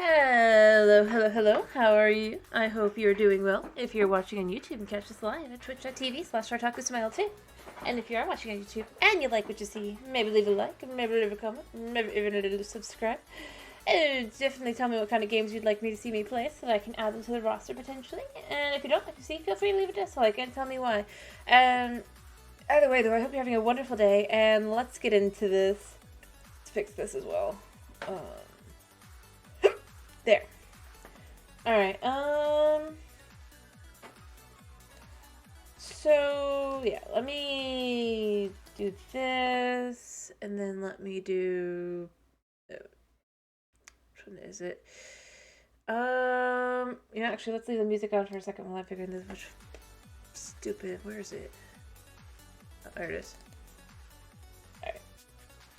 Hello, hello, hello. How are you? I hope you're doing well. If you're watching on YouTube, you can catch us live at twitch.tv/RTalkWithSmile too. And if you are watching on YouTube and you like what you see, maybe leave a like, maybe leave a comment, maybe even a little subscribe. And definitely tell me what kind of games you'd like me to see me play so that I can add them to the roster potentially. And if you don't like to see, feel free to leave a dislike and tell me why. Either way though, I hope you're having a wonderful day, and let's get into this. Let's fix this as well. There. Alright, so, yeah, let me do this, and then let me do, which one is it? Yeah, actually, let's leave the music on for a second while I'm figuring this, which, stupid, where is it? Oh, there it is. Alright,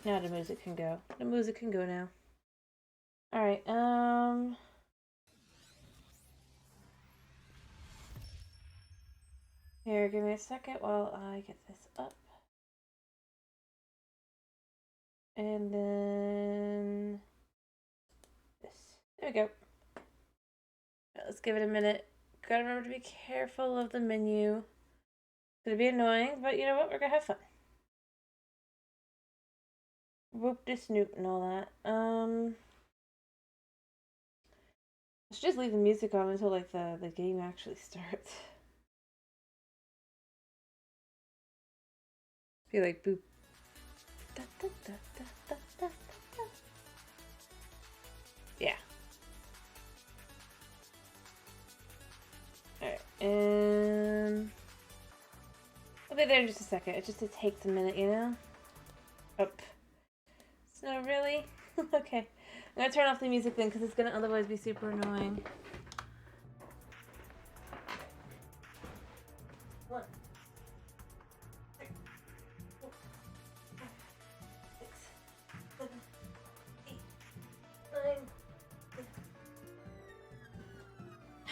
now the music can go. The music can go now. Alright, here, give me a second while I get this up. And then this. There we go. Right, let's give it a minute. Gotta remember to be careful of the menu. It's gonna be annoying, but you know what? We're gonna have fun. Whoop de snoop and all that. Let's just leave the music on until like the game actually starts. Be like boop. Da, da, da, da, da, da, da. Yeah. Alright, and I'll be there in just a second. It just takes a minute, you know? Up. So really? Okay. I'm gonna turn off the music then because it's gonna otherwise be super annoying. One, two, 4, 5, 6, 7, 8, 9, 10.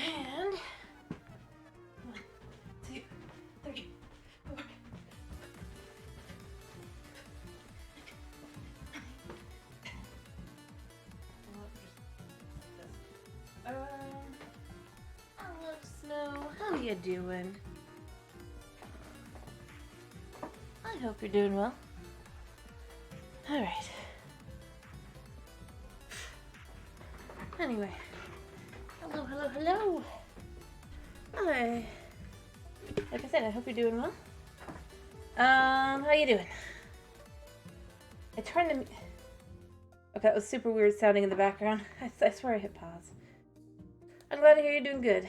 And 1, 2, 3, 4. Hello, Snow. How you doing? I hope you're doing well. Alright. Anyway. Hello, hello, hello. Hi. Like I said, I hope you're doing well. How you doing? I turned the... Okay, that was super weird sounding in the background. I swear I hit pause. I'm glad to hear you're doing good.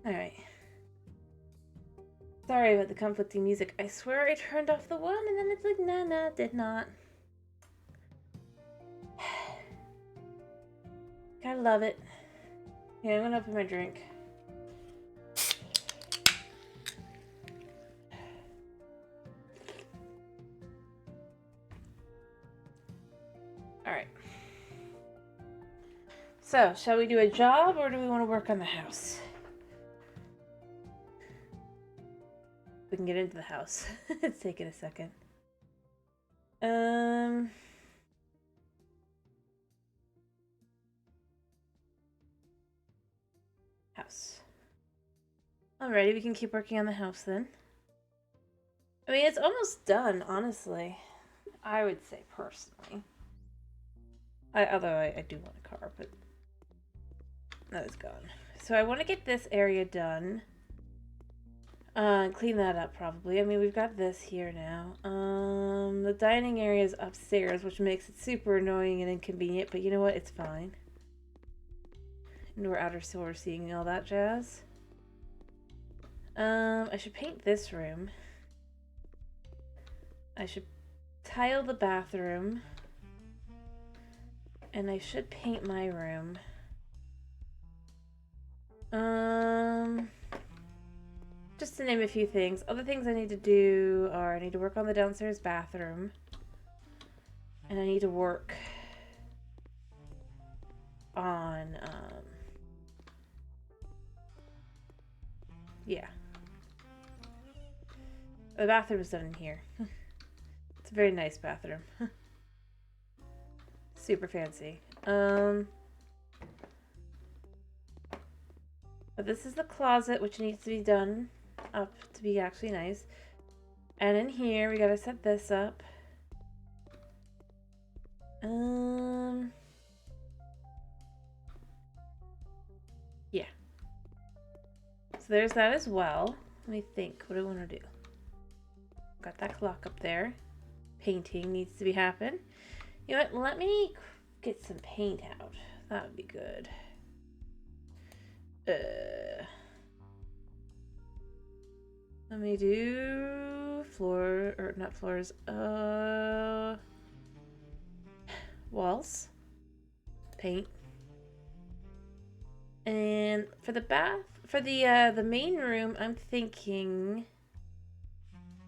Alright. Sorry about the conflicting music. I swear I turned off the one and then it's like, nah, did not. Gotta love it. Yeah, I'm gonna open my drink. Alright. So, shall we do a job or do we want to work on the house? We can get into the house. It's taking a second. House. Alrighty, we can keep working on the house then. I mean, it's almost done, honestly. I would say, personally. Although I do want a car, but that is gone. So I want to get this area done. Clean that up, probably. I mean, we've got this here now. The dining area is upstairs, which makes it super annoying and inconvenient, but you know what? It's fine. Indoor outer solar seeing and all that jazz. I should paint this room. I should tile the bathroom. And I should paint my room. Just to name a few things. Other things I need to do are I need to work on the downstairs bathroom. And I need to work on, yeah. The bathroom's done in here. It's a very nice bathroom. Super fancy. But this is the closet, which needs to be done up to be actually nice. And in here, we gotta set this up. Yeah. So there's that as well. Let me think. What do I want to do? Got that clock up there. Painting needs to be happen. You know what? Let me get some paint out. That would be good. Let me do floor, or not floors, walls. Paint. And for the bath, for the main room, I'm thinking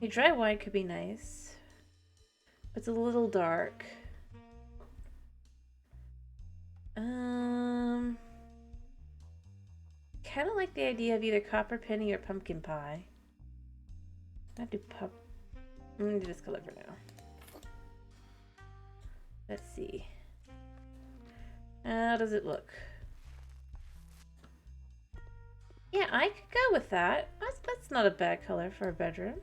a dry white could be nice. It's a little dark. Kind of like the idea of either copper penny or pumpkin pie. I'm gonna do this color for now. Let's see. How does it look? Yeah, I could go with that. That's not a bad color for a bedroom.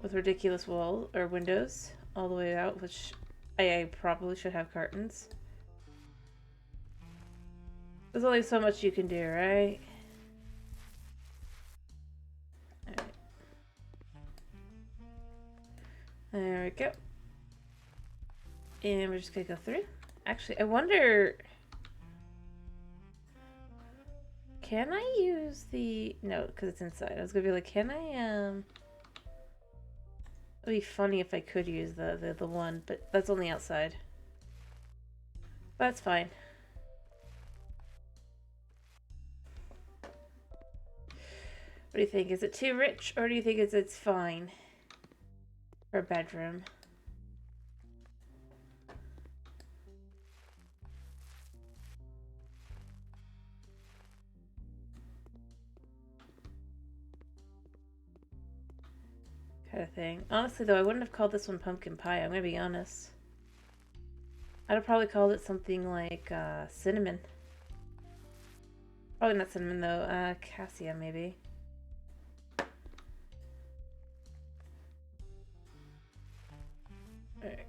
With ridiculous walls or windows all the way out, which I probably should have curtains. There's only so much you can do, right? Alright. There we go. And we're just gonna go through. Actually, I wonder... Can I use the... No, because it's inside. I was gonna be like, can I, It'd be funny if I could use the one, but that's only outside. That's fine. What do you think? Is it too rich, or do you think it's fine for a bedroom? Kind of thing. Honestly, though, I wouldn't have called this one pumpkin pie. I'm gonna be honest. I'd have probably called it something like cinnamon. Probably not cinnamon though. Cassia maybe. Alright.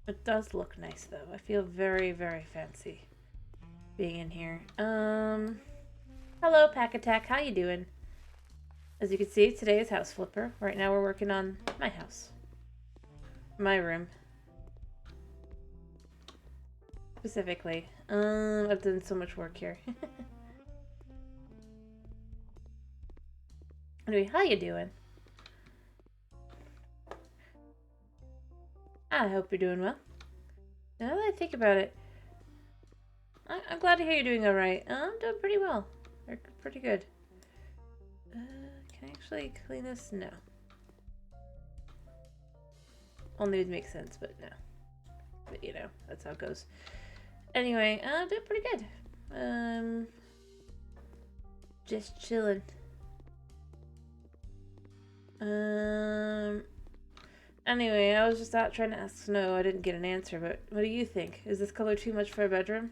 It does look nice though. I feel very, very fancy being in here. Hello, Pack Attack. How you doing? As you can see, today is House Flipper. Right now we're working on my house. My room. Specifically. I've done so much work here. Anyway, how you doing? I hope you're doing well. Now that I think about it, I'm glad to hear you're doing alright. I'm doing pretty well. Or pretty good. Can I actually clean this? No. Only would make sense, but no. But you know, that's how it goes. Anyway, I'm doing pretty good. Just chilling. Anyway, I was just out trying to ask Snow. I didn't get an answer, but what do you think? Is this color too much for a bedroom?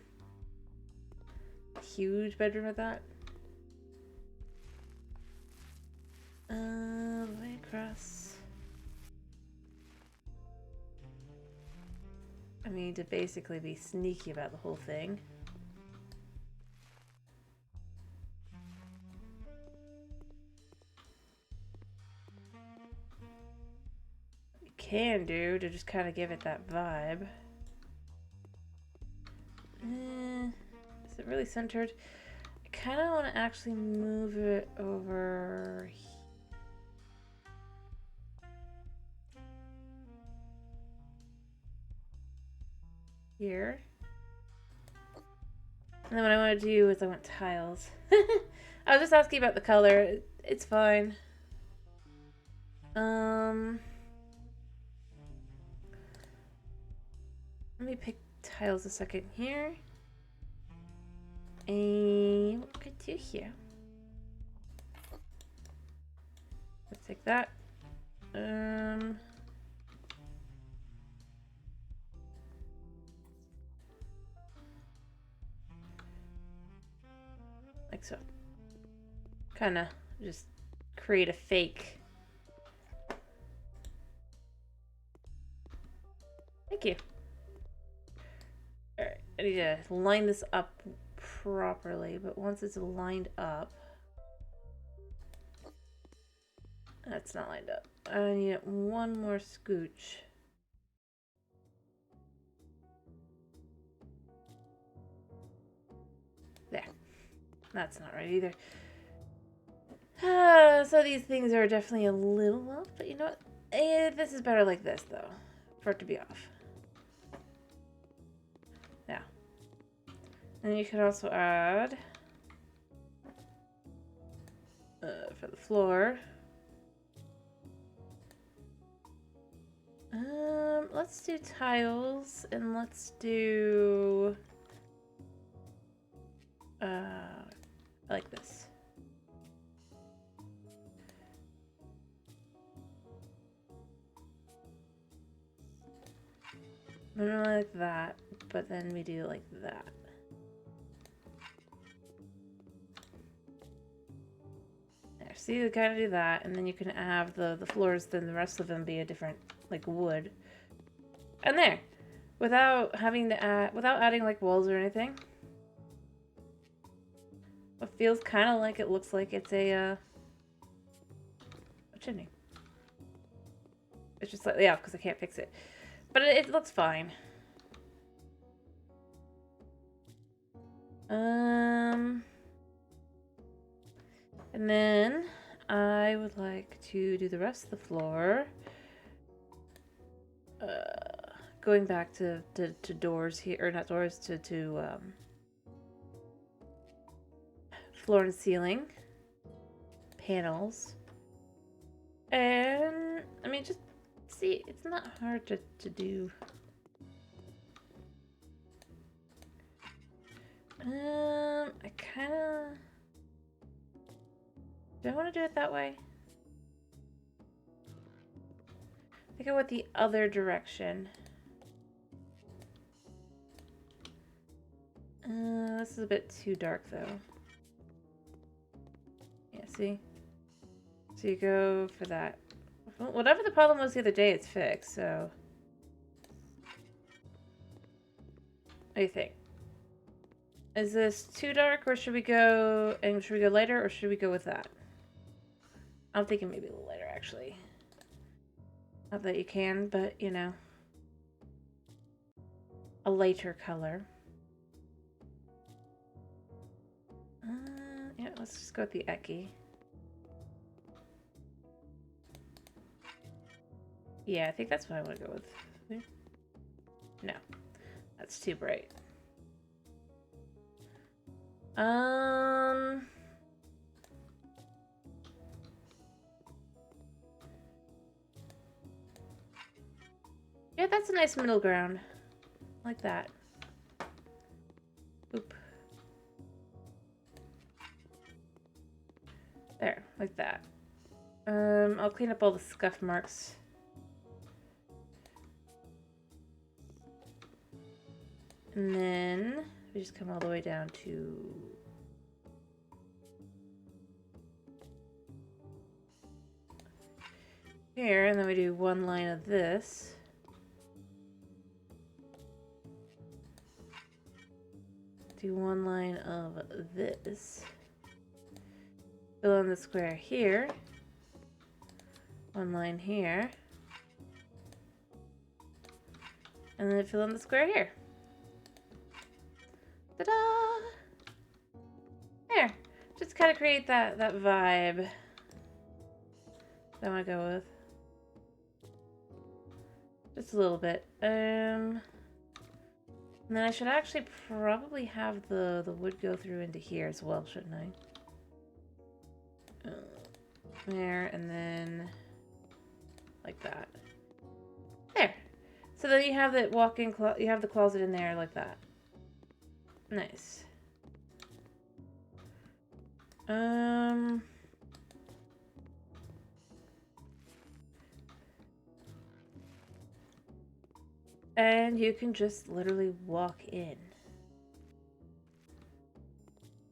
Huge bedroom at that? Way across. I mean, to basically be sneaky about the whole thing. You can do to just kind of give it that vibe. Is it really centered? I kind of want to actually move it over here. And then what I want to do is I want tiles. I was just asking about the color. It's fine. Let me pick tiles a second here. And what could I do here? Let's take that. Like so. Kind of just create a fake. Thank you. Alright, I need to line this up properly, but once it's lined up... That's not lined up. I need one more scooch. There. That's not right either. So these things are definitely a little off, but you know what? This is better like this, though, for it to be off. Now. And you can also add, for the floor, let's do tiles, and let's do, like this. Not like that, but then we do like that. There, see, you kind of do that, and then you can have the floors, then the rest of them be a different, like, wood. And there, without having to add, without adding like walls or anything. It feels kind of like it looks like it's a chimney. It's just slightly off because I can't fix it. But it looks fine. And then I would like to do the rest of the floor. Going back to doors here, or not doors, to floor and ceiling. Panels. And, I mean, just see, it's not hard to do. I kind of... Do I want to do it that way? I think I went the other direction. This is a bit too dark, though. Yeah, see? So you go for that. Whatever the problem was the other day, it's fixed, so... What do you think? Is this too dark, or should we go... And should we go lighter, or should we go with that? I'm thinking maybe a little lighter, actually. Not that you can, but, you know. A lighter color. Yeah, let's just go with the Eki. Yeah, I think that's what I want to go with. No, that's too bright. Yeah, that's a nice middle ground. Like that. Oop. There, like that. I'll clean up all the scuff marks. And then we just come all the way down to here, and then we do one line of this. Do one line of this. Fill in the square here. One line here. And then fill in the square here. Ta-da! There. Just kind of create that vibe that I want to go with. Just a little bit. And then I should actually probably have the wood go through into here as well, shouldn't I? There, and then like that. There. So then you have the walk-in you have the closet in there like that. Nice. And you can just literally walk in.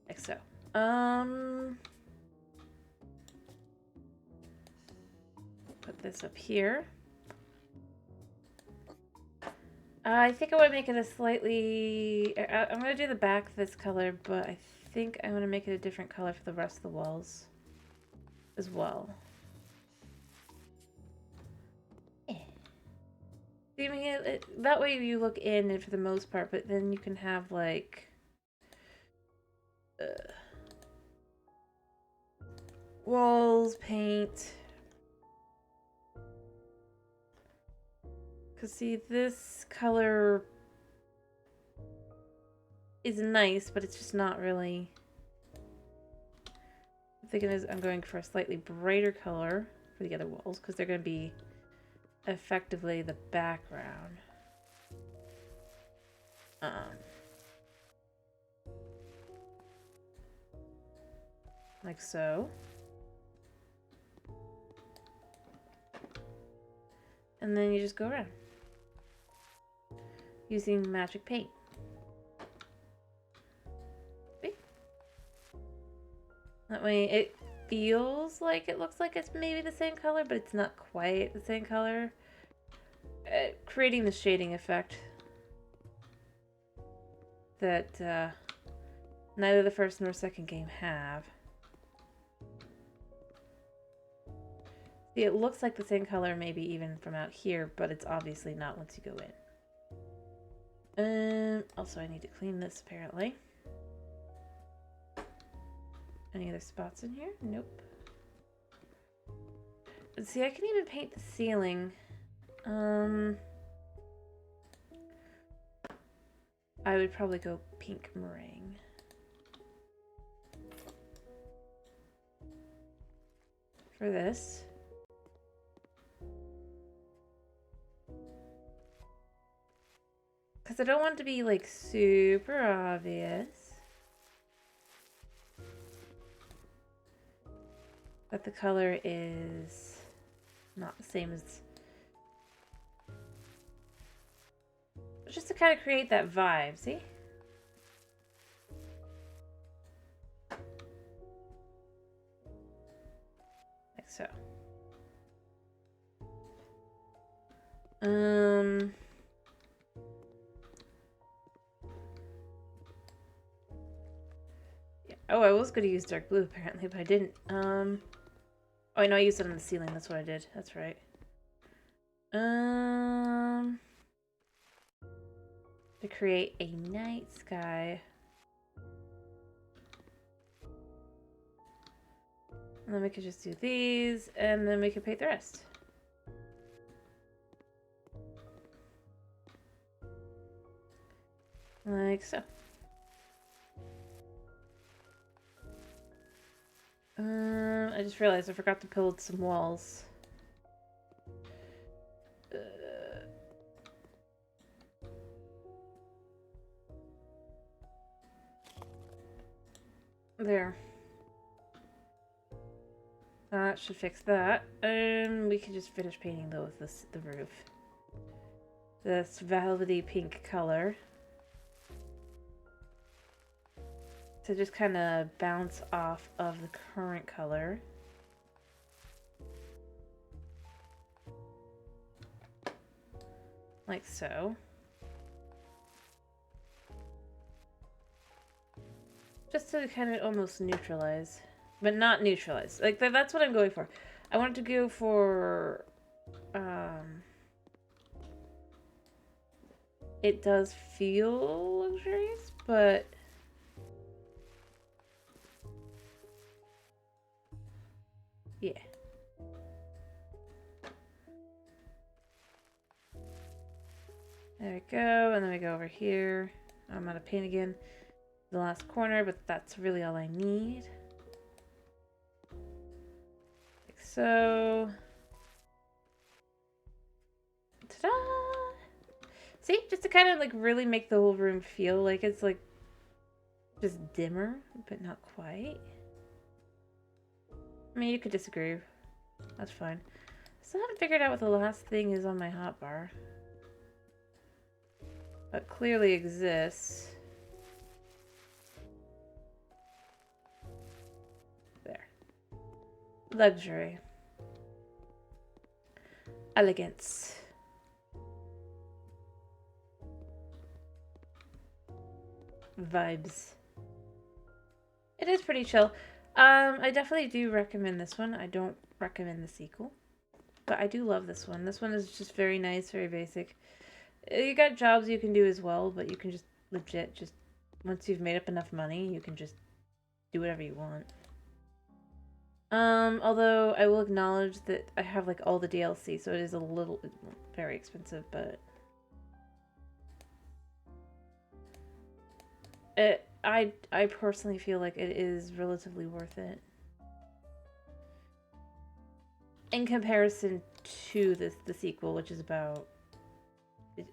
Like so. Put this up here. I think I want to make it a slightly... I'm going to do the back this color, but I think I want to make it a different color for the rest of the walls as well. Yeah. I mean, that way you look in for the most part, but then you can have like... walls, paint... Because see, this color is nice, but it's just not really... I'm thinking I'm going for a slightly brighter color for the other walls, because they're going to be effectively the background. Like so. And then you just go around using magic paint. See? That way it feels like it looks like it's maybe the same color, but it's not quite the same color. Creating the shading effect that neither the first nor second game have. See, it looks like the same color maybe even from out here, but it's obviously not once you go in. Also, I need to clean this apparently. Any other spots in here? Nope. But see, I can even paint the ceiling. I would probably go pink meringue. For this. Because I don't want it to be like super obvious that the color is not the same as... Just to kind of create that vibe, see? Like so. Yeah. Oh, I was going to use dark blue apparently, but I didn't. Oh, I know I used it on the ceiling. That's what I did. That's right. To create a night sky. And then we could just do these, and then we could paint the rest. Like so. I just realized I forgot to build some walls. There. That should fix that. We can just finish painting though with the roof. This velvety pink color. To just kind of bounce off of the current color. Like so. Just to kind of almost neutralize. But not neutralize. Like, that's what I'm going for. I wanted to go for... it does feel luxurious, but... yeah. There we go, and then we go over here. I'm out of paint again. The last corner, but that's really all I need. Like so. Ta-da! See, just to kind of like really make the whole room feel like it's like just dimmer, but not quite. I mean, you could disagree. That's fine. Still haven't figured out what the last thing is on my hotbar. but clearly exists. There. Luxury. Elegance. Vibes. It is pretty chill. I definitely do recommend this one. I don't recommend the sequel. But I do love this one. This one is just very nice, very basic. You got jobs you can do as well, but you can just legit just once you've made up enough money, you can just do whatever you want. Although I will acknowledge that I have like all the DLC, so it is a little very expensive, but I personally feel like it is relatively worth it in comparison to the sequel, which is about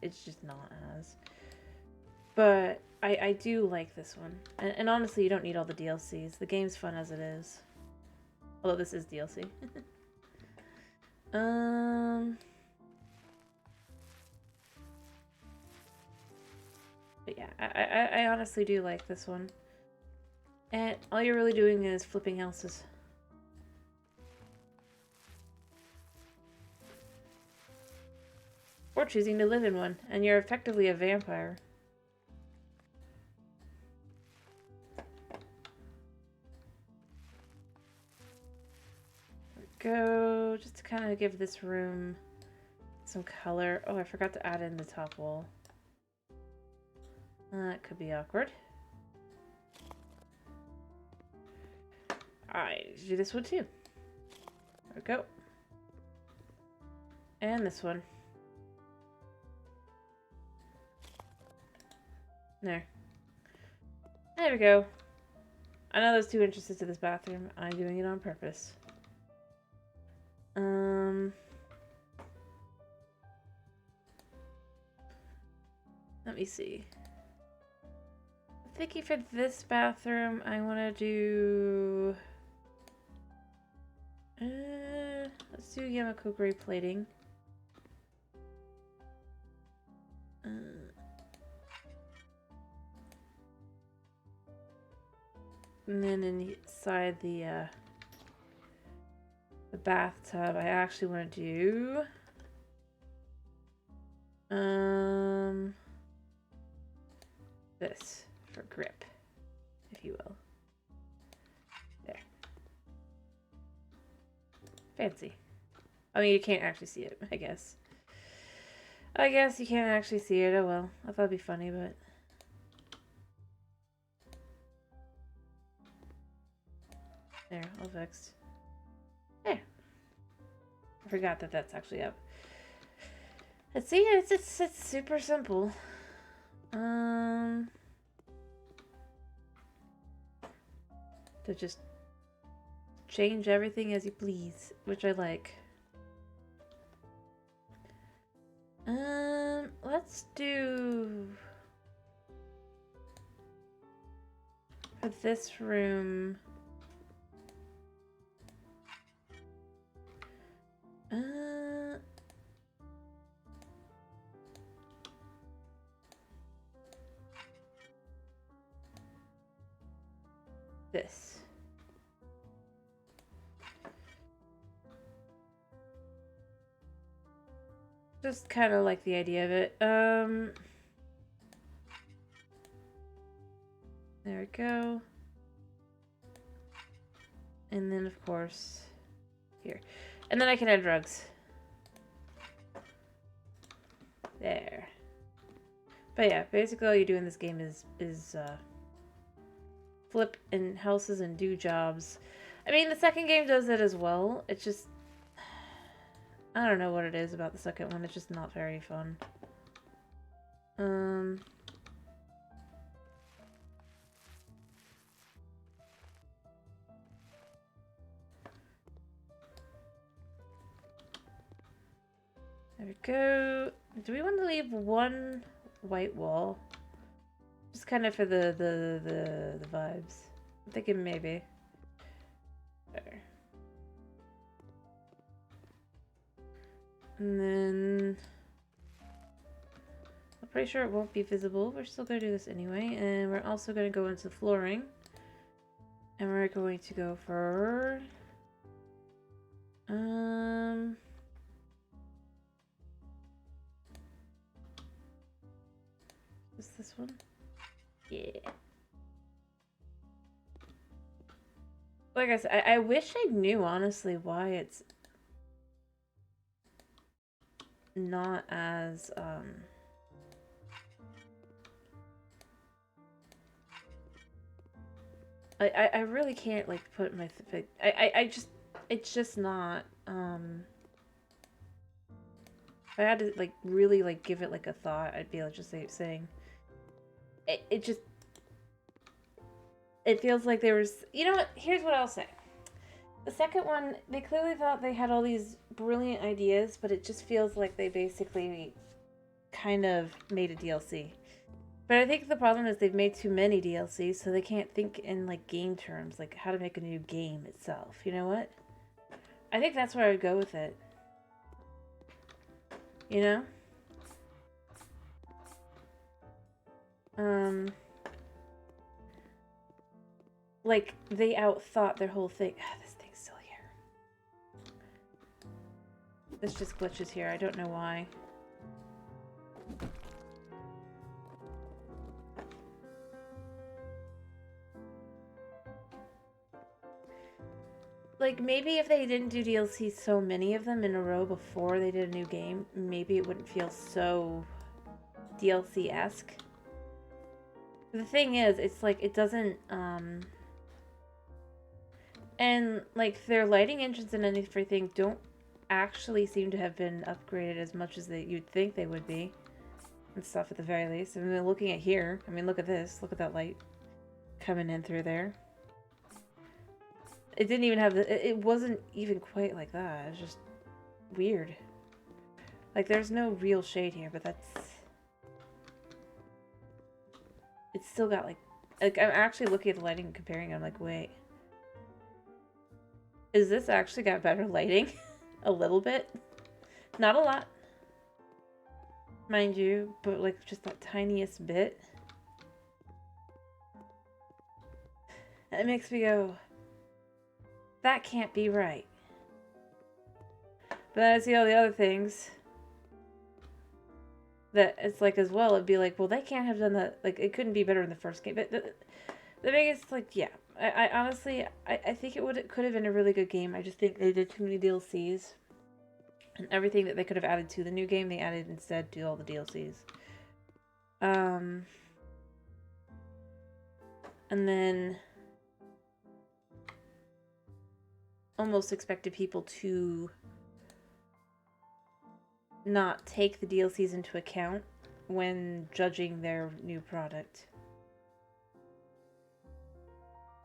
it's just not as. But I do like this one, and honestly, you don't need all the DLCs. The game's fun as it is. Although this is DLC. But yeah, I honestly do like this one. And all you're really doing is flipping houses. Or choosing to live in one, and you're effectively a vampire. There we go, just to kind of give this room some color. Oh, I forgot to add in the top wall. That could be awkward. I do this one too. There we go. And this one. There. There we go. I know there's 2 entrances to this bathroom. I'm doing it on purpose. Let me see. Thinking for this bathroom, I want to do... let's do Yamako gray plating. And then inside the bathtub, I actually want to do... this. For grip, if you will. There. Fancy. I mean, you can't actually see it, I guess. I guess you can't actually see it. Oh well. I thought it'd be funny, but... There, all fixed. There. I forgot that that's actually up. Let's see, it's super simple. To just change everything as you please, which I like. Let's do for this room. This. Just kind of like the idea of it. There we go. And then, of course, here. And then I can add drugs. There. But yeah, basically all you do in this game is flip in houses and do jobs. I mean, the second game does it as well. It's just... I don't know what it is about the second one. It's just not very fun. There we go. Do we want to leave one white wall? Just kind of for the vibes. I'm thinking maybe. There. And then I'm pretty sure it won't be visible. We're still going to do this anyway. And we're also going to go into flooring. And we're going to go for... Is this one? Yeah. Like I said, I wish I knew, honestly, why it's not as, I really can't, like, put my, it's just not, if I had to, like, really, like, give it, like, a thought, I'd be, like, just saying, it just, it feels like there was, you know what, here's what I'll say. The second one, they clearly thought they had all these brilliant ideas, but it just feels like they basically kind of made a DLC. But I think the problem is they've made too many DLCs, so they can't think in, like, game terms, like how to make a new game itself. You know what? I think that's where I would go with it. You know? Like, they outthought their whole thing. This thing's still here. This just glitches here. I don't know why. Like, maybe if they didn't do DLC so many of them in a row before they did a new game, maybe it wouldn't feel so DLC-esque. The thing is, it's like, it doesn't, and, like, their lighting engines and everything don't actually seem to have been upgraded as much as you'd think they would be. And stuff at the very least. I mean, looking at here, I mean, look at this. Look at that light coming in through there. It didn't even have it wasn't even quite like that. It's just weird. Like, there's no real shade here, but that's... It's still got, like, I'm actually looking at the lighting and comparing it. I'm like, wait. Is this actually got better lighting? A little bit. Not a lot. Mind you, but, like, just that tiniest bit. It makes me go, that can't be right. But then I see all the other things that it's like as well, it'd be like, well, they can't have done that. Like, it couldn't be better in the first game. But the biggest, like, yeah. I honestly, I think it could have been a really good game. I just think they did too many DLCs. And everything that they could have added to the new game, they added instead to all the DLCs. And then almost expected people to not take the DLCs into account when judging their new product.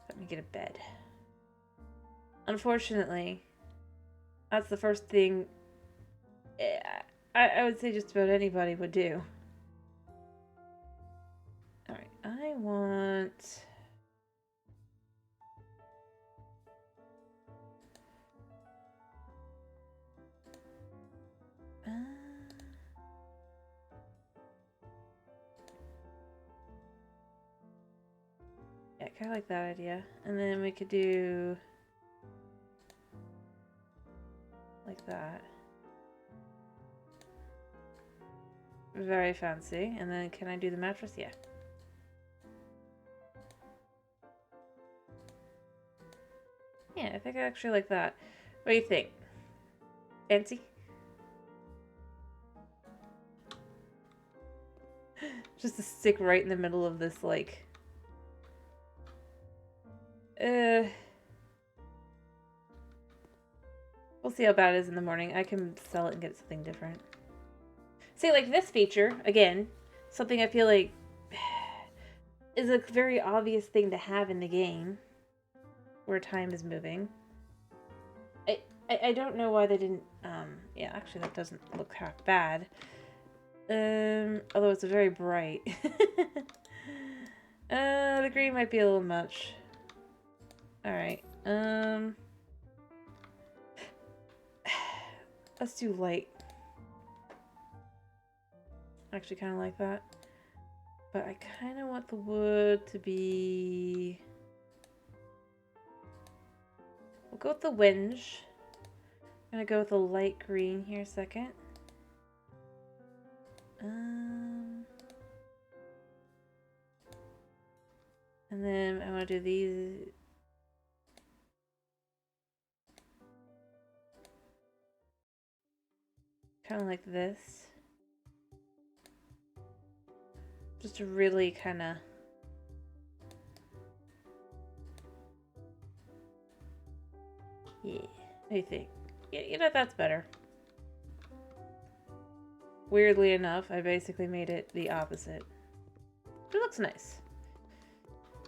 Let me get a bed. Unfortunately, that's the first thing I would say just about anybody would do. Alright, I want... Yeah, I kind of like that idea. And then we could do... like that. Very fancy. And then can I do the mattress? Yeah. Yeah, I think I actually like that. What do you think? Fancy? Just to stick right in the middle of this, like... We'll see how bad it is in the morning. I can sell it and get something different. See, like this feature, again, something I feel like is a very obvious thing to have in the game where time is moving. I don't know why they didn't, yeah, actually that doesn't look half bad. Although it's very bright. The green might be a little much. Alright, let's do light. actually kind of like that. But I kind of want the wood to be... We'll go with the whinge. I'm gonna go with a light green here a second. And then I want to do these. Kind of like this. Just to really kind of... Yeah, what do you think? Yeah, you know, that's better. Weirdly enough, I basically made it the opposite. It looks nice.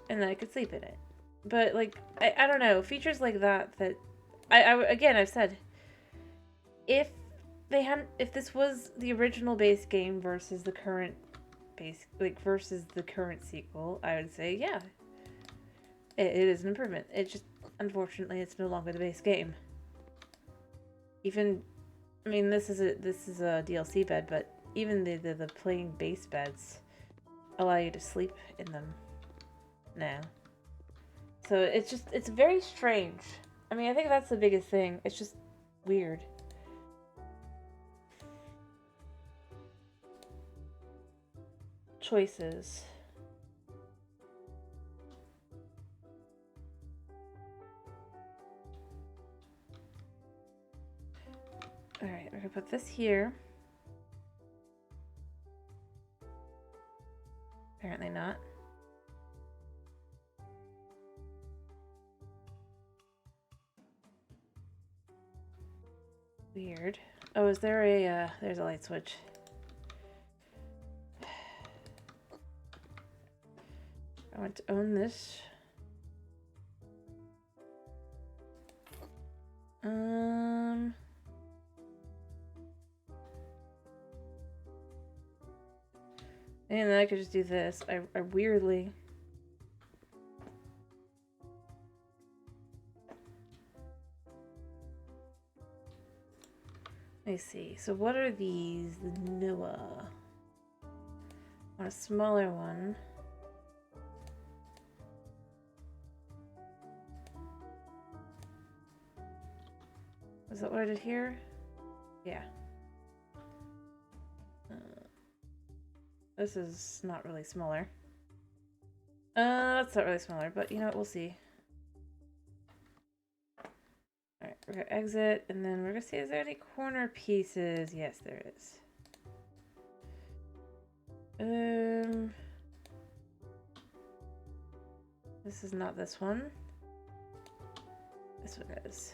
And then I could sleep in it. But, like, I don't know. Features like that, again, I've said, if this was the original base game versus the current versus the current sequel, I would say, yeah. It is an improvement. It just, unfortunately, it's no longer the base game. Even, I mean, this is a DLC bed, but even the plain base beds allow you to sleep in them now. So it's very strange. I mean, I think that's the biggest thing. It's just weird. Choices. Alright, we're gonna put this here. Apparently not. Weird. Oh, is there a, there's a light switch. I want to own this. And then I could just do this. I weirdly... Let me see. So what are these? The Noah. I want a smaller one. Is that what I did here? Yeah. This is not really smaller. That's not really smaller, but you know what? We'll see. Alright, we're gonna exit, and then we're gonna see, is there any corner pieces? Yes, there is. This is not this one. This one is.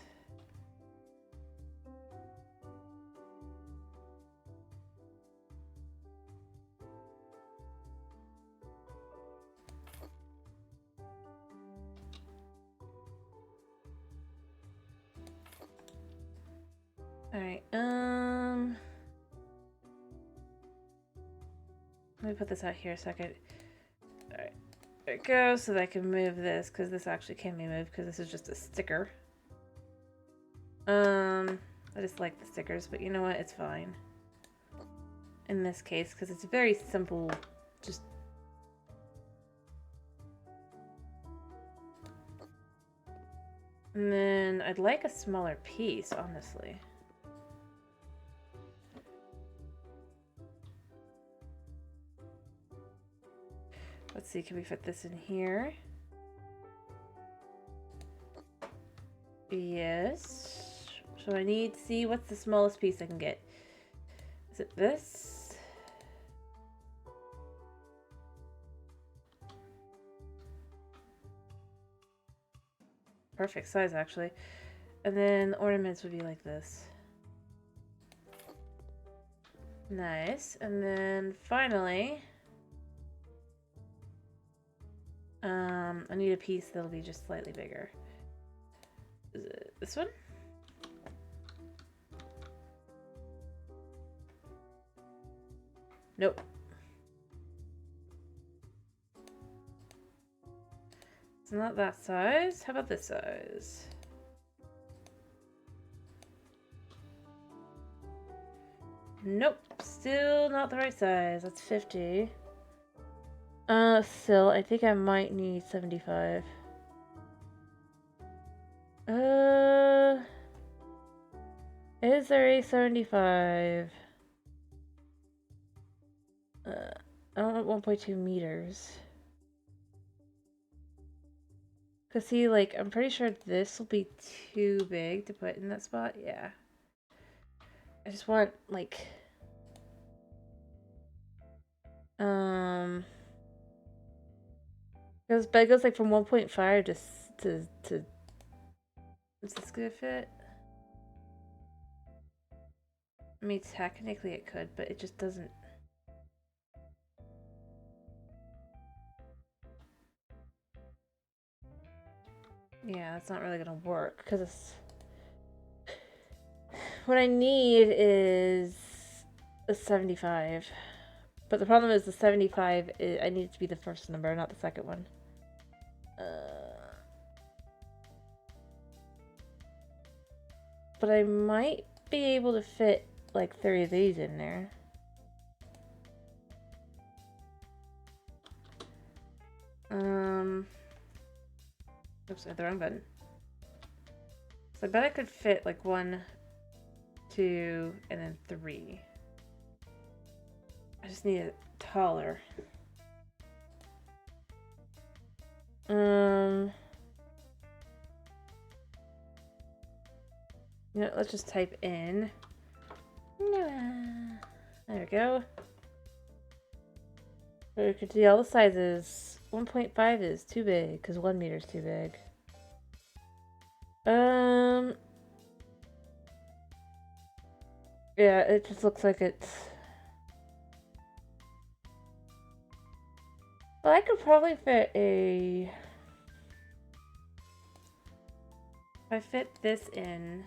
Alright, let me put this out here a second. Alright, there it goes, so that I can move this, because this actually can be moved, because this is just a sticker. I just like the stickers, but you know what, it's fine. In this case, because it's very simple, just... And then, I'd like a smaller piece, honestly. Let's see, can we fit this in here? Yes. So I need to see what's the smallest piece I can get. Is it this? Perfect size, actually. And then the ornaments would be like this. Nice. And then finally... I need a piece that'll be just slightly bigger. Is it this one? Nope. It's not that size. How about this size? Nope. Still not the right size. That's 50. Still, I think I might need 75. Is there a 75? I don't want 1.2 meters. Cause see, like, I'm pretty sure this will be too big to put in that spot. Yeah. I just want, like... But it goes, like, from 1.5 to... Is this gonna fit? I mean, technically it could, but it just doesn't... Yeah, that's not really gonna work, because it's... What I need is a 75. But the problem is the 75, I need it to be the first number, not the second one. But I might be able to fit like 3 of these in there. Oops, I hit the wrong button. So I bet I could fit like 1, 2, and then 3. I just need it taller. You know, let's just type in. There we go. So we could see all the sizes. 1.5 is too big because 1 meter is too big. Yeah, it just looks like it's... Well, I could probably fit a... If I fit this in...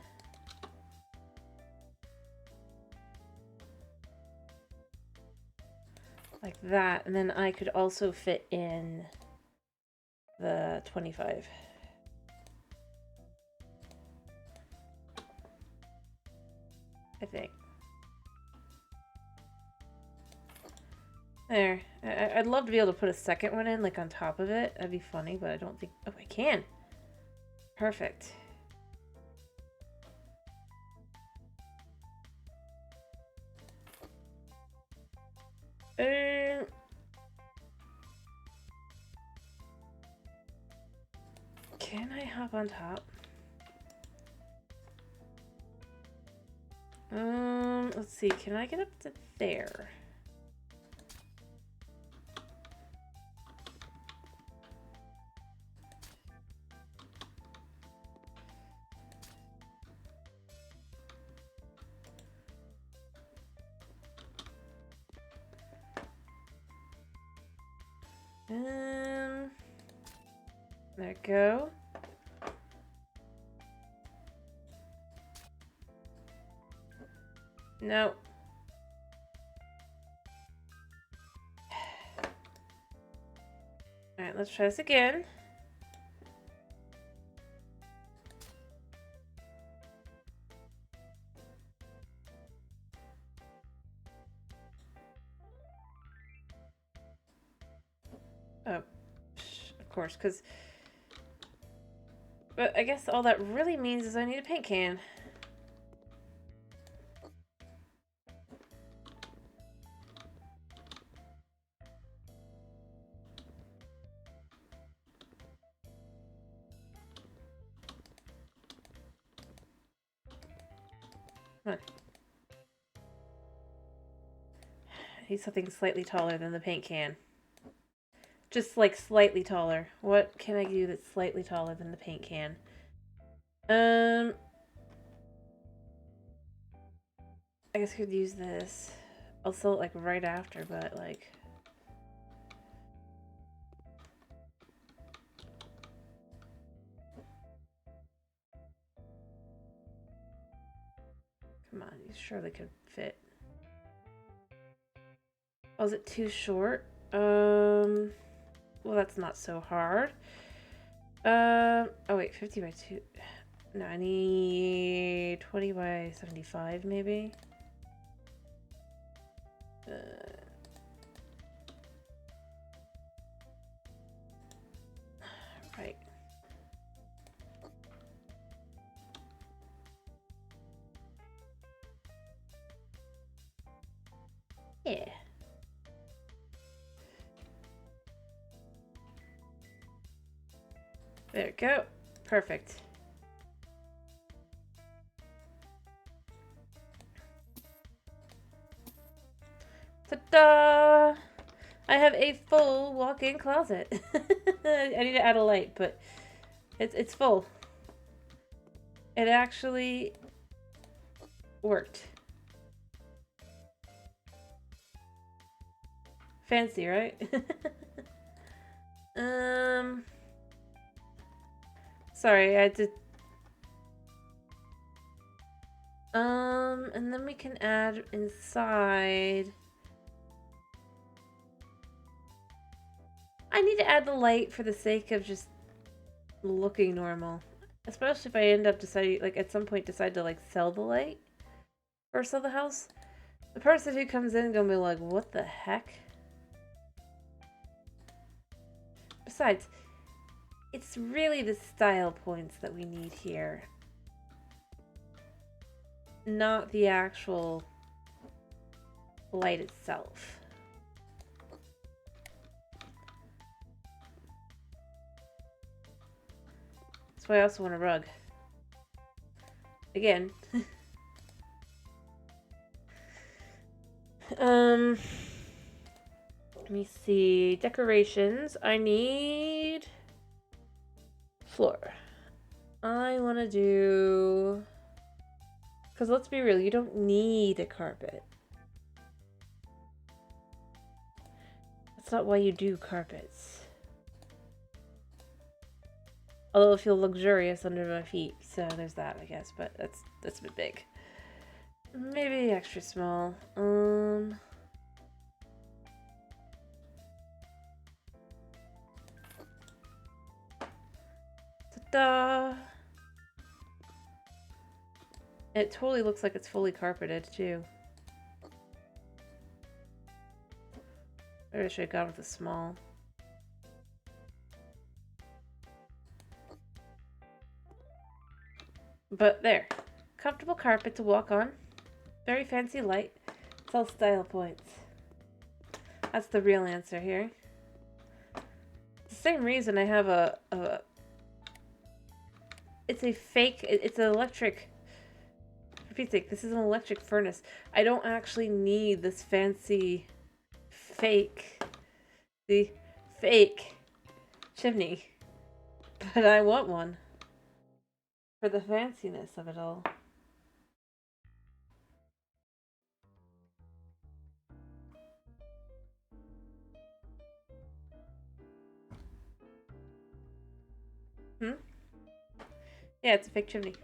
like that, and then I could also fit in the 25. I think. There. I'd love to be able to put a second one in, like on top of it. That'd be funny, but I don't think... Oh, I can! Perfect. Can I hop on top? Let's see. Can I get up to there? There we go. No. Alright, let's try this again. Oh, of course, because... But I guess all that really means is I need a paint can. Come on. I need something slightly taller than the paint can. Just like slightly taller. What can I do that's slightly taller than the paint can? I guess I could use this. I'll sell it like right after, but like... Come on, you surely could fit. Oh, is it too short? Well, that's not so hard. Oh wait, 50 by 2. No, I need 20 by 75 maybe. Right. Yeah. There we go. Perfect. Ta-da! I have a full walk-in closet. I need to add a light, but it's full. It actually worked. Fancy, right? Sorry, I had to... and then we can add inside... I need to add the light for the sake of just looking normal. Especially if I end up deciding, like, at some point decide to, like, sell the light. Or sell the house. The person who comes in gonna be like, what the heck? Besides, it's really the style points that we need here. Not the actual light itself. That's why I also want a rug. Again. Let me see. Decorations. I need floor. I want to do... Because let's be real, you don't need a carpet. That's not why you do carpets. Although it'll feel luxurious under my feet, so there's that, I guess. But that's a bit big. Maybe extra small. Ta-da! It totally looks like it's fully carpeted, too. Maybe I should have gone with a small. But there. Comfortable carpet to walk on. Very fancy light. It's all style points. That's the real answer here. It's the same reason I have a it's a fake, it's an electric, for Pete's sake, this is an electric furnace. I don't actually need this fancy fake chimney, but I want one for the fanciness of it all. Yeah, it's a fake chimney.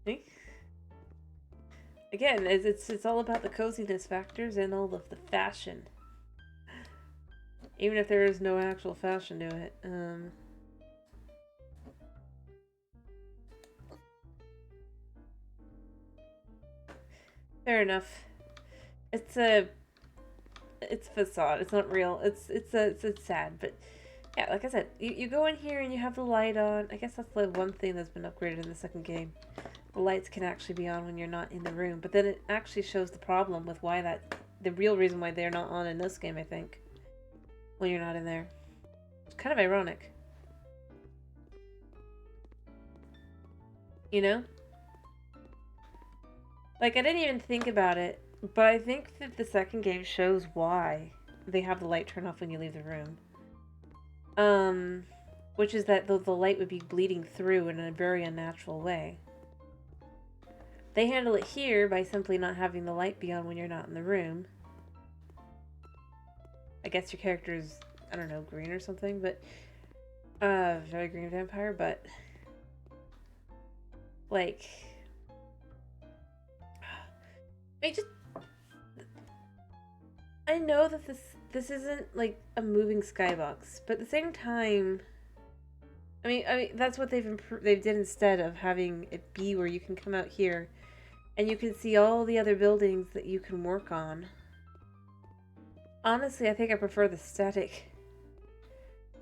See? Again, it's all about the coziness factors and all of the fashion. Even if there is no actual fashion to it. Fair enough. It's facade. It's not real. It's sad, but yeah, like I said, you go in here and you have the light on. I guess that's the one thing that's been upgraded in the second game. The lights can actually be on when you're not in the room, but then it actually shows the problem with why the real reason why they're not on in this game, I think, when you're not in there. It's kind of ironic. You know? Like, I didn't even think about it, but I think that the second game shows why they have the light turn off when you leave the room. Which is that the light would be bleeding through in a very unnatural way. They handle it here by simply not having the light be on when you're not in the room. I guess your character is, I don't know, green or something, but... very green vampire, but... Like... I know that this isn't like a moving skybox, but at the same time, I mean that's what they did instead of having it be where you can come out here And you can see all the other buildings that you can work on. Honestly, I think I prefer the static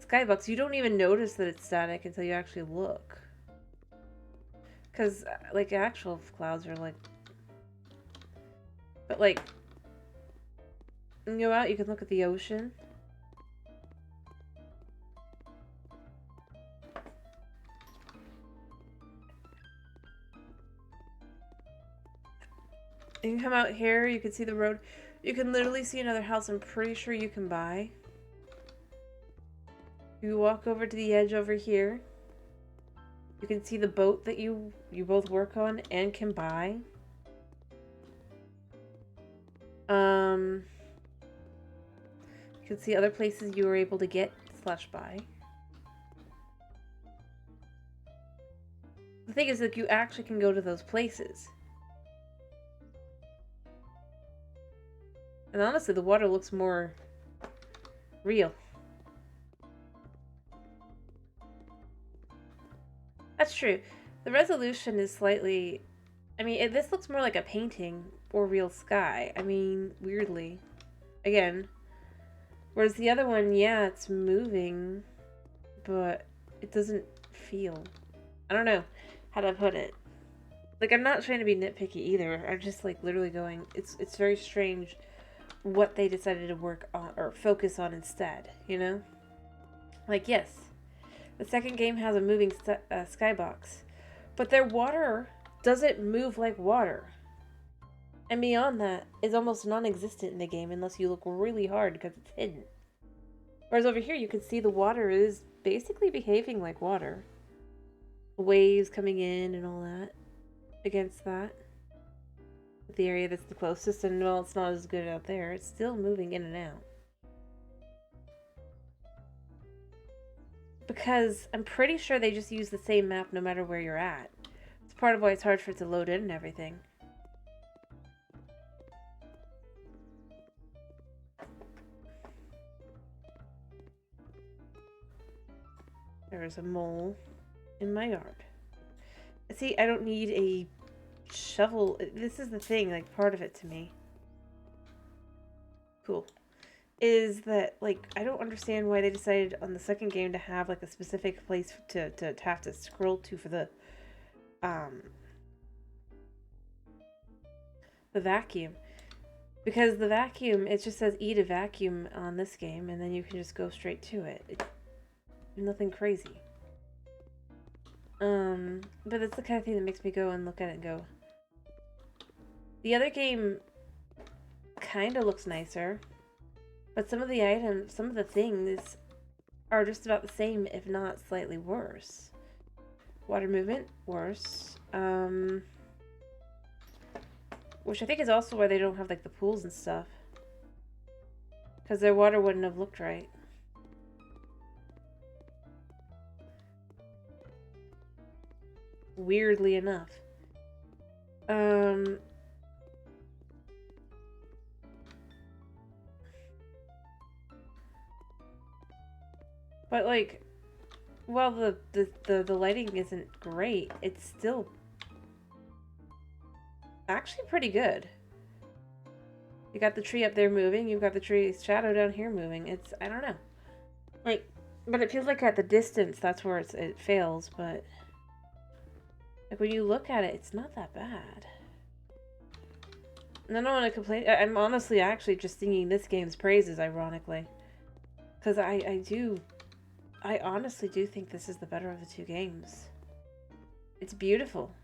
skybox. You don't even notice that it's static until you actually look. Because, like, actual clouds are like... But, like... You go out, you can look at the ocean. You can come out here, you can see the road. You can literally see another house I'm pretty sure you can buy. You walk over to the edge over here. You can see the boat that you both work on and can buy. You can see other places you were able to get / buy. The thing is that you actually can go to those places. And honestly, the water looks more real. That's true. The resolution is slightly... I mean, this looks more like a painting or real sky. I mean, weirdly. Again. Whereas the other one, yeah, it's moving, but it doesn't feel... I don't know how to put it. Like, I'm not trying to be nitpicky either. I'm just, like, literally going... It's very strange what they decided to work on or focus on instead, you know? Like, yes, the second game has a moving skybox, but their water doesn't move like water. And beyond that, it's almost non-existent in the game unless you look really hard because it's hidden. Whereas over here, you can see the water is basically behaving like water. Waves coming in and all that against that. The area that's the closest, and well, it's not as good out there. It's still moving in and out. Because I'm pretty sure they just use the same map no matter where you're at. It's part of why it's hard for it to load in and everything. There's a mole in my yard. See, I don't need a shovel. This is the thing, like, part of it to me. Cool. Is that, like, I don't understand why they decided on the second game to have, like, a specific place to have to scroll to for the vacuum. Because the vacuum, it just says E to vacuum on this game, and then you can just go straight to it. Nothing crazy. But it's the kind of thing that makes me go and look at it and go. The other game kind of looks nicer, but some of the items, some of the things are just about the same, if not slightly worse. Water movement, worse. Which I think is also why they don't have, like, the pools and stuff. Because their water wouldn't have looked right. Weirdly enough. But, like, while the lighting isn't great, it's still actually pretty good. You got the tree up there moving, you've got the tree's shadow down here moving. It's, I don't know. Like, but it feels like at the distance, that's where it fails, but... Like, when you look at it, it's not that bad. And I don't want to complain. I'm honestly actually just singing this game's praises, ironically. Because I honestly do think this is the better of the two games. It's beautiful.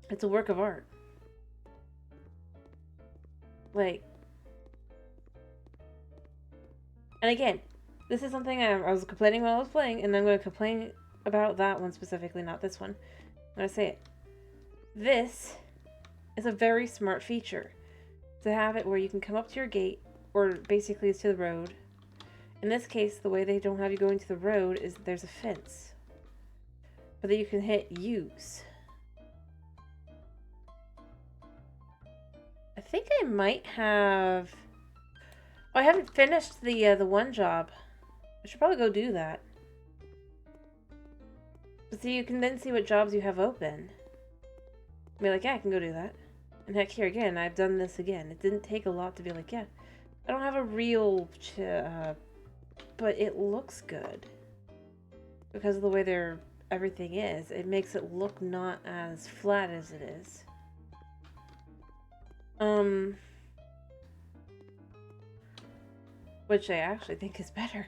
It's a work of art. Like... And again, this is something I was complaining while I was playing, and I'm going to complain about that one specifically, not this one. I'm going to say it. This is a very smart feature. To have it where you can come up to your gate, or basically it's to the road. In this case, the way they don't have you going to the road is there's a fence. But then you can hit use. I think I might have... Oh, I haven't finished the one job. I should probably go do that. But see, you can then see what jobs you have open. Be like, yeah, I can go do that. And heck, here again, I've done this again. It didn't take a lot to be like, yeah, I don't have a real, but it looks good. Because of the way everything is, it makes it look not as flat as it is. Which I actually think is better.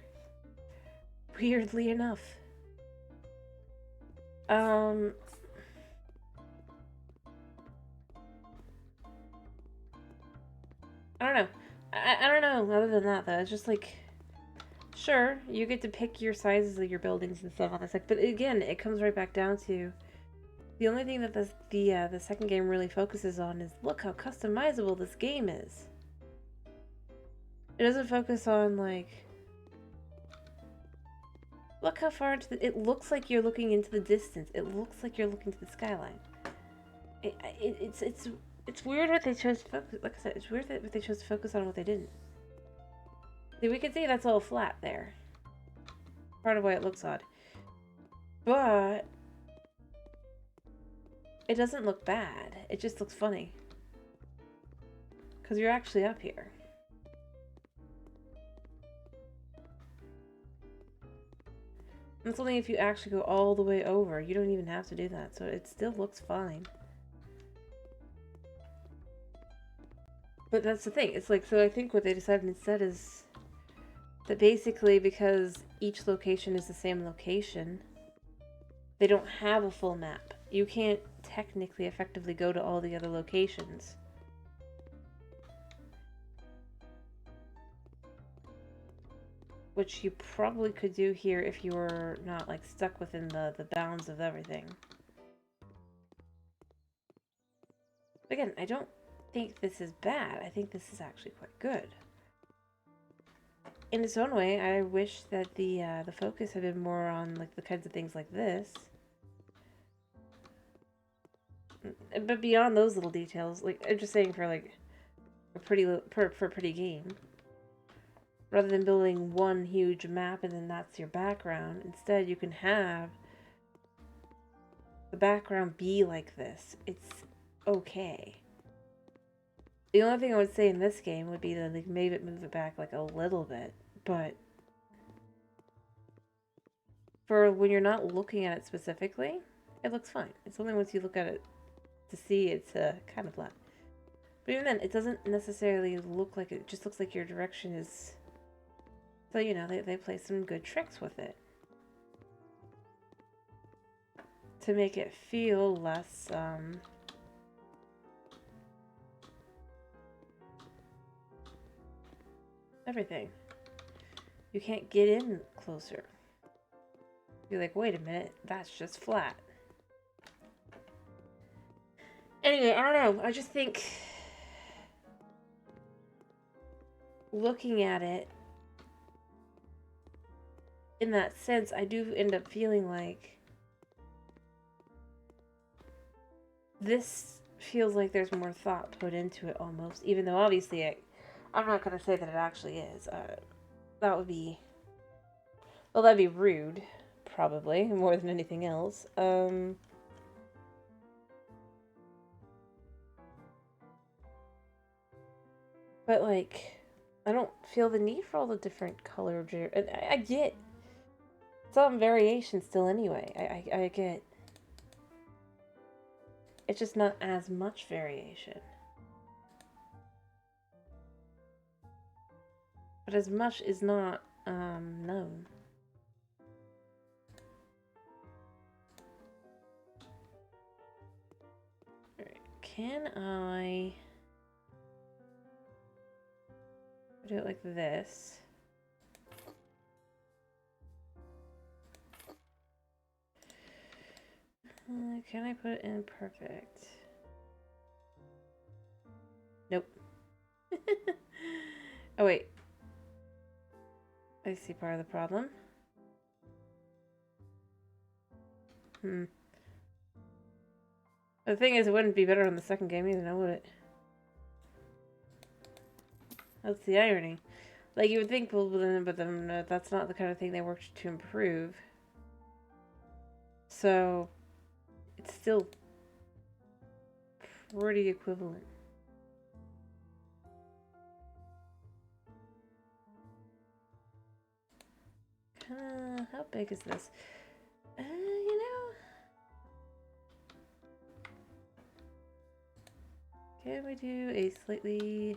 Weirdly enough. I don't know. I don't know, other than that, though. It's just like, sure, you get to pick your sizes of your buildings and stuff on this, but again, it comes right back down to the only thing that the second game really focuses on is look how customizable this game is. It doesn't focus on, like, look how far into the... It looks like you're looking into the distance. It looks like you're looking to the skyline. It's weird what they chose to focus... Like I said, it's weird that they chose to focus on what they didn't. See, we can see that's all flat there. Part of why it looks odd. But... it doesn't look bad. It just looks funny. Because you're actually up here. That's only if you actually go all the way over. You don't even have to do that, so it still looks fine. But that's the thing. It's like, so I think what they decided instead is that basically because each location is the same location, they don't have a full map. You can't technically effectively go to all the other locations. Which you probably could do here if you were not, like, stuck within the bounds of everything. Again, I don't think this is bad. I think this is actually quite good. In its own way, I wish that the focus had been more on, like, the kinds of things like this. But beyond those little details, like, I'm just saying for, like, a pretty game. Rather than building one huge map and then that's your background, instead you can have the background be like this. It's okay. The only thing I would say in this game would be to, like, maybe move it back like a little bit, but for when you're not looking at it specifically, it looks fine. It's only once you look at it to see it's kind of flat. But even then, it doesn't necessarily look like it just looks like your direction is... So, you know, they play some good tricks with it. To make it feel less, everything. You can't get in closer. You're like, wait a minute, that's just flat. Anyway, I don't know. I just think... looking at it... in that sense, I do end up feeling like this feels like there's more thought put into it almost, even though obviously I'm not going to say that it actually is. That would be, well, that'd be rude, probably, more than anything else. But like, I don't feel the need for all the different color, and I get some variation still anyway. I get. It's just not as much variation. But as much is not known. Alright, can I do it like this? Can I put it in perfect? Nope. Oh, wait. I see part of the problem. The thing is, it wouldn't be better on the second game either, now would it? That's the irony. Like, you would think, well, but then that's not the kind of thing they worked to improve. So... it's still pretty equivalent. How big is this? You know, can we do a slightly...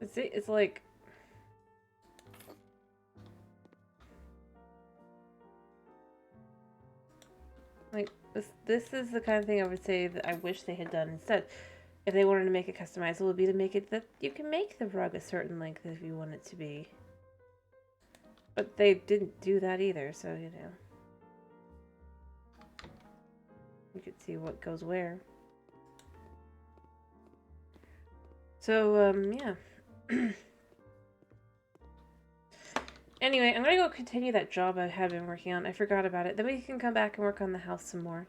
It's like... Like, this is the kind of thing I would say that I wish they had done instead. If they wanted to make it customizable, would be to make it that you can make the rug a certain length if you want it to be. But they didn't do that either, so, you know. You could see what goes where. So, yeah. Anyway, I'm gonna go continue that job I had been working on. I forgot about it. Then we can come back and work on the house some more.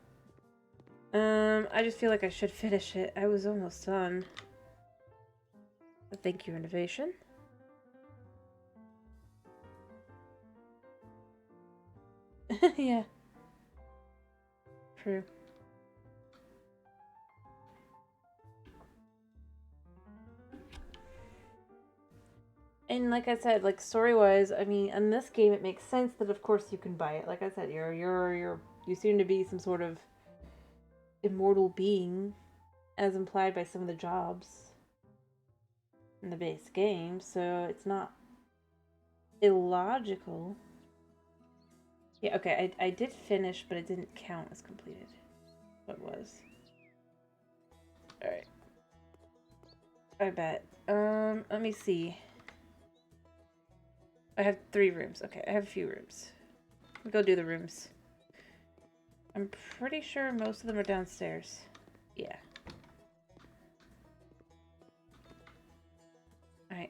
I just feel like I should finish it. I was almost done. But thank you, renovation. Yeah. True. And like I said, like story-wise, I mean, in this game it makes sense that of course you can buy it. Like I said, you seem to be some sort of immortal being, as implied by some of the jobs in the base game, so it's not illogical. Yeah, okay, I did finish, but it didn't count as completed. What was? Alright. I bet. Let me see. I have 3 rooms. Okay, I have a few rooms. We'll go do the rooms. I'm pretty sure most of them are downstairs. Yeah.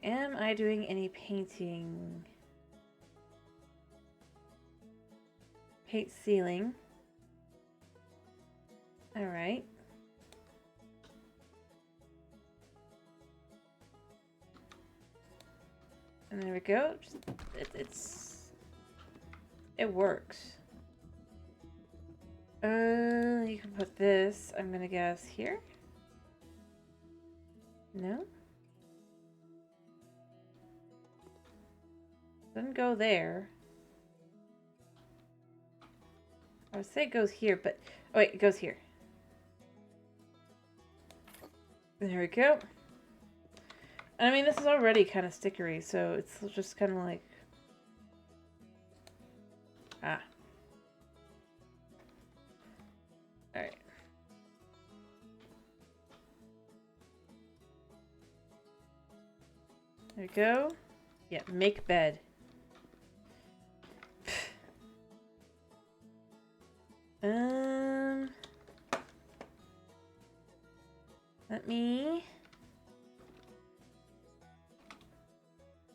Am I doing any painting? Paint ceiling. Alright. And there we go. It works. You can put this, I'm gonna guess, here? No? Doesn't go there. I would say it goes here, but... Oh wait, it goes here. There we go. I mean, this is already kind of stickery, so it's just kind of like... Ah. Alright. There we go. Yeah, make bed. Let me...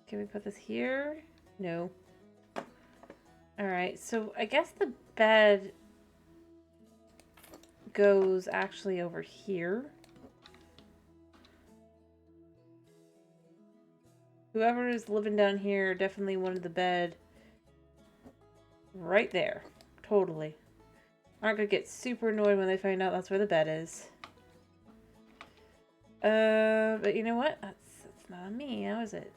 Can we put this here? No. Alright, so I guess the bed goes actually over here. Whoever is living down here definitely wanted the bed right there. Totally. Aren't gonna get super annoyed when they find out that's where the bed is. But you know what? That's not on me, how is it?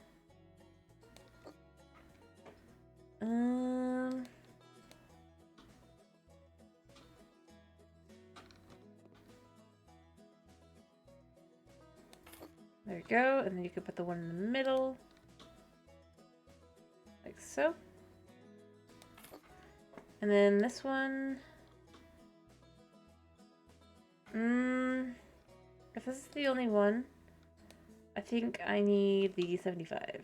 There you go, and then you can put the one in the middle. Like so. And then this one... if this is the only one, I think I need the 75.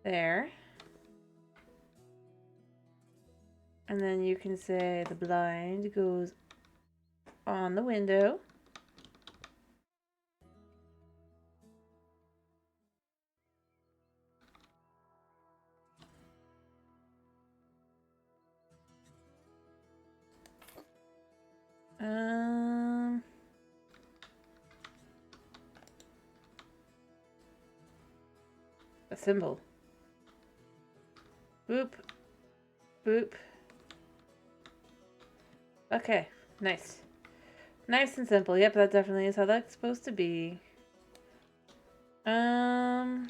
There. And then you can say the blind goes on the window. A symbol. Boop. Boop. Okay, nice. Nice and simple. Yep, that definitely is how that's supposed to be. I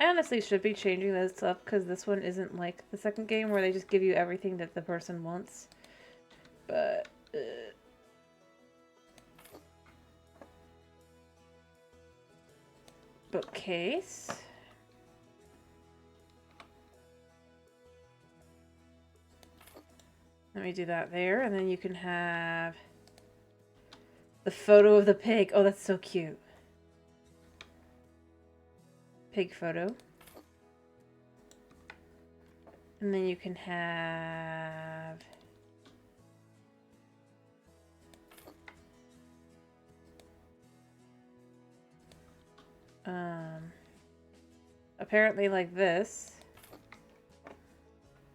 honestly should be changing this up because this one isn't like the second game where they just give you everything that the person wants. But, bookcase. Let me do that there, and then you can have the photo of the pig. Oh, that's so cute. Pig photo. And then you can have apparently like this,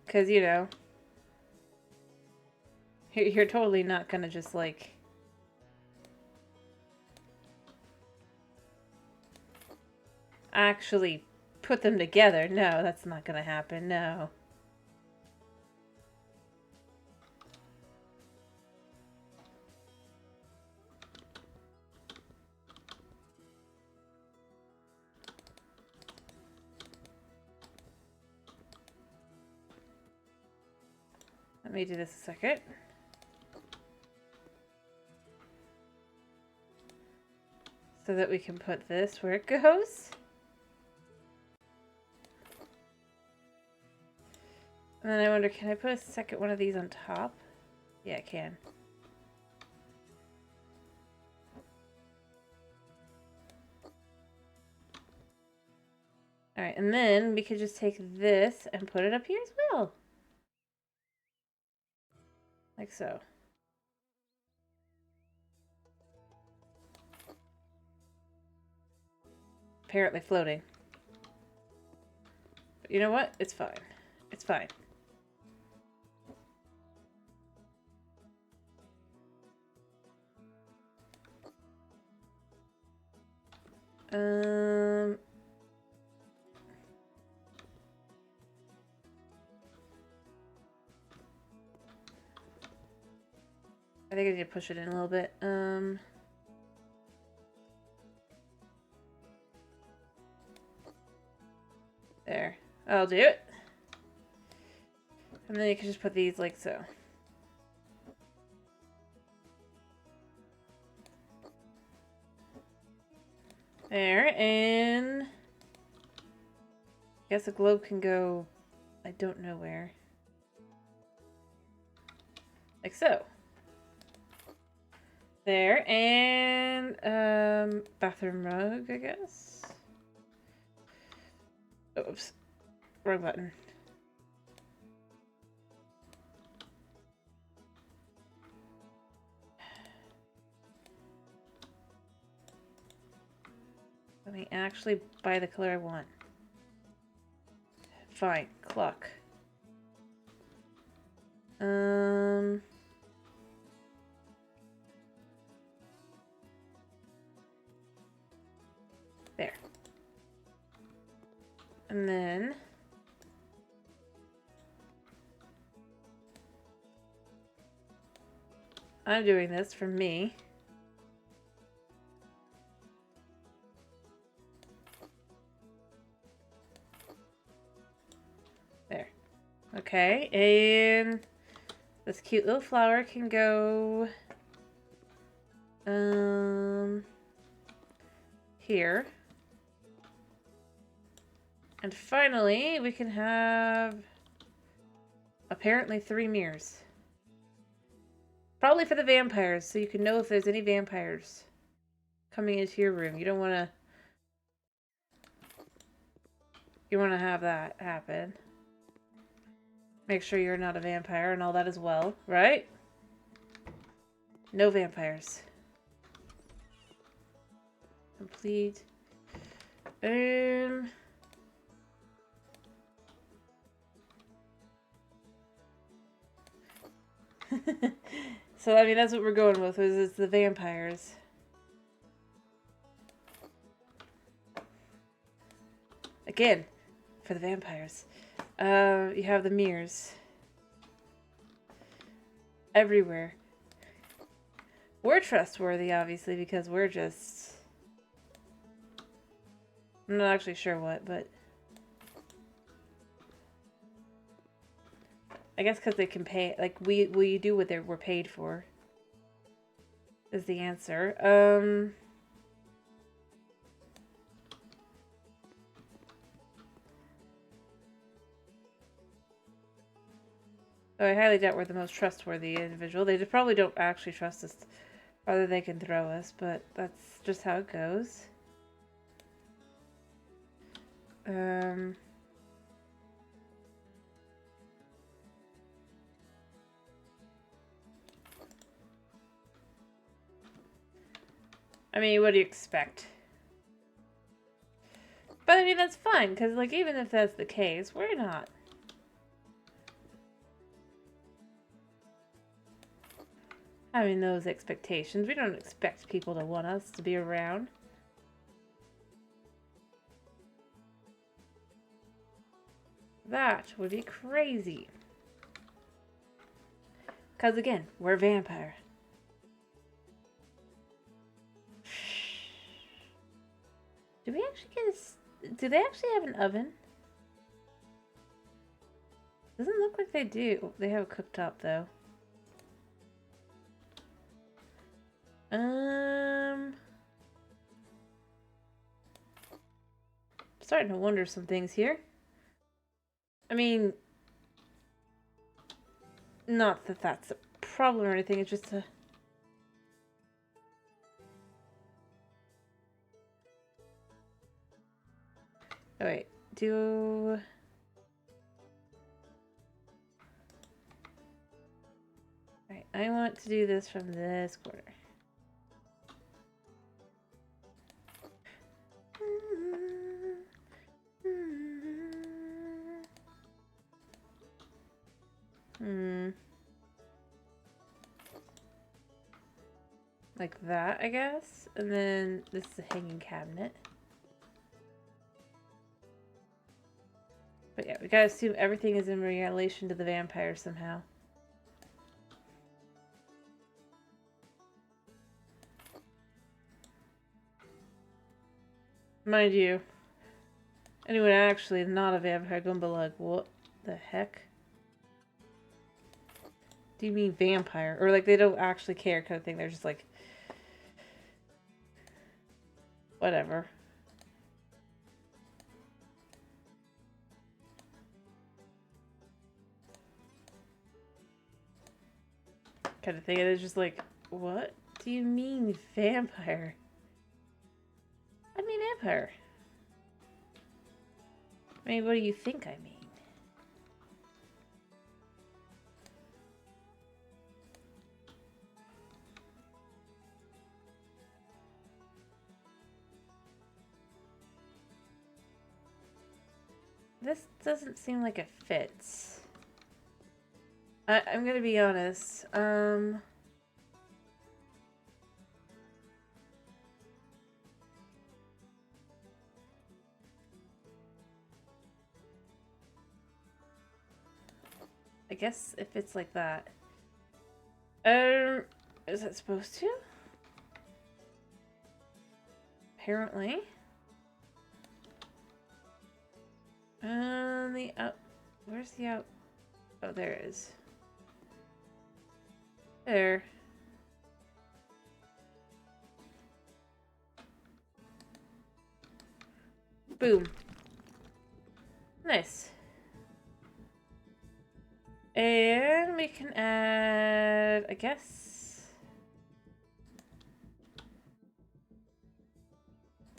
because you know you're totally not gonna just like actually put them together. No, that's not gonna happen. No. Let me do this a second. So that we can put this where it goes. And then I wonder, can I put a second one of these on top? Yeah, I can. Alright, and then we could just take this and put it up here as well. Like so. Apparently floating. But you know what? It's fine. It's fine. I think I need to push it in a little bit. There. I'll do it. And then you can just put these like so. There, and I guess the globe can go, I don't know where. Like so. There, and bathroom rug, I guess. Oops. Wrong button. Let me actually buy the color I want. Fine. Clock. There. And then I'm doing this for me. There. Okay, and this cute little flower can go here. And finally, we can have apparently 3 mirrors. Probably for the vampires, so you can know if there's any vampires coming into your room. You don't want to... You want to have that happen. Make sure you're not a vampire and all that as well, right? No vampires. Complete. So, I mean, that's what we're going with, is it's the vampires. Again, for the vampires. You have the mirrors. everywhere. We're trustworthy, obviously, because we're just... I'm not actually sure what, but... I guess because they can pay... Like, we do what we're paid for. Is the answer. So I highly doubt we're the most trustworthy individual. They probably don't actually trust us, rather they can throw us, but that's just how it goes. I mean, what do you expect? But I mean, that's fine, because, like, even if that's the case, we're not having those expectations. We don't expect people to want us to be around. That would be crazy. Because again, we're vampire. Do we actually get a... Do they actually have an oven? Doesn't look like they do. They have a cooktop though. Starting to wonder some things here. I mean, not that that's a problem or anything, it's just a... Oh wait, do... Alright, I want to do this from this corner. Like that, I guess. And then this is a hanging cabinet. But yeah, we gotta assume everything is in relation to the vampire somehow. Mind you, anyone actually not a vampire gonna be like, what the heck? Do you mean vampire? Or like they don't actually care kind of thing. They're just like, whatever. Kind of thing. And it's just like, what do you mean vampire? I mean vampire. I mean, what do you think I mean? This doesn't seem like it fits. I'm gonna be honest. I guess if it's like that. Is it supposed to? Apparently. The out... Where's the out... Oh, there it is. There. Boom. Nice. And we can add, I guess...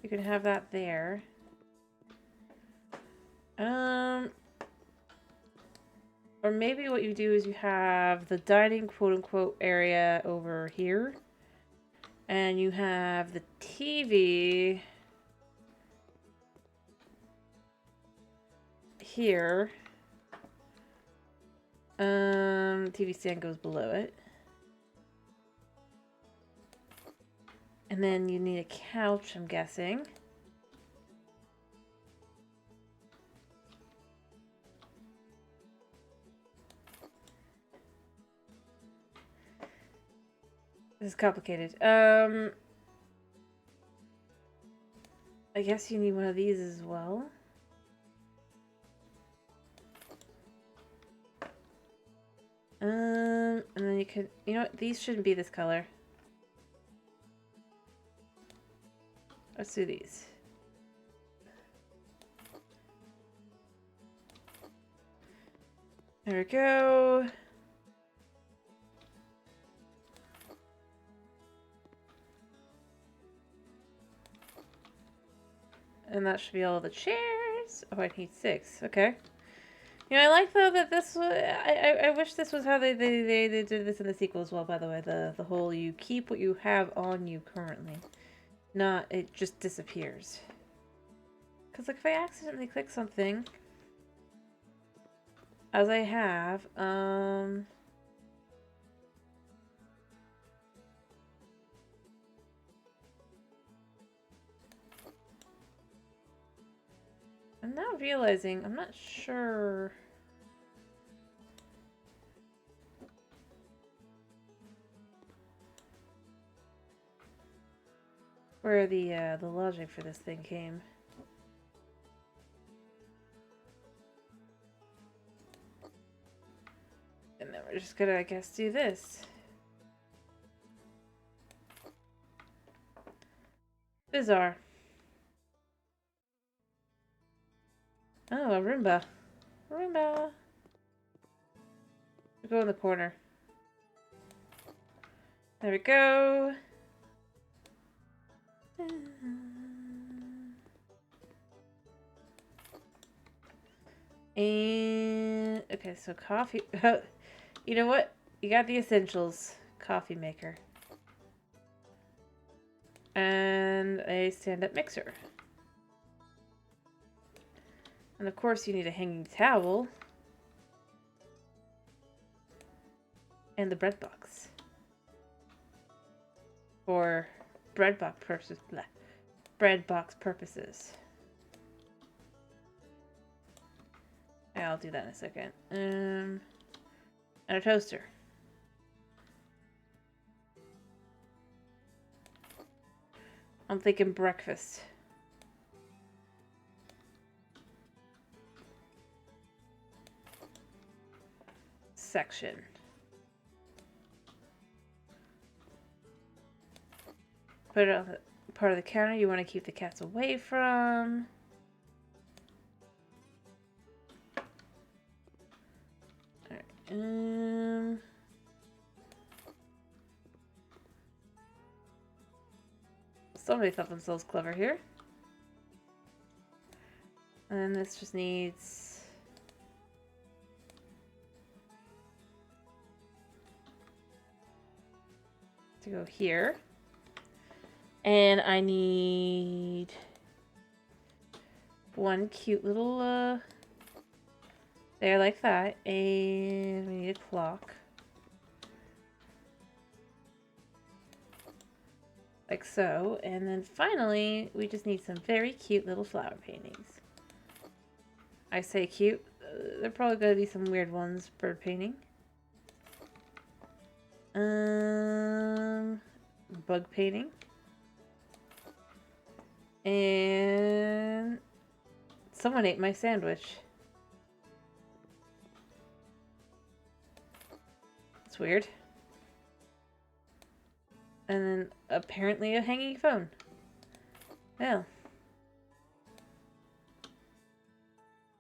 You can have that there. Or maybe what you do is you have the dining quote-unquote area over here. And you have the TV here. TV stand goes below it. And then you need a couch, I'm guessing. This is complicated. I guess you need one of these as well. And then you could, you know what? These shouldn't be this color. Let's do these. There we go. And that should be all the chairs. Oh, I need 6. Okay. You know, I like though that this was. I wish this was how they did this in the sequel as well. By the way, the whole you keep what you have on you currently, not it just disappears. Because like if I accidentally click something, as I have, I'm now realizing I'm not sure. Where the logic for this thing came. And then we're just gonna, I guess, do this. Bizarre. Oh, a Roomba. Roomba. We'll go in the corner. There we go. And okay, so coffee. You know what? You got the essentials. Coffee maker. And a stand-up mixer. And of course you need a hanging towel. And the bread box. For bread box purposes. Bleh. Bread box purposes. I'll do that in a second. And a toaster. I'm thinking breakfast. Section. Put it on the part of the counter you want to keep the cats away from. Alright, somebody thought themselves clever here. And this just needs to go here. And I need one cute little there like that. And we need a clock. Like so. And then finally, we just need some very cute little flower paintings. I say cute. There are probably going to be some weird ones. Bird painting. Bug painting. And someone ate my sandwich. It's weird. And then apparently a hanging phone. Well.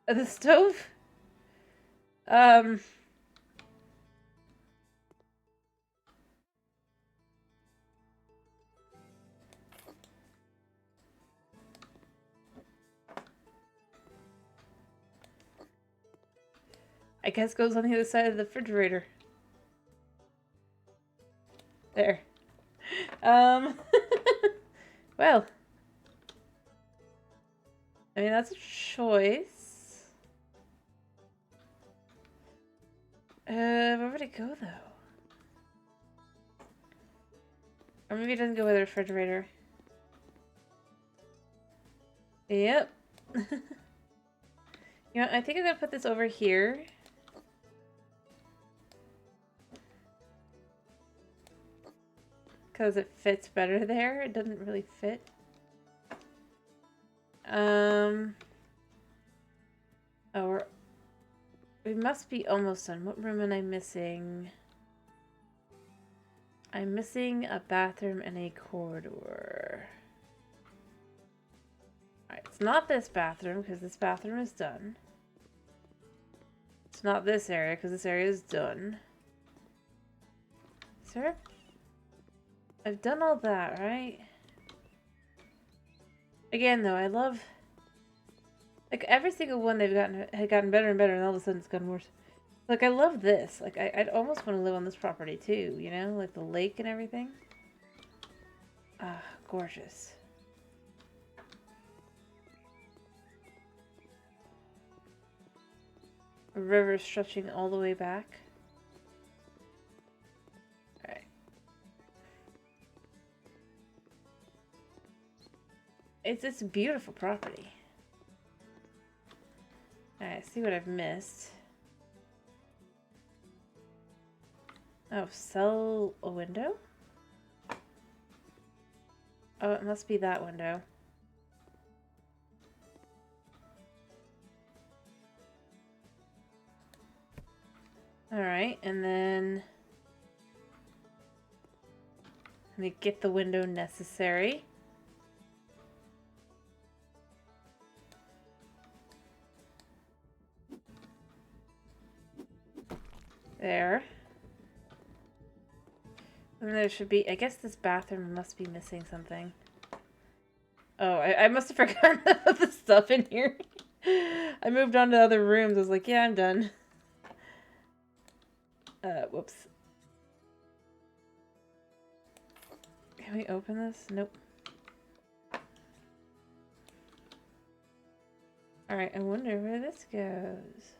The stove? I guess goes on the other side of the refrigerator. There. Well. I mean, that's a choice. Where would it go, though? Or maybe it doesn't go with the refrigerator. Yep. You know, I think I'm gonna put this over here. Because it fits better there. It doesn't really fit. Oh, we must be almost done. What room am I missing? I'm missing a bathroom and a corridor. Alright, it's not this bathroom, because this bathroom is done. It's not this area, because this area is done. Sir? I've done all that, right? Again, though, I love... Like, every single one they've had gotten better and better, and all of a sudden it's gotten worse. Like, I love this. Like, I'd almost want to live on this property, too, you know? Like, the lake and everything. Ah, gorgeous. A river stretching all the way back. Alright. It's a beautiful property. Alright, see what I've missed. Oh, sell a window? Oh, it must be that window. Alright, and then... let me get the window necessary. There. And there should be... I guess this bathroom must be missing something. Oh, I must have forgotten about the stuff in here. I moved on to other rooms. I was like, yeah, I'm done. Whoops. Can we open this? Nope. Alright, I wonder where this goes.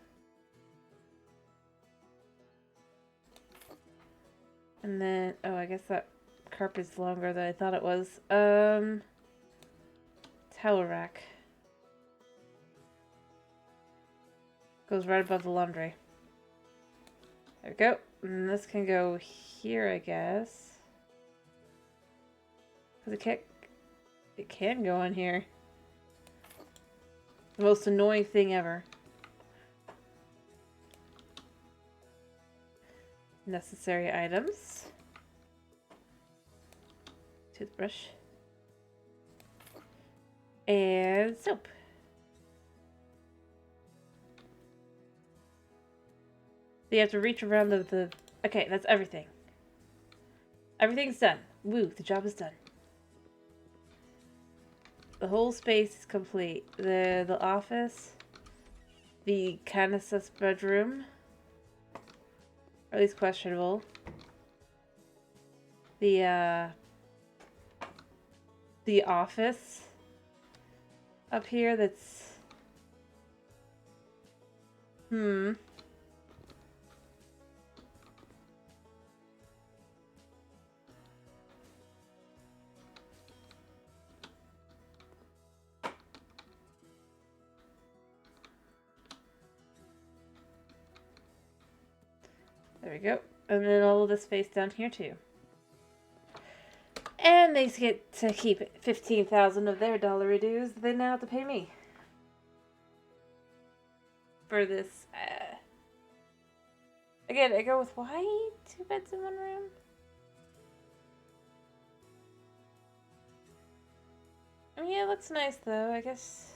And then, oh, I guess that carpet's longer than I thought it was. Towel rack. Goes right above the laundry. There we go. And this can go here, I guess. Because it can go on here. The most annoying thing ever. Necessary items. Toothbrush. And soap. So you have to reach around the... Okay, that's everything. Everything's done. Woo, the job is done. The whole space is complete. The office. The Candace's bedroom. Or at least questionable. The office. Up here that's... There we go. And then all of this space down here too. And they get to keep 15,000 of their dollary dues. They now have to pay me. For this. Again, I go with why 2 beds in 1 room? I mean, yeah, it looks nice though, I guess.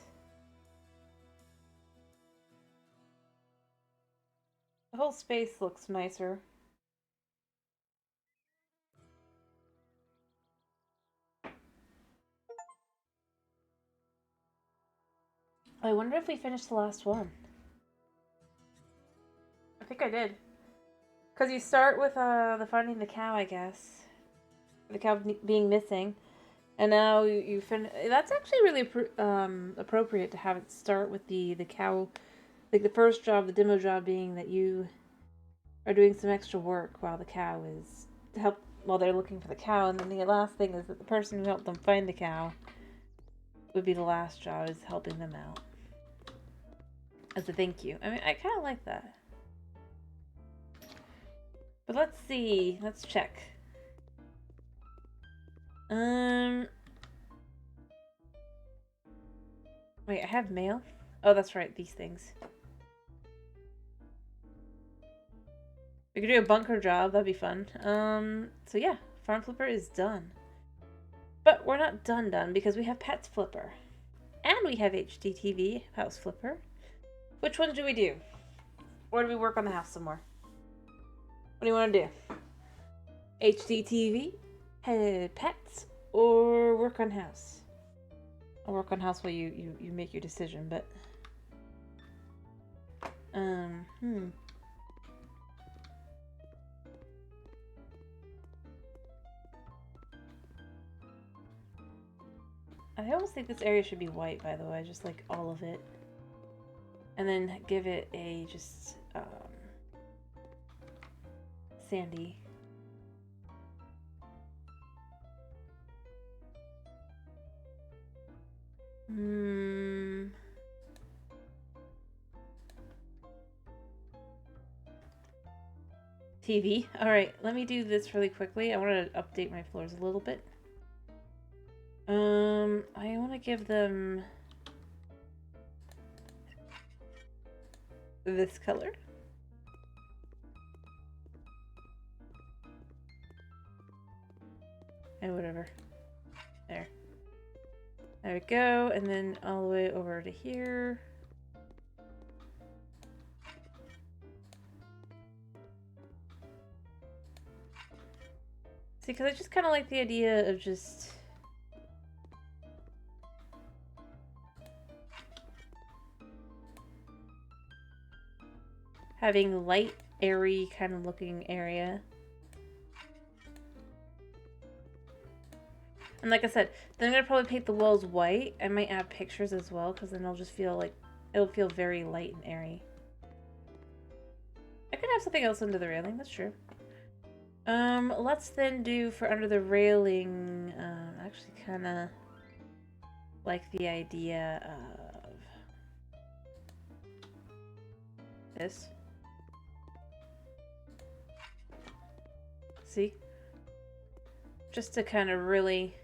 The whole space looks nicer. I wonder if we finished the last one. I think I did. Because you start with the finding the cow, I guess. The cow being missing. And now you finish... That's actually really appropriate to have it start with the cow. Like the first job, the demo job being that you are doing some extra work while the cow is... to help while they're looking for the cow. And then the last thing is that the person who helped them find the cow would be the last job, is helping them out. As a thank you. I mean, I kind of like that. But let's see. Let's check. Wait, I have mail? Oh, that's right, these things. We could do a bunker job, that'd be fun. So yeah, Farm Flipper is done. But we're not done because we have Pets Flipper. And we have HDTV, House Flipper. Which one do we do? Or do we work on the house some more? What do you want to do? HDTV, pets, or work on house? I'll work on house while you make your decision, but... I almost think this area should be white, by the way, just like all of it. And then give it a just, sandy. TV. Alright, let me do this really quickly. I want to update my floors a little bit. I want to give them this color. And whatever. There. There we go. And then all the way over to here. See, because I just kind of like the idea of just... having light, airy kind of looking area. And like I said, then I'm going to probably paint the walls white. I might add pictures as well, because then it'll just feel like, it'll feel very light and airy. I could have something else under the railing, that's true. Let's then do for under the railing, I actually kind of like the idea of this. See? Just to kind of really...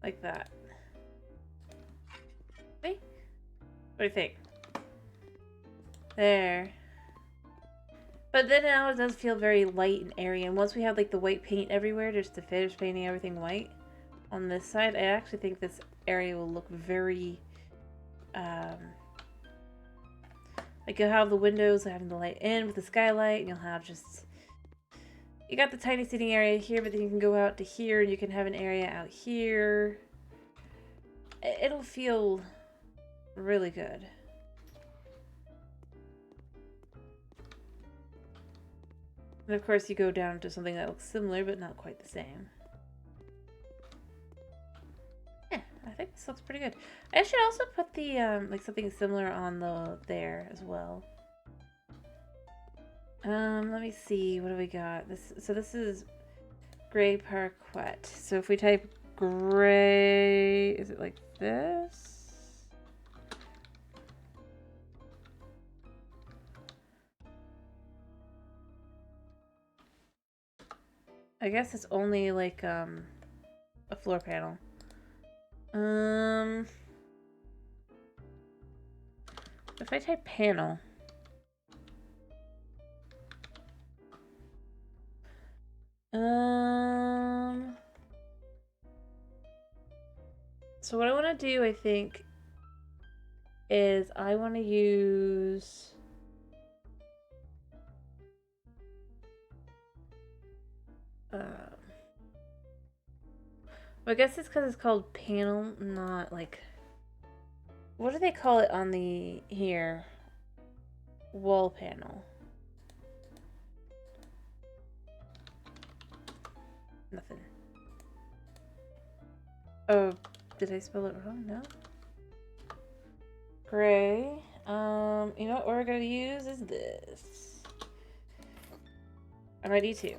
like that. See? What do you think? There. But then now it does feel very light and airy, and once we have like the white paint everywhere, just to finish painting everything white on this side, I actually think this area will look very, like you'll have the windows having the light in with the skylight, and you'll have just, you got the tiny seating area here, but then you can go out to here, and you can have an area out here. It'll feel really good. And of course you go down to something that looks similar, but not quite the same. Yeah, I think this looks pretty good. I should also put the, like something similar on the, there as well. Let me see, what do we got? So this is gray parquet. So if we type gray, is it like this? I guess it's only like a floor panel. If I type panel, so what I want to do, I think, is I want to use well, I guess it's because it's called panel, not like, what do they call it on the here? Wall panel. Nothing. Oh, did I spell it wrong? No. Gray. You know what we're gonna use is this. I'm ready too.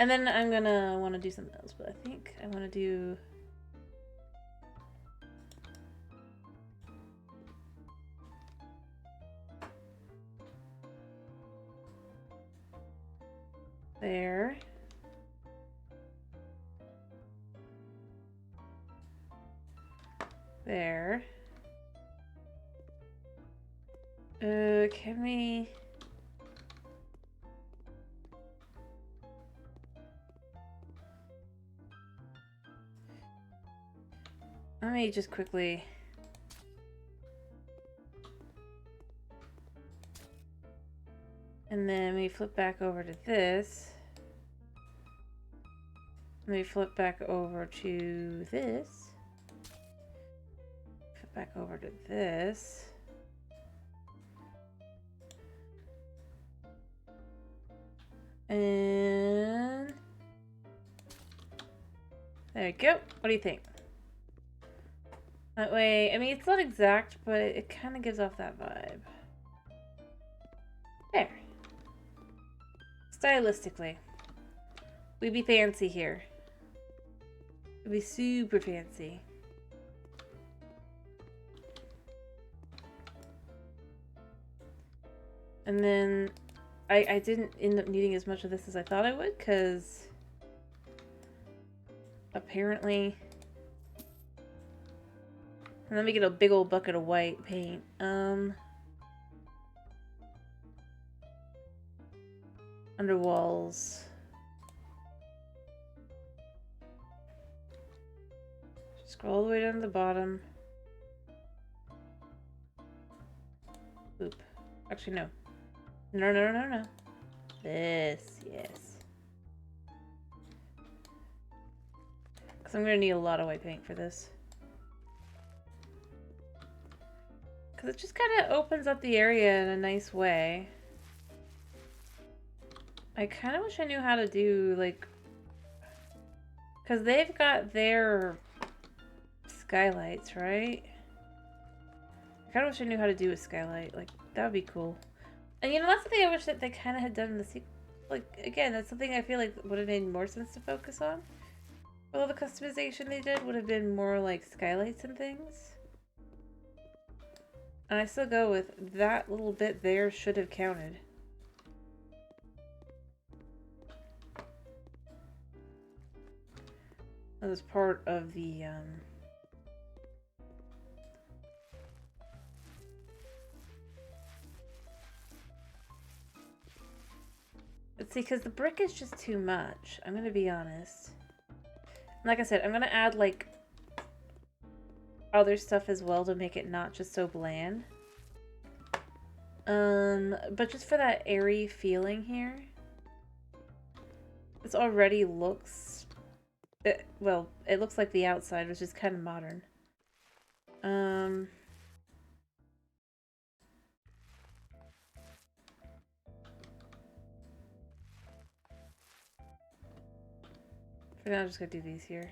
And then I'm gonna want to do something else, but I think I want to do... There. There. Can we... Let me just quickly... And then we flip back over to this. Let me flip back over to this. Flip back over to this. And there you go. What do you think? That way, I mean, it's not exact, but it kind of gives off that vibe. There. Stylistically. We be fancy here. We be super fancy. And then I didn't end up needing as much of this as I thought I would, because apparently... And let me get a big old bucket of white paint. Under walls. Scroll all the way down to the bottom. Oop. Actually, no. No, no, no, no. This, yes. Because I'm going to need a lot of white paint for this. Because it just kind of opens up the area in a nice way. I kind of wish I knew how to do, like... Because they've got their skylights, right? I kind of wish I knew how to do a skylight. Like, that would be cool. And, you know, that's something I wish that they kind of had done in the sequel. Like, again, that's something I feel like would have made more sense to focus on. All the customization they did would have been more like skylights and things. And I still go with that little bit there should have counted. That was part of the, Let's see, because the brick is just too much. I'm going to be honest. Like I said, I'm going to add, like, other stuff as well to make it not just so bland. But just for that airy feeling here. This already looks... well, it looks like the outside, which is kind of modern. For now, I'm just gonna do these here.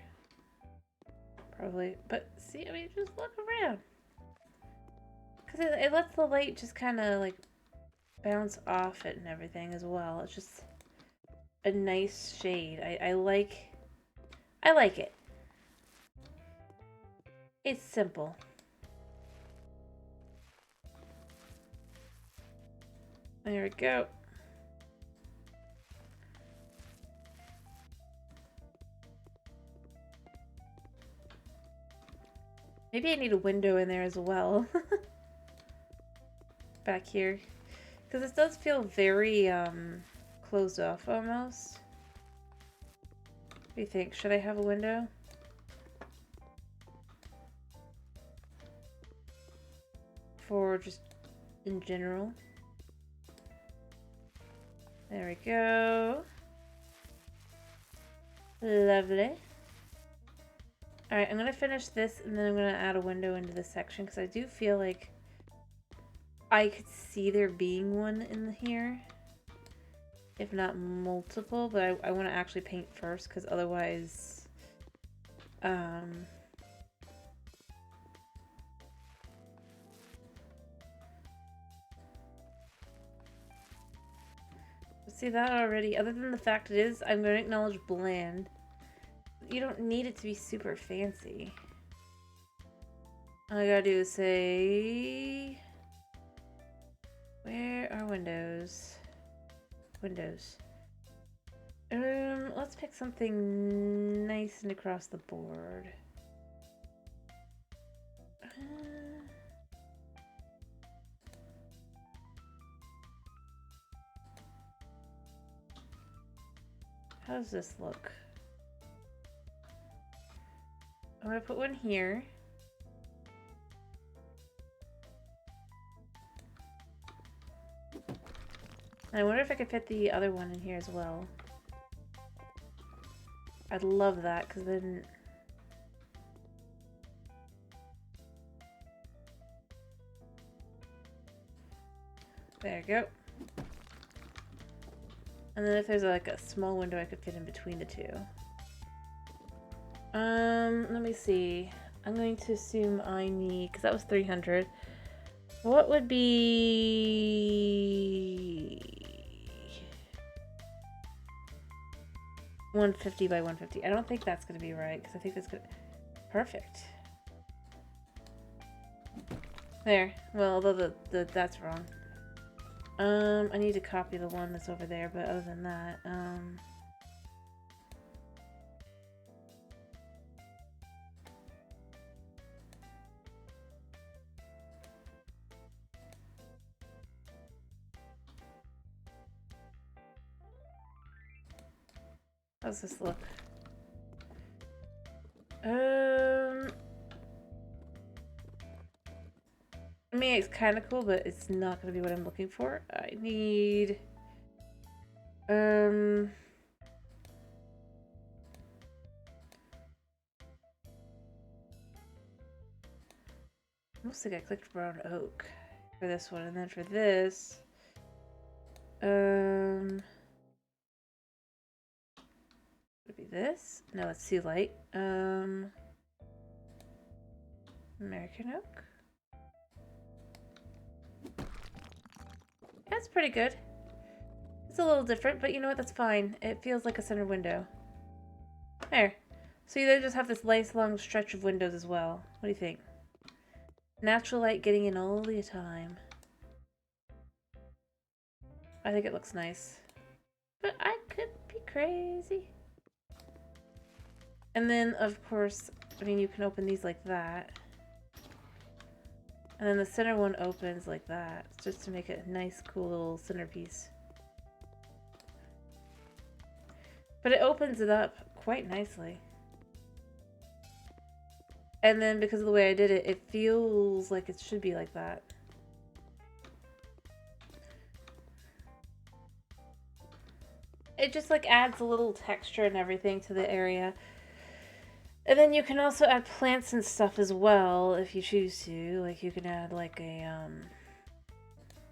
Probably. But see, I mean, just look around. Because it lets the light just kind of, like, bounce off it and everything as well. It's just a nice shade. I like it. It's simple. There we go. Maybe I need a window in there as well. Back here. Because this does feel very closed off almost. What do you think? Should I have a window? For just in general. There we go. Lovely. Alright, I'm going to finish this and then I'm going to add a window into this section because I do feel like I could see there being one in here. If not multiple, but I want to actually paint first because otherwise... See that already? Other than the fact it is, I'm going to acknowledge bland. You don't need it to be super fancy. All I gotta do is say... Where are windows? Windows. Let's pick something nice and across the board. How does this look? I'm gonna put one here. I wonder if I could fit the other one in here as well. I'd love that, because then... There you go. And then if there's like a small window I could fit in between the two. Let me see. I'm going to assume I need, because that was 300. What would be 150 by 150? I don't think that's going to be right, because I think that's good. Perfect. There. Well, although that's wrong. I need to copy the one that's over there, but other than that, how's this look? I mean, it's kind of cool, but it's not going to be what I'm looking for. I need... Looks like I clicked brown oak for this one, and then for this... Would it be this? No, it's sea light. American oak? That's pretty good. It's a little different, but you know what? That's fine. It feels like a center window. There. So you then just have this nice long stretch of windows as well. What do you think? Natural light getting in all the time. I think it looks nice. But I could be crazy. And then, of course, I mean, you can open these like that. And then the center one opens like that, just to make it a nice, cool little centerpiece. But it opens it up quite nicely. And then because of the way I did it, it feels like it should be like that. It just like adds a little texture and everything to the area. And then you can also add plants and stuff as well if you choose to. Like you can add like a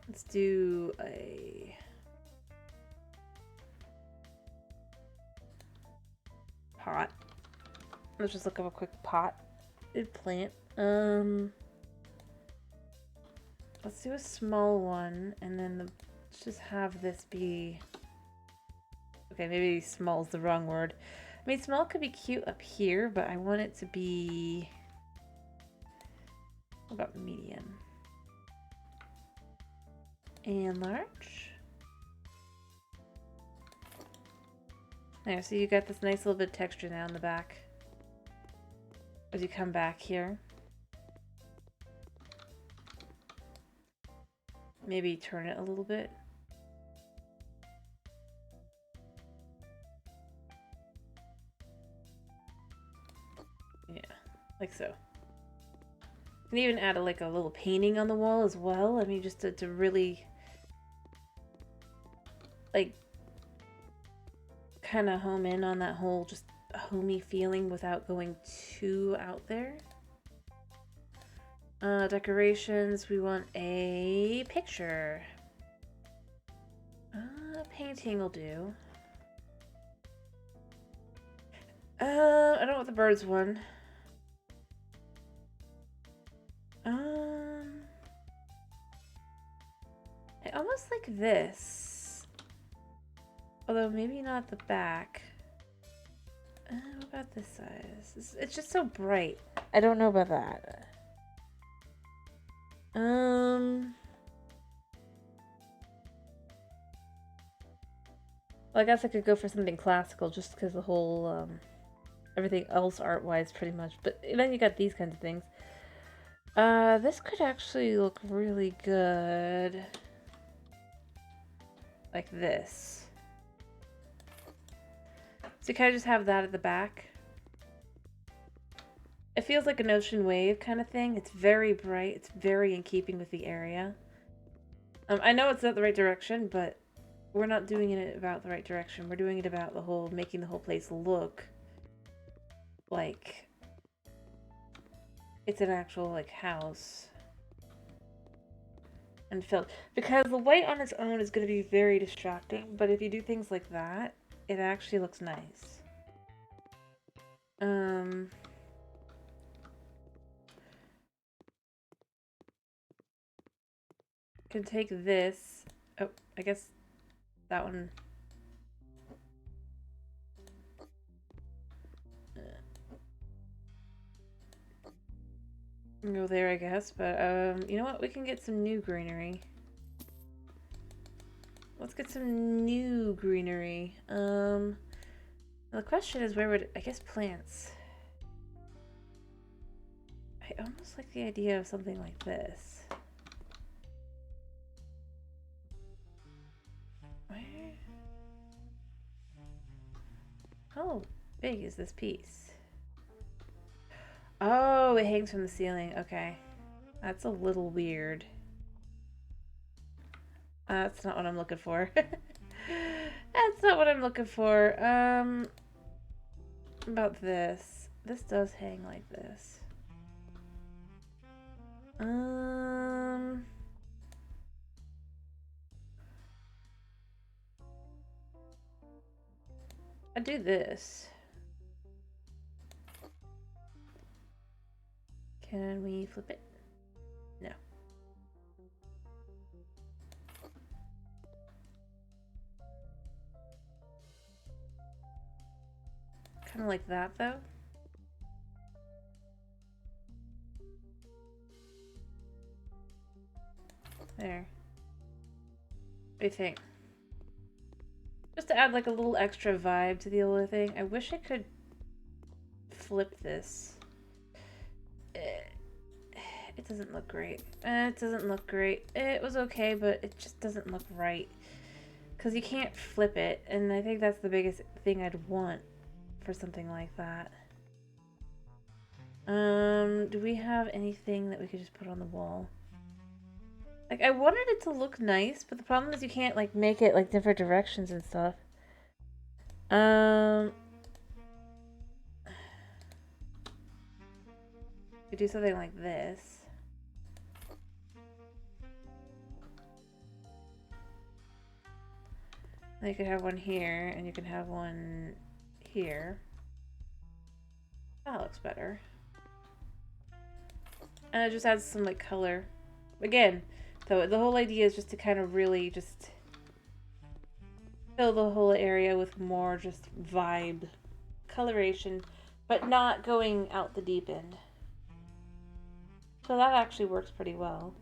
let's do a pot. Let's just look up a quick pot. Plant. Let's do a small one, and then let's just have this be. Okay, maybe small is the wrong word. I mean, small could be cute up here, but I want it to be. What about medium? And large. There, so you got this nice little bit of texture now in the back. As you come back here. Maybe turn it a little bit. Yeah, like so. You can even add a little painting on the wall as well. I mean, just to really like kind of home in on that whole just homey feeling without going too out there. Decorations, we want a picture. Painting will do. I don't want the birds one. I almost like this. Although maybe not the back. What about this size? It's just so bright. I don't know about that. Well, I guess I could go for something classical just because the whole, everything else art-wise pretty much. But then you got these kinds of things. This could actually look really good. Like this. So you kind of just have that at the back. It feels like an ocean wave kind of thing. It's very bright. It's very in keeping with the area. I know it's not the right direction, but we're not doing it about the right direction. We're doing it about the whole, making the whole place look like it's an actual, like, house. And filled. Because the white on its own is going to be very distracting, but if you do things like that, it actually looks nice. Can take this. Oh, I guess that one. Go there, I guess. But you know what? We can get some new greenery. Let's get some new greenery. The question is, where would I guess plants? I almost like the idea of something like this. How big is this piece? Oh, it hangs from the ceiling. Okay. That's a little weird. That's not what I'm looking for. That's not what I'm looking for. About this. This does hang like this. I do this. Can we flip it? No. Kind of like that, though. There. What do you think? Just to add like a little extra vibe to the whole thing. I wish I could flip this. It doesn't look great. It doesn't look great. It was okay, but it just doesn't look right. Because you can't flip it, and I think that's the biggest thing I'd want for something like that. Do we have anything that we could just put on the wall? Like, I wanted it to look nice, but the problem is you can't, like, make it, like, different directions and stuff. We do something like this. Then you could have one here, and you can have one here. That looks better. And it just adds some, like, color. Again, though, the whole idea is just to kind of really just fill the whole area with more just vibe, coloration, but not going out the deep end. So that actually works pretty well.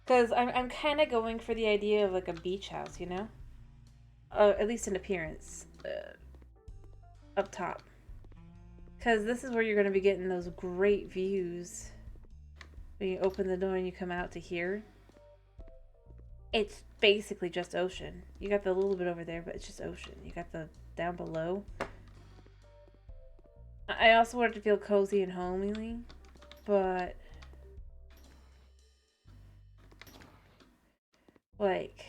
Because I'm kind of going for the idea of like a beach house, you know? At least in appearance. Up top. Because this is where you're going to be getting those great views. When you open the door and you come out to here. It's basically just ocean. You got the little bit over there, but it's just ocean. You got the down below. I also wanted to feel cozy and homely, but like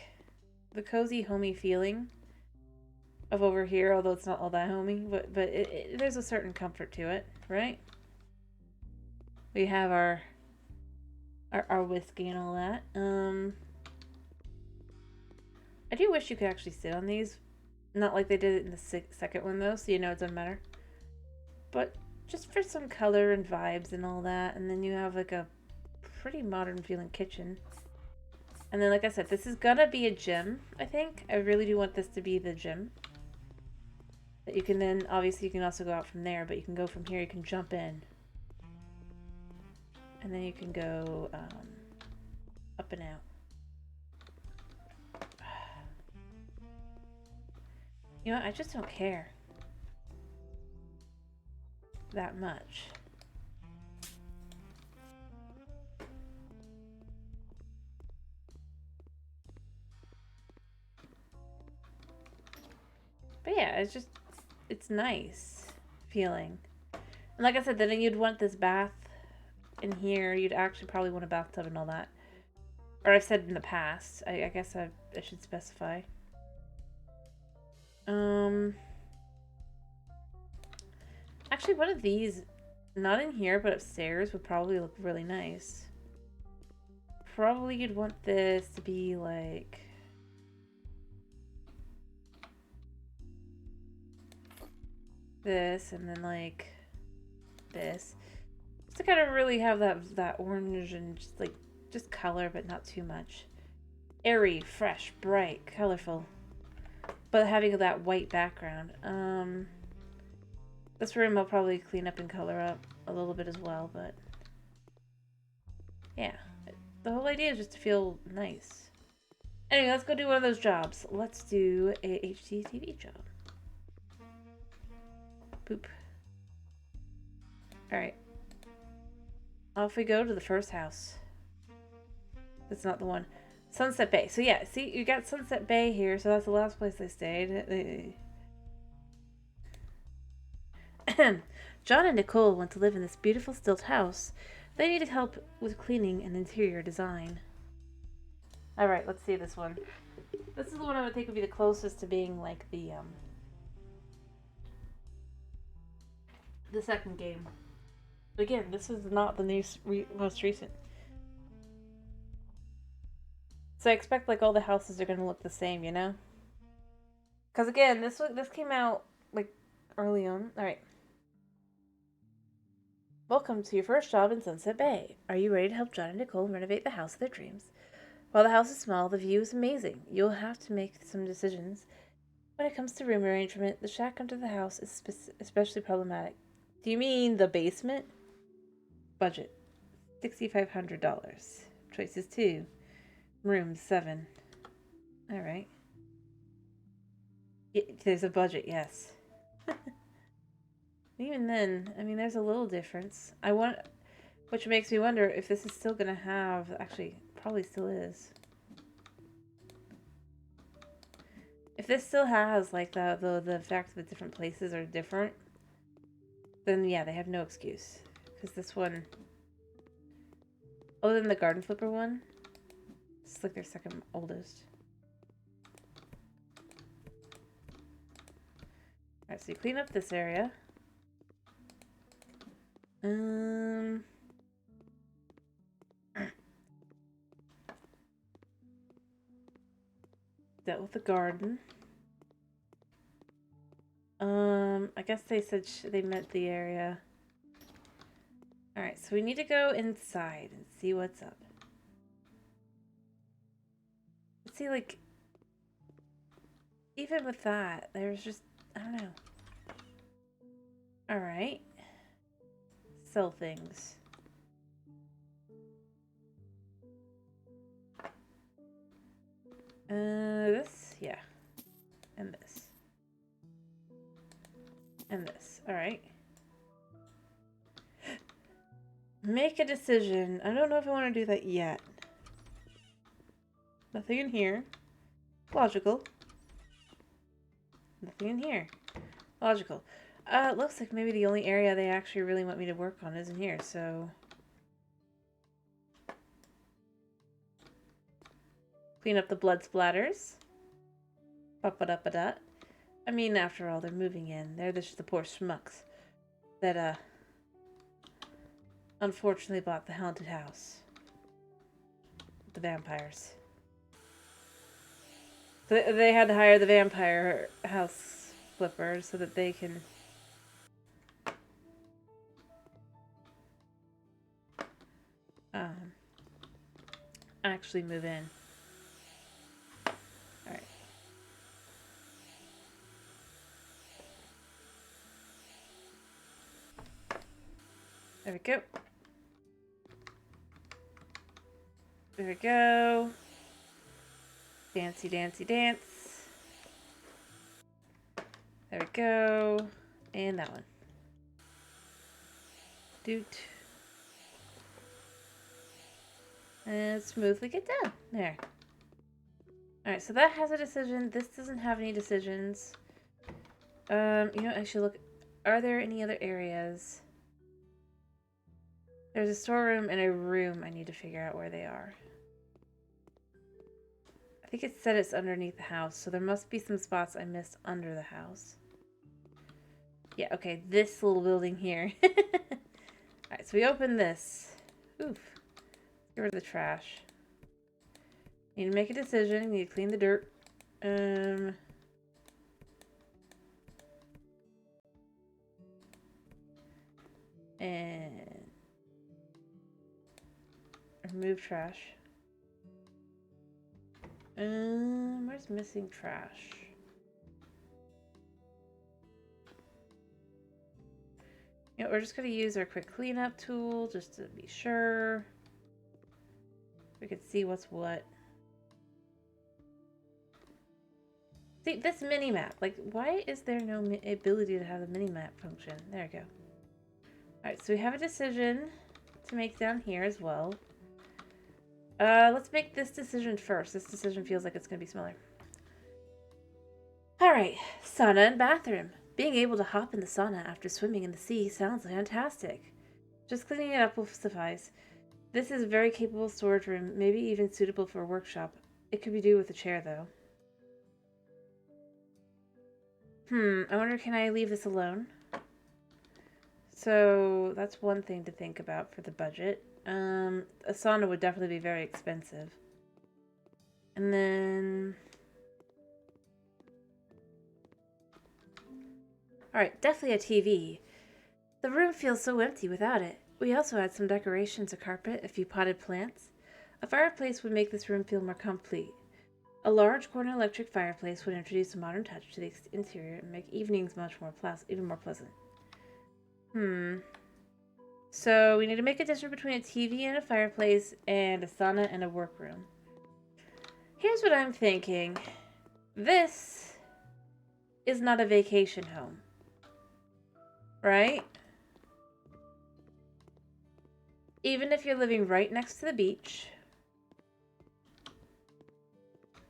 the cozy homey feeling of over here, although it's not all that homey, but there's a certain comfort to it, right? We have our whiskey and all that. I do wish you could actually sit on these, not like they did it in the second one though, so you know it doesn't matter. But just for some color and vibes and all that, and then you have like a pretty modern feeling kitchen. And then, like I said, this is gonna be a gym, I think. I really do want this to be the gym. That you can then, obviously you can also go out from there, but you can go from here, you can jump in. And then you can go up and out. You know what? I just don't care that much. But yeah, it's just, it's nice feeling. And like I said, then you'd want this bath in here. You'd actually probably want a bathtub and all that. Or I've said in the past. I guess I should specify. Actually, one of these, not in here, but upstairs, would probably look really nice. Probably you'd want this to be like... this, and then like this. Just to kind of really have that orange and just like, just color, but not too much. Airy, fresh, bright, colorful. But having that white background. This room I'll probably clean up and color up a little bit as well, but yeah. The whole idea is just to feel nice. Anyway, let's go do one of those jobs. Let's do a HGTV job. Boop. Alright. Off we go to the first house. That's not the one. Sunset Bay. So yeah, see, you got Sunset Bay here, so that's the last place they stayed. John and Nicole want to live in this beautiful stilt house. They needed help with cleaning and interior design. Alright, let's see this one. This is the one I would think would be the closest to being like the second game. But again, this is not the most recent. So I expect like all the houses are going to look the same, you know? Because again, this came out like early on. Alright. Welcome to your first job in Sunset Bay. Are you ready to help John and Nicole renovate the house of their dreams? While the house is small, the view is amazing. You'll have to make some decisions. When it comes to room arrangement, the shack under the house is especially problematic. Do you mean the basement? Budget, $6,500. Choices 2. Rooms 7. Alright. There's a budget, yes. Even then, I mean, there's a little difference. Which makes me wonder if this is still gonna have, actually, probably still is. If this still has, like, the fact that different places are different, then yeah, they have no excuse. Because this one, other than the garden flipper one, it's like their second oldest. Alright, so you clean up this area. Dealt with the garden. I guess they said they meant the area. Alright, so we need to go inside and see what's up. Let's see, like, even with that, there's just, I don't know. Alright. Sell things. This? Yeah. And this. And this. Alright. Make a decision. I don't know if I want to do that yet. Nothing in here. Logical. Nothing in here. Logical. It looks like maybe the only area they actually really want me to work on is in here, so... Clean up the blood splatters. Ba-ba-da-ba-da. I mean, after all, they're moving in. They're just the poor schmucks that, unfortunately bought the haunted house. The vampires. So they had to hire the vampire house flipper so that they can... actually move in. There we go. There we go. Dancy, dancy, dance. There we go. And that one. Doot. And smoothly get done. There. Alright, so that has a decision. This doesn't have any decisions. You know, I should look. Are there any other areas? There's a storeroom and a room. I need to figure out where they are. I think it said it's underneath the house, so there must be some spots I missed under the house. Yeah, okay, this little building here. Alright, so we open this. Oof. Get rid of the trash. Need to make a decision. Need to clean the dirt. And remove trash. Where's missing trash? You know, we're just gonna use our quick cleanup tool just to be sure. We can see what's what. See, this mini-map, like, why is there no ability to have the mini-map function? There we go. Alright, so we have a decision to make down here as well. Let's make this decision first. This decision feels like it's going to be smaller. Alright, sauna and bathroom. Being able to hop in the sauna after swimming in the sea sounds fantastic. Just cleaning it up will suffice. This is a very capable storage room, maybe even suitable for a workshop. It could be do with a chair, though. I wonder, can I leave this alone? So, that's one thing to think about for the budget. A sauna would definitely be very expensive. And then... Alright, definitely a TV. The room feels so empty without it. We also had some decorations, a carpet, a few potted plants. A fireplace would make this room feel more complete. A large corner electric fireplace would introduce a modern touch to the interior and make evenings even more pleasant. So we need to make a decision between a TV and a fireplace and a sauna and a workroom. Here's what I'm thinking. This is not a vacation home. Right? Even if you're living right next to the beach.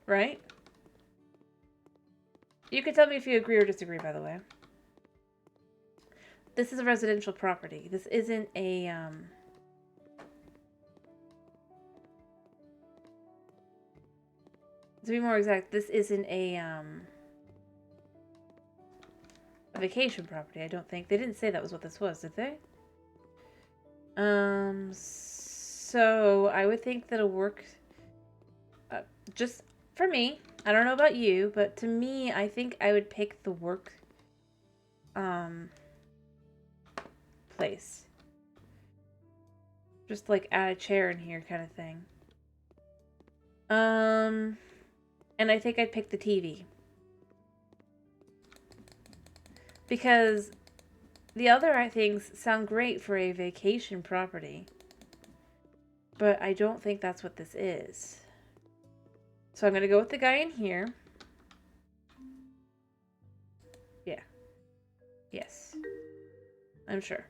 Right? You can tell me if you agree or disagree, by the way. This is a residential property. This isn't a, to be more exact, this isn't a vacation property, I don't think. They didn't say that was what this was, did they? So I would think that a just for me, I don't know about you, but to me, I think I would pick the work, place. Just like add a chair in here kind of thing. And I think I'd pick the TV. Because the other things sound great for a vacation property. But I don't think that's what this is. So I'm going to go with the guy in here. Yeah. Yes. I'm sure.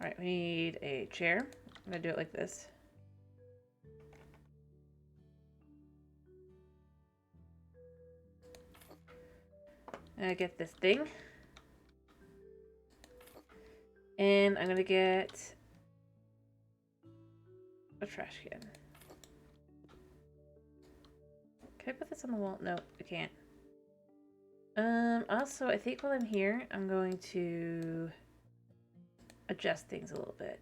Alright, we need a chair. I'm going to do it like this. I get this thing. And I'm going to get a trash can. Can I put this on the wall? No, I can't. Also, I think while I'm here, I'm going to adjust things a little bit.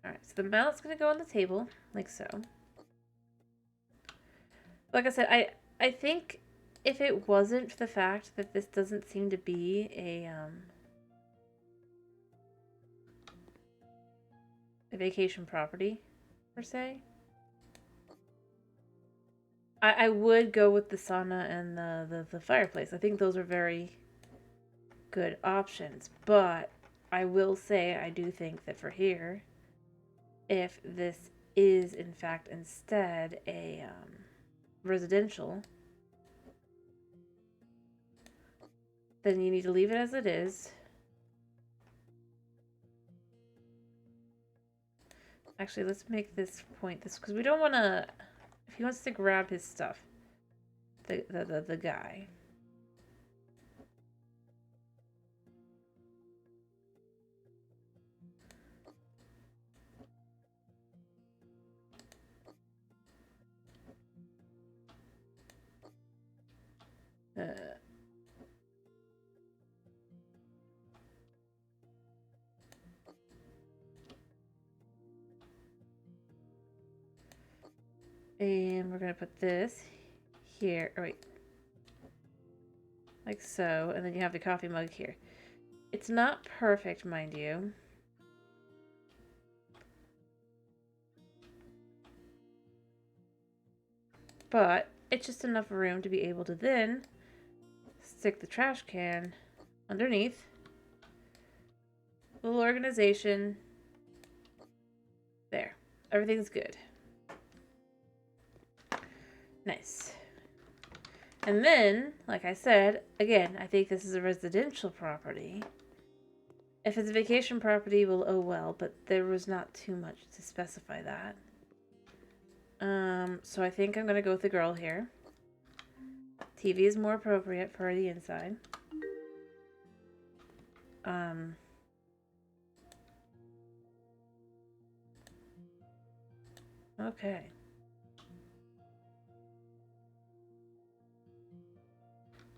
Alright, so the mallet's going to go on the table, like so. Like I said, I think if it wasn't for the fact that this doesn't seem to be a vacation property, per se. I would go with the sauna and the fireplace. I think those are very good options. But I will say I do think that for here, if this is in fact instead a residential, then you need to leave it as it is. Actually, let's make this point this because we don't want to. If he wants to grab his stuff, the guy. Uh, and we're gonna put this here. Oh wait, like so, and then you have the coffee mug here. It's not perfect, mind you. But it's just enough room to be able to then stick the trash can underneath. Little organization. There. Everything's good. Nice. And then, like I said, again, I think this is a residential property. If it's a vacation property, well, oh well, but there was not too much to specify that. So I think I'm gonna go with the girl here. TV is more appropriate for the inside. Okay.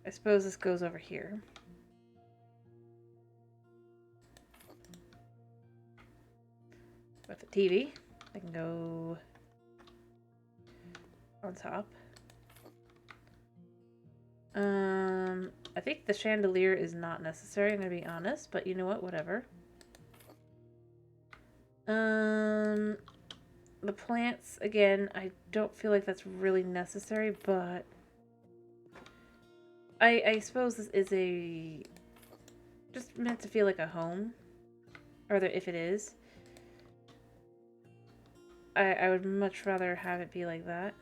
I suppose this goes over here. With the TV, I can go on top. I think the chandelier is not necessary, I'm gonna be honest, but you know what, whatever. The plants, again, I don't feel like that's really necessary, but I suppose this is just meant to feel like a home, or that if it is, I would much rather have it be like that.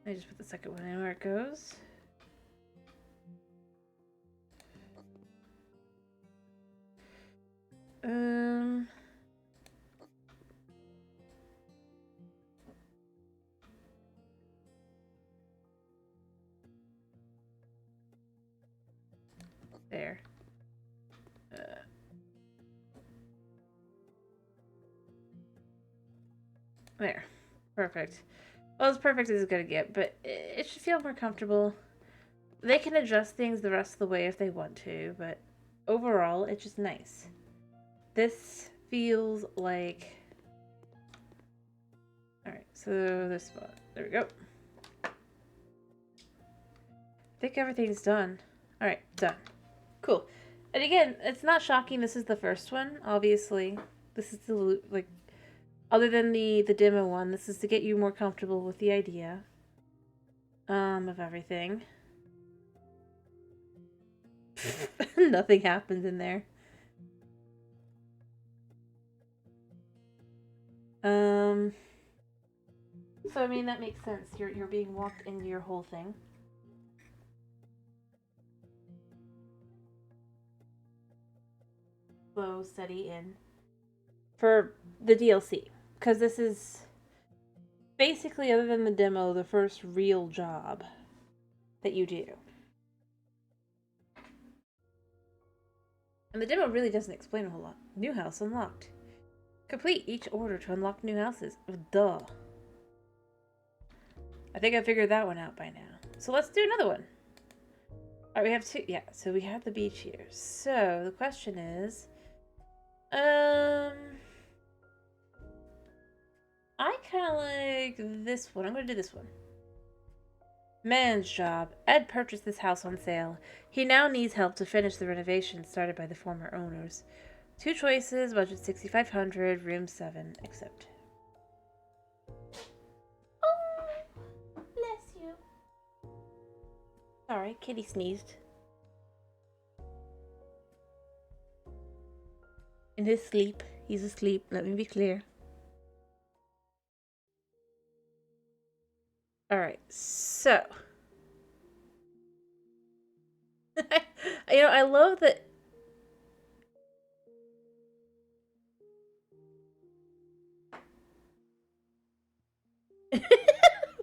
I just put the second one in where it goes. There. There. Perfect. Well, as perfect as it's gonna get, but it should feel more comfortable. They can adjust things the rest of the way if they want to, but overall, it's just nice. This feels like... Alright, so this spot. There we go. I think everything's done. Alright, done. Cool. And again, it's not shocking this is the first one, obviously. This is the, like, other than the demo one, this is to get you more comfortable with the idea of everything. Nothing happens in there. So I mean that makes sense. You're being walked into your whole thing. Slow, steady in. For the DLC. Because this is basically, other than the demo, the first real job that you do. And the demo really doesn't explain a whole lot. New house unlocked. Complete each order to unlock new houses. Duh. I think I figured that one out by now. So let's do another one. Alright, we have two. Yeah, so we have the beach here. So the question is... I kind of like this one. I'm going to do this one. Man's job. Ed purchased this house on sale. He now needs help to finish the renovations started by the former owners. Two choices, budget 6,500, room 7, accept. Oh, bless you. Sorry, kitty sneezed. In his sleep. He's asleep, let me be clear. Alright, so. I love that.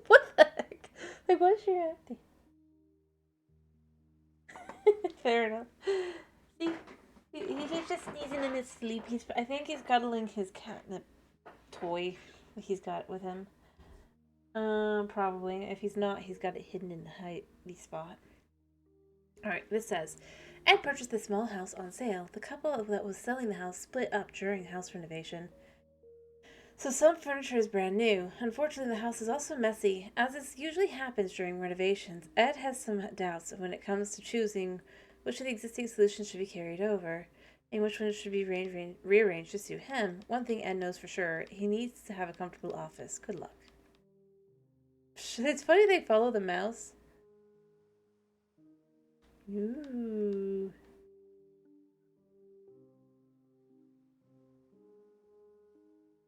What the heck? Like, what's your acting? Fair enough. See, he's just sneezing in his sleep. I think he's cuddling his catnip toy he's got with him. Probably. If he's not, he's got it hidden in the spot. Alright, this says, Ed purchased the small house on sale. The couple that was selling the house split up during the house renovation. So some furniture is brand new. Unfortunately, the house is also messy. As this usually happens during renovations, Ed has some doubts when it comes to choosing which of the existing solutions should be carried over and which ones should be rearranged to suit him. One thing Ed knows for sure, he needs to have a comfortable office. Good luck. It's funny they follow the mouse. Ooh.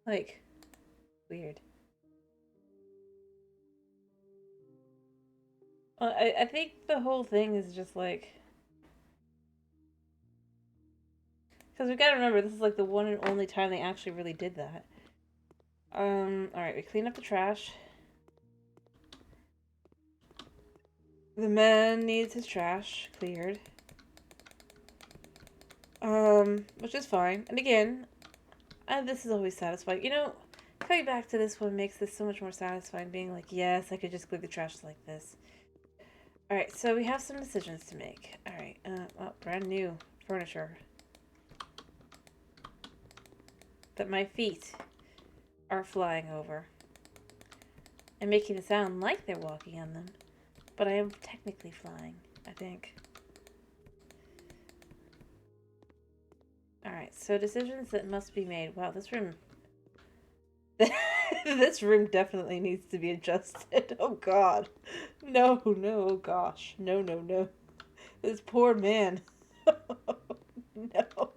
Like, weird. I think the whole thing is just like... Because we gotta remember, this is like the one and only time they actually really did that. Alright, we clean up the trash. The man needs his trash cleared. Which is fine. And again, this is always satisfying. You know, coming back to this one makes this so much more satisfying, being like, yes, I could just clear the trash like this. Alright, so we have some decisions to make. Alright, well, brand new furniture. That my feet are flying over. And making it sound like they're walking on them. But I am technically flying, I think. Alright, so decisions that must be made. Wow, this room... this room definitely needs to be adjusted. Oh god. No, no, oh gosh. No, no, no. This poor man. No.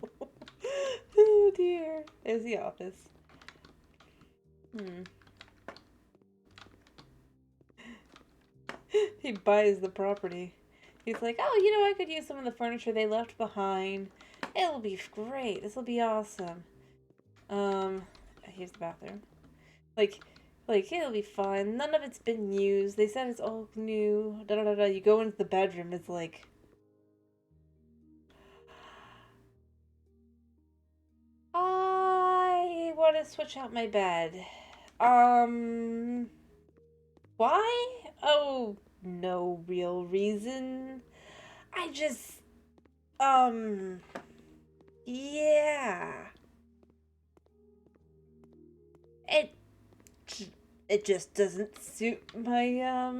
Oh dear. There's the office. He buys the property. He's like, oh, you know, I could use some of the furniture they left behind. It'll be great. This will be awesome. Here's the bathroom. Like, it'll be fun. None of it's been used. They said it's all new. Da da da da. You go into the bedroom, it's like... I want to switch out my bed. Why? Oh, no real reason. I just, yeah. It just doesn't suit my, yeah.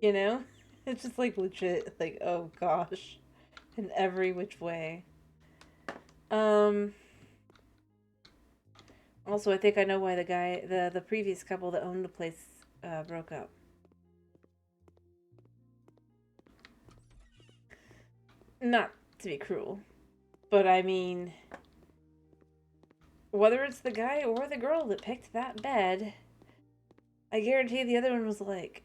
You know? It's just like legit, like, oh gosh. In every which way. Also, I think I know why the previous couple that owned the place, broke up. Not to be cruel, but I mean, whether it's the guy or the girl that picked that bed, I guarantee the other one was like,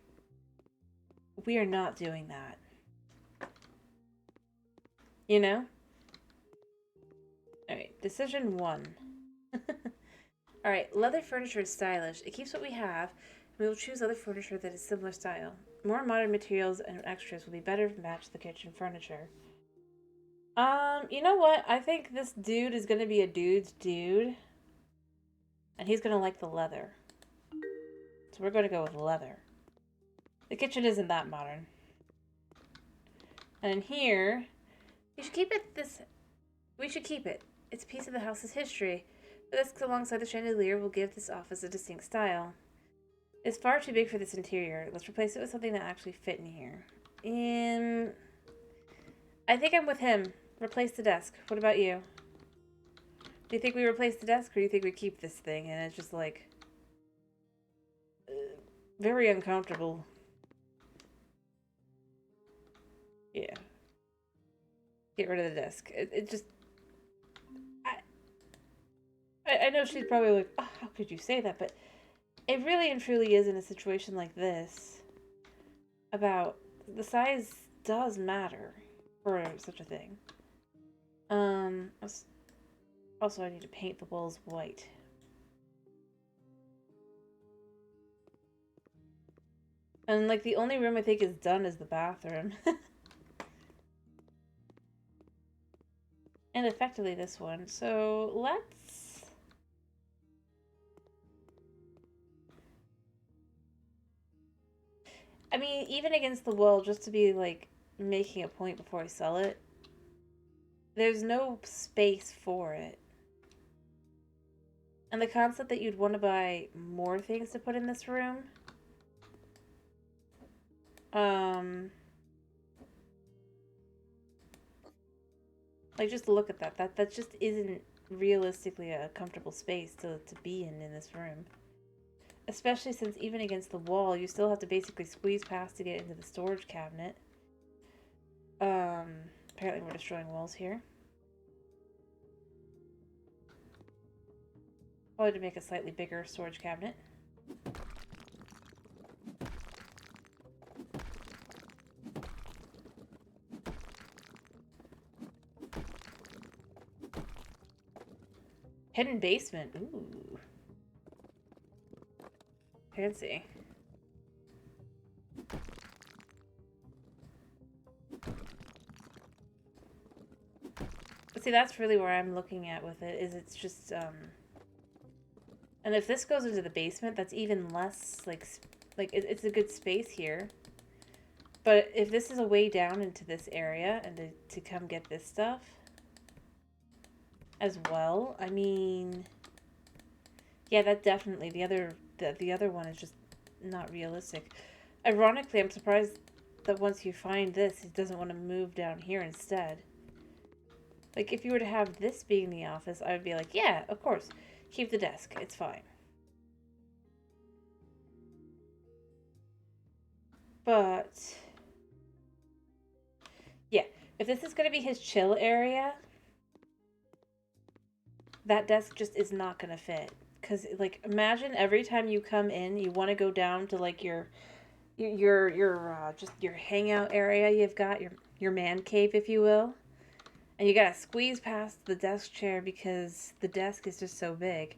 we are not doing that. You know? Alright, decision 1. Alright, leather furniture is stylish. It keeps what we have. We will choose other furniture that is similar style. More modern materials and extras will be better to match the kitchen furniture. You know what? I think this dude is gonna be a dude's dude. And he's gonna like the leather. So we're gonna go with leather. The kitchen isn't that modern. And in here, we should keep it. It's a piece of the house's history. This alongside the chandelier will give this office a distinct style. is far too big for this interior. Let's replace it with something that actually fit in here. And I think I'm with him. Replace the desk. What about you? Do you think we replace the desk, or do you think we keep this thing and it's just like very uncomfortable? Yeah. Get rid of the desk. It just I know she's probably like, oh, how could you say that? But it really and truly is in a situation like this about the size does matter for such a thing. Um, also, I need to paint the walls white. And like the only room I think is done is the bathroom. And effectively this one. So let's... I mean, even against the wall, just to be like making a point before I sell it, there's no space for it. And the concept that you'd want to buy more things to put in this room, like just look at that. That just isn't realistically a comfortable space to be in this room. Especially since even against the wall, you still have to basically squeeze past to get into the storage cabinet. Apparently we're destroying walls here. Probably to make a slightly bigger storage cabinet. Hidden basement. Ooh. Fancy. But see, that's really where I'm looking at with it, is it's just, and if this goes into the basement, that's even less, like it's a good space here. But if this is a way down into this area and to come get this stuff as well, I mean, yeah, that definitely, the other one is just not realistic. Ironically, I'm surprised that once you find this, he doesn't want to move down here instead. Like, if you were to have this being the office, I would be like, yeah, of course, keep the desk, it's fine. But, yeah, if this is going to be his chill area, that desk just is not going to fit. Because, like, imagine every time you come in, you want to go down to, like, your just your hangout area you've got, your man cave, if you will. And you gotta squeeze past the desk chair because the desk is just so big.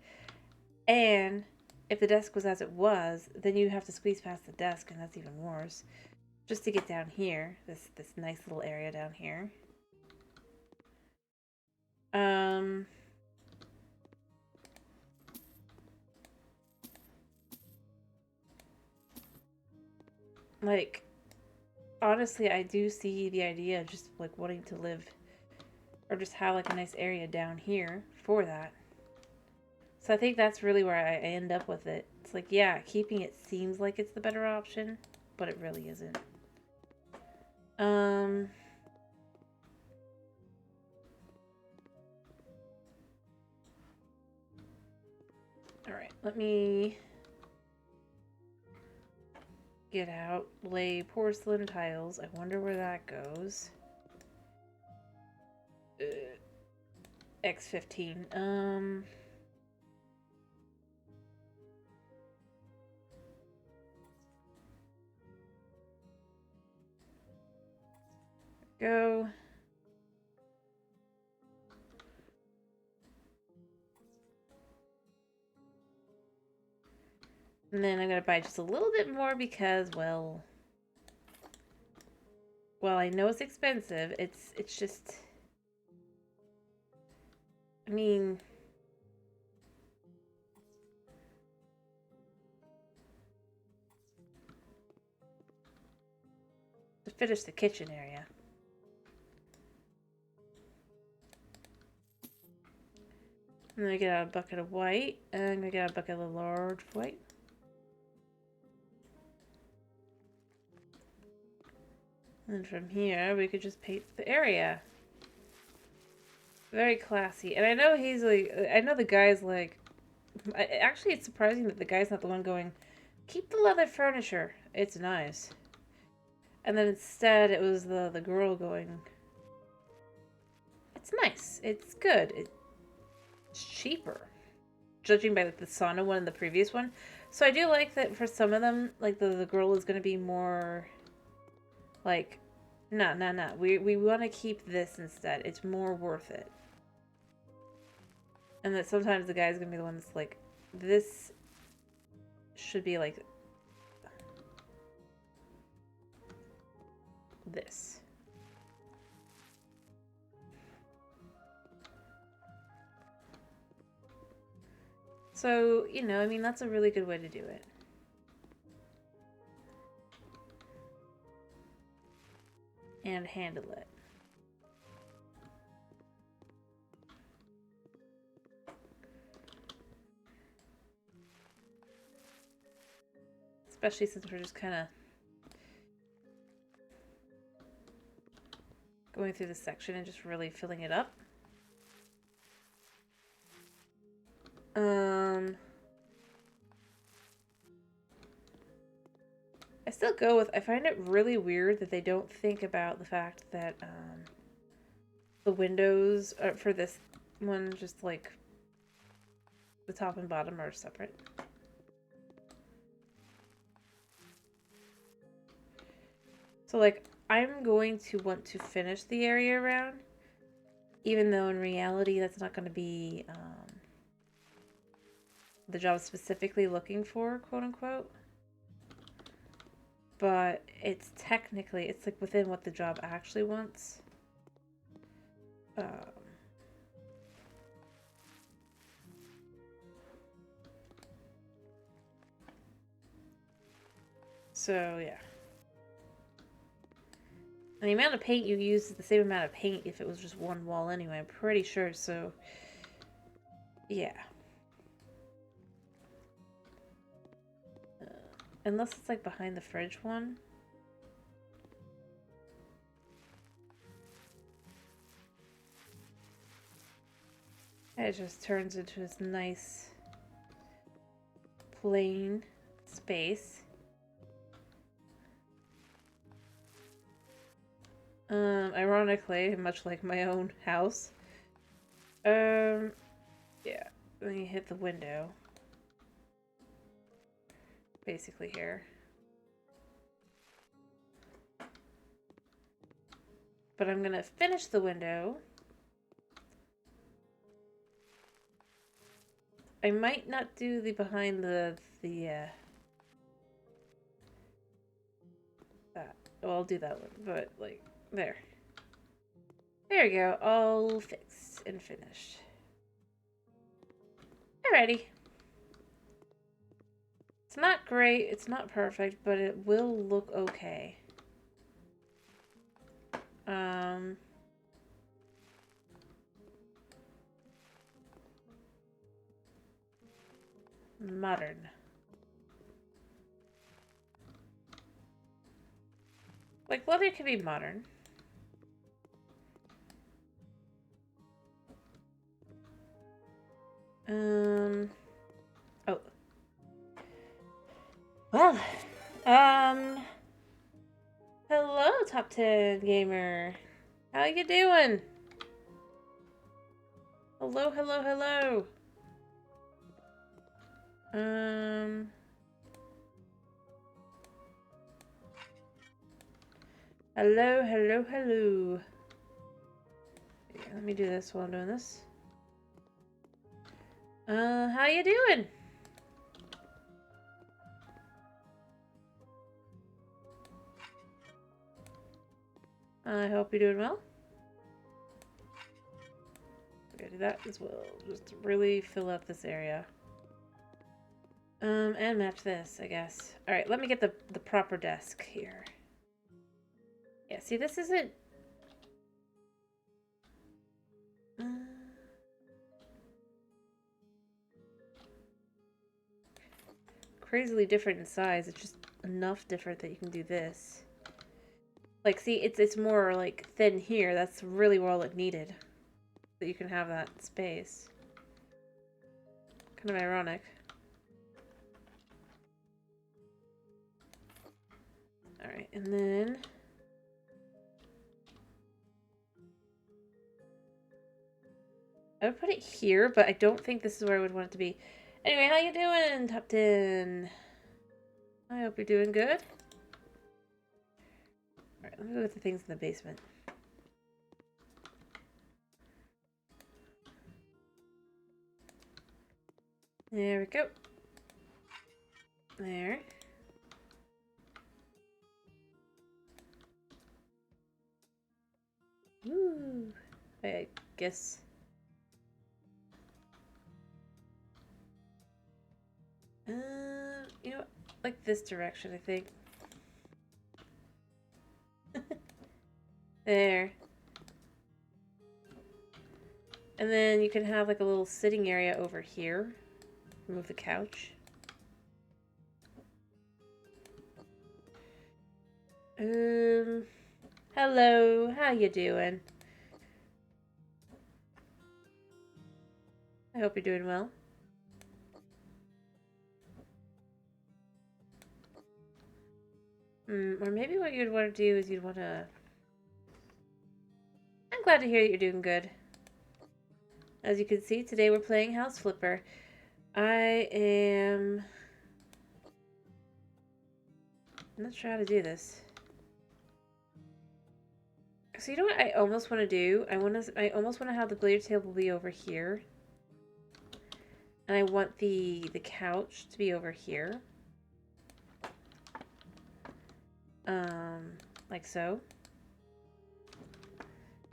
And if the desk was as it was, then you have to squeeze past the desk, and that's even worse. Just to get down here, this nice little area down here. Like, honestly, I do see the idea of just like wanting to live or just have like a nice area down here for that. So I think that's really where I end up with it. It's like, yeah, keeping it seems like it's the better option, but it really isn't. Alright, let me get out, lay porcelain tiles. I wonder where that goes. X15. Go. And then I'm gonna buy just a little bit more because, well, I know it's expensive. It's just, I mean, to finish the kitchen area. I'm gonna get out a bucket of white, and I'm gonna get out a bucket of large white. And from here, we could just paint the area. Very classy. And I know he's like, I know the guy's like, actually it's surprising that the guy's not the one going, keep the leather furniture. It's nice. And then instead it was the girl going, it's nice. It's good. It's cheaper. Judging by the sauna one and the previous one. So I do like that for some of them, like the girl is going to be more like, no. We want to keep this instead. It's more worth it. And that sometimes the guy's going to be the one that's like, this should be like this. So, you know, I mean, that's a really good way to do it. And handle it. Especially since we're just kind of going through this section and just really filling it up. I still go with, I find it really weird that they don't think about the fact that the windows for this one, just like the top and bottom are separate. So like, I'm going to want to finish the area around, even though in reality that's not going to be the job specifically looking for, quote unquote. But it's technically, it's like within what the job actually wants. So yeah. And the amount of paint you use is the same amount of paint if it was just one wall anyway, I'm pretty sure, so yeah. Unless it's like behind the fridge one. It just turns into this nice plain space. Ironically, much like my own house. Yeah. Then you hit the window. Basically here. But I'm gonna finish the window. I might not do the behind that. Well, I'll do that one, but like, there. There we go, all fixed and finished. Alrighty. It's not great, it's not perfect, but it will look okay. Modern. Like, leather can be modern. Oh. Well, hello, Top 10 Gamer. How you doing? Hello. Hello. Yeah, let me do this while I'm doing this. How you doing? I hope you're doing well. We're gonna do that as well, just to really fill up this area. And match this, I guess. Alright, let me get the proper desk here. Yeah, see, this isn't... crazily different in size. It's just enough different that you can do this. Like, see, it's more like thin here. That's really all it needed. That you can have that space. Kind of ironic. Alright, and then... I would put it here, but I don't think this is where I would want it to be. Anyway, how you doing, Top 10? I hope you're doing good. Alright, let me go with the things in the basement. There we go. There. Ooh. I guess... you know what? Like this direction, I think. There. And then you can have like a little sitting area over here. Remove the couch. Hello, how you doing? I hope you're doing well. Or maybe what you'd want to do is you'd want to... I'm glad to hear that you're doing good. As you can see, today we're playing House Flipper. I'm not sure how to do this. So you know what I almost want to do? I almost want to have the billiard table be over here. And I want the couch to be over here. Like so.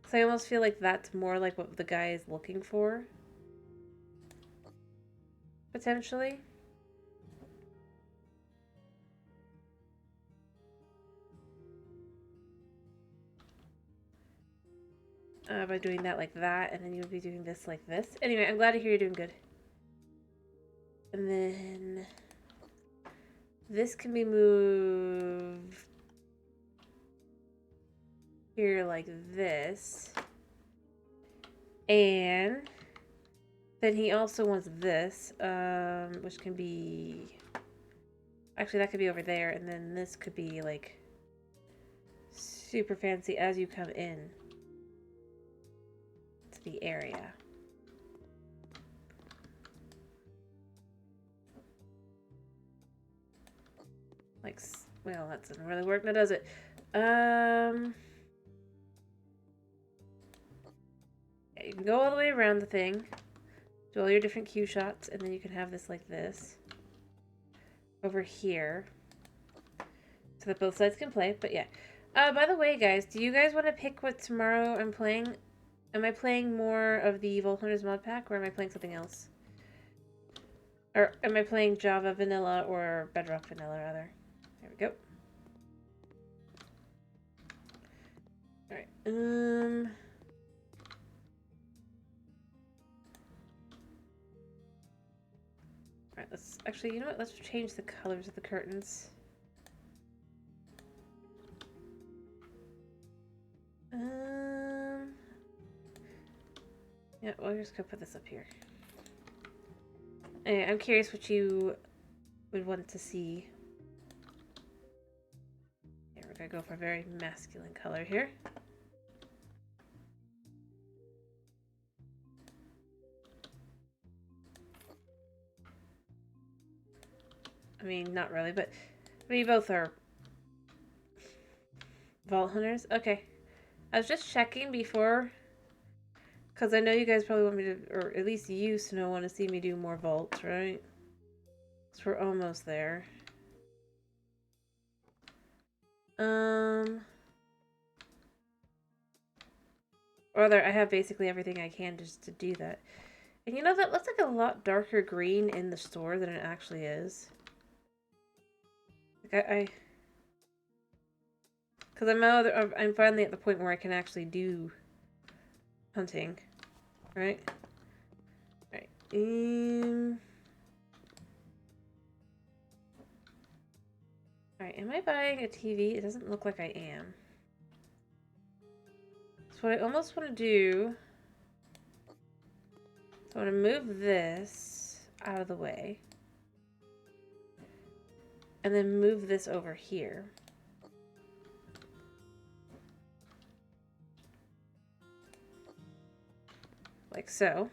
So I almost feel like that's more like what the guy is looking for. Potentially. By doing that like that, and then you would be doing this like this. Anyway, I'm glad to hear you're doing good. And then this can be moved here like this. And then he also wants this, which can be... Actually, that could be over there, and then this could be, like, super fancy as you come in to the area. Like, well, that doesn't really work, now does it? Yeah, you can go all the way around the thing, do all your different cue shots, and then you can have this like this over here so that both sides can play. But yeah, by the way, guys, do you guys want to pick what tomorrow I'm playing? Am I playing more of the Vault Hunters mod pack, or am I playing something else? Or am I playing Java Vanilla or Bedrock Vanilla, rather? There we go. Alright, Alright, let's... Actually, you know what? Let's change the colors of the curtains. Yeah, we'll just go put this up here. Anyway, I'm curious what you would want to see. Yeah, we're gonna go for a very masculine color here. I mean, not really, but we both are Vault Hunters. Okay. I was just checking before, because I know you guys probably want me to, or at least you, Snow, want to see me do more vaults, right? So we're almost there. Rather, I have basically everything I can just to do that. And you know, that looks like a lot darker green in the store than it actually is. Like because I'm finally at the point where I can actually do hunting, right? Right. Alright, am I buying a TV? It doesn't look like I am. So what I almost want to do, I want to move this out of the way. And then move this over here. Like so.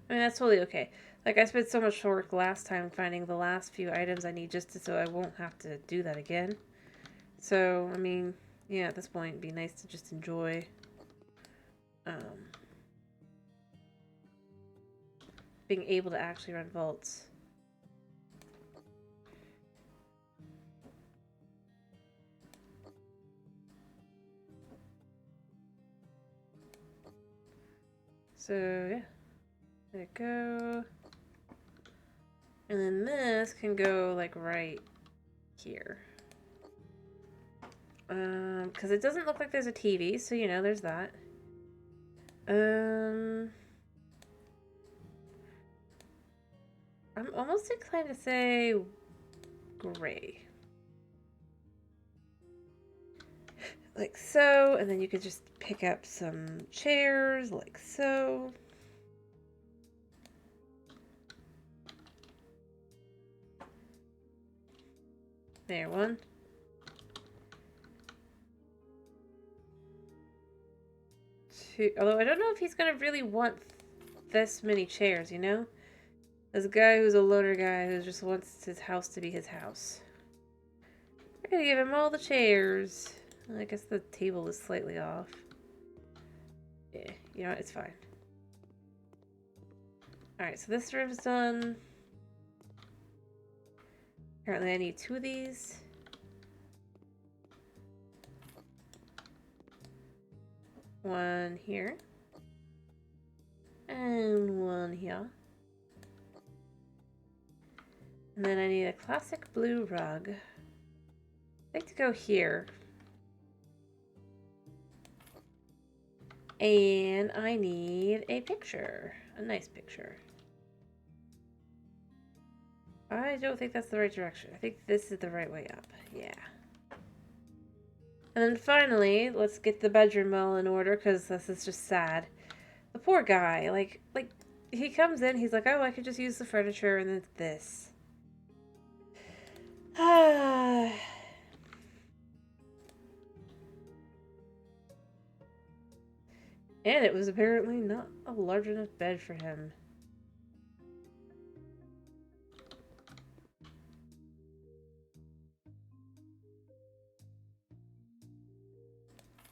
I mean, that's totally okay. Like, I spent so much work last time finding the last few items I need just so I won't have to do that again. So, I mean, yeah, at this point, it'd be nice to just enjoy being able to actually run vaults. So, yeah. There you go. And then this can go, like, right here. Because it doesn't look like there's a TV, so, you know, there's that. I'm almost inclined to say gray. Like so, and then you could just pick up some chairs, like so. There, one. Two. Although I don't know if he's gonna really want this many chairs, you know? There's a guy who's a loner guy who just wants his house to be his house. We're gonna give him all the chairs. I guess the table is slightly off. Yeah, you know what? It's fine. Alright, so this room's done. Apparently I need 2 of these. One here. And one here. And then I need a classic blue rug. I'd like to go here. And I need a picture. A nice picture. I don't think that's the right direction. I think this is the right way up. Yeah. And then finally, let's get the bedroom well in order, because this is just sad. The poor guy, like, he comes in, he's like, oh, I could just use the furniture, and then this. And it was apparently not a large enough bed for him.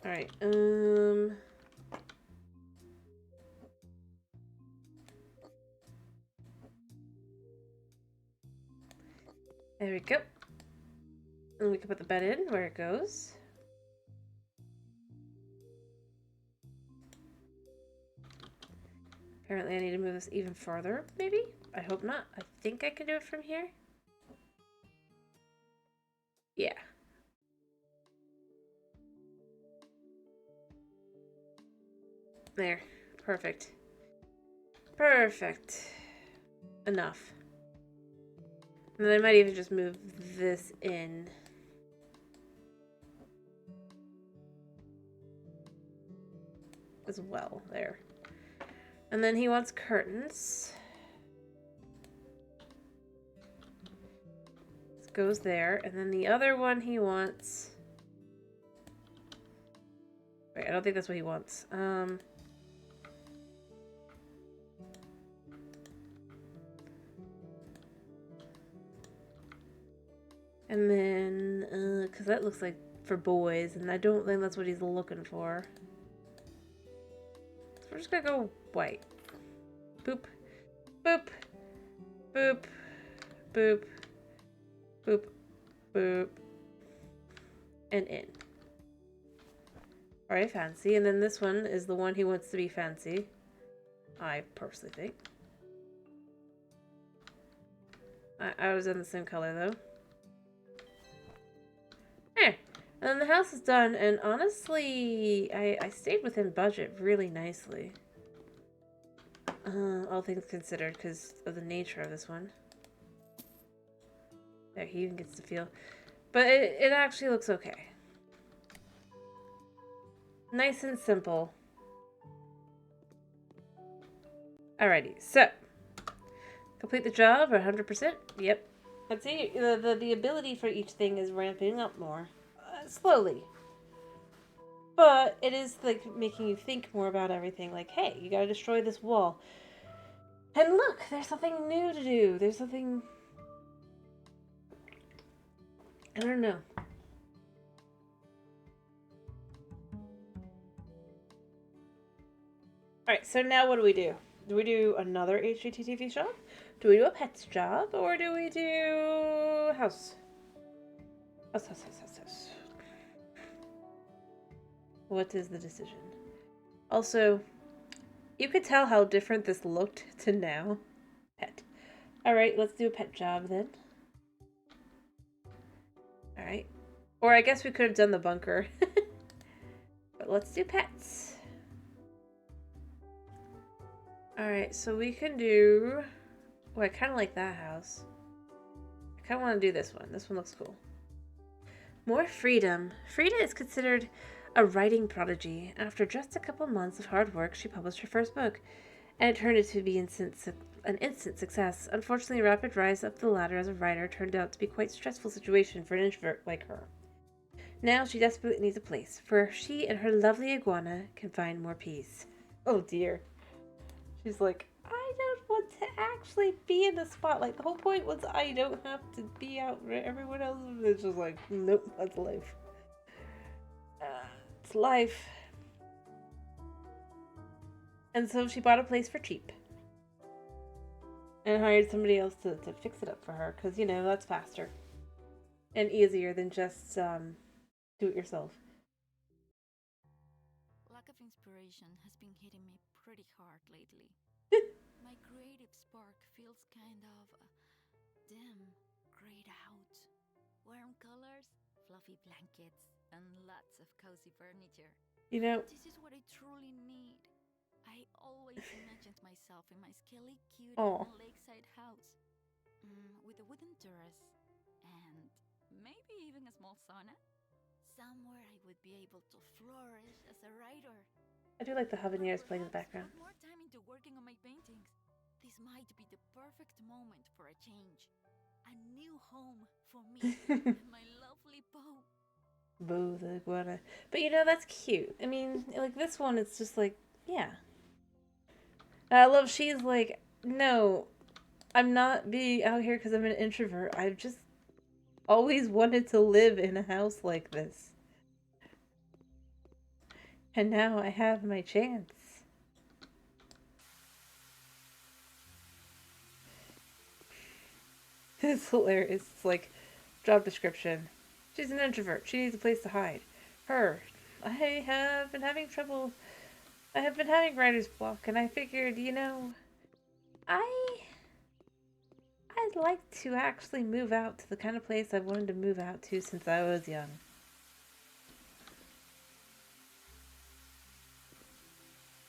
Alright, there we go. And we can put the bed in where it goes. Apparently I need to move this even farther, maybe? I hope not. I think I can do it from here. Yeah. There. Perfect. Perfect. Enough. And then I might even just move this in. As well. There. And then he wants curtains. This goes there. And then the other one he wants... Wait, I don't think that's what he wants. And then, because that looks like for boys, and I don't think that's what he's looking for. So we're just gonna go white. Boop. Boop. Boop. Boop. Boop. Boop. And in. Alright, fancy. And then this one is the one he wants to be fancy. I personally think. I was in the same color, though. There. And then the house is done, and honestly, I stayed within budget really nicely. All things considered, because of the nature of this one. There, he even gets to feel. But it actually looks okay. Nice and simple. Alrighty, so complete the job 100%. Yep. Let's see, the ability for each thing is ramping up more. Slowly. But it is like making you think more about everything. Like, hey, you gotta destroy this wall. And look, there's something new to do. There's something. I don't know. Alright, so now what do we do? Do we do another HGTV job? Do we do a pets job? Or do we do house? House. What is the decision? Also, you could tell how different this looked to now. Pet. Alright, let's do a pet job then. Alright. Or I guess we could have done the bunker. But let's do pets. Alright, so we can do... Oh, I kind of like that house. I kind of want to do this one. This one looks cool. More freedom. Frida is considered a writing prodigy. After just a couple months of hard work, she published her first book, and it turned out to be an instant success. Unfortunately, a rapid rise up the ladder as a writer turned out to be quite a stressful situation for an introvert like her. Now she desperately needs a place where she and her lovely iguana can find more peace. Oh dear. She's like, I don't want to actually be in the spotlight. The whole point was I don't have to be out where everyone else is. It's just like, nope, that's life. It's life. And so she bought a place for cheap. And hired somebody else to fix it up for her. Because, you know, that's faster. And easier than just do it yourself. Lack of inspiration has been hitting me pretty hard lately. My creative spark feels kind of dim, grayed out. Warm colors, fluffy blankets, and lots of cozy furniture. You know, This is what I truly need. I always imagined myself in my scaly, cute, oh, lakeside house. With a wooden terrace and maybe even a small sauna. Somewhere I would be able to flourish as a writer. I do like the habaneros playing in the Perhaps background. put more time into working on my paintings. This might be the perfect moment for a change. A new home for me and my lovely Bo. Boo, the iguana. But you know, that's cute. I mean, like this one, it's just like, yeah. I love, she's like, no, I'm not being out here because I'm an introvert. I've just always wanted to live in a house like this. And now I have my chance. It's hilarious. It's like, job description. She's an introvert. She needs a place to hide. Her. I have been having trouble. I have been having writer's block, and I figured, you know, I'd like to actually move out to the kind of place I've wanted to move out to since I was young.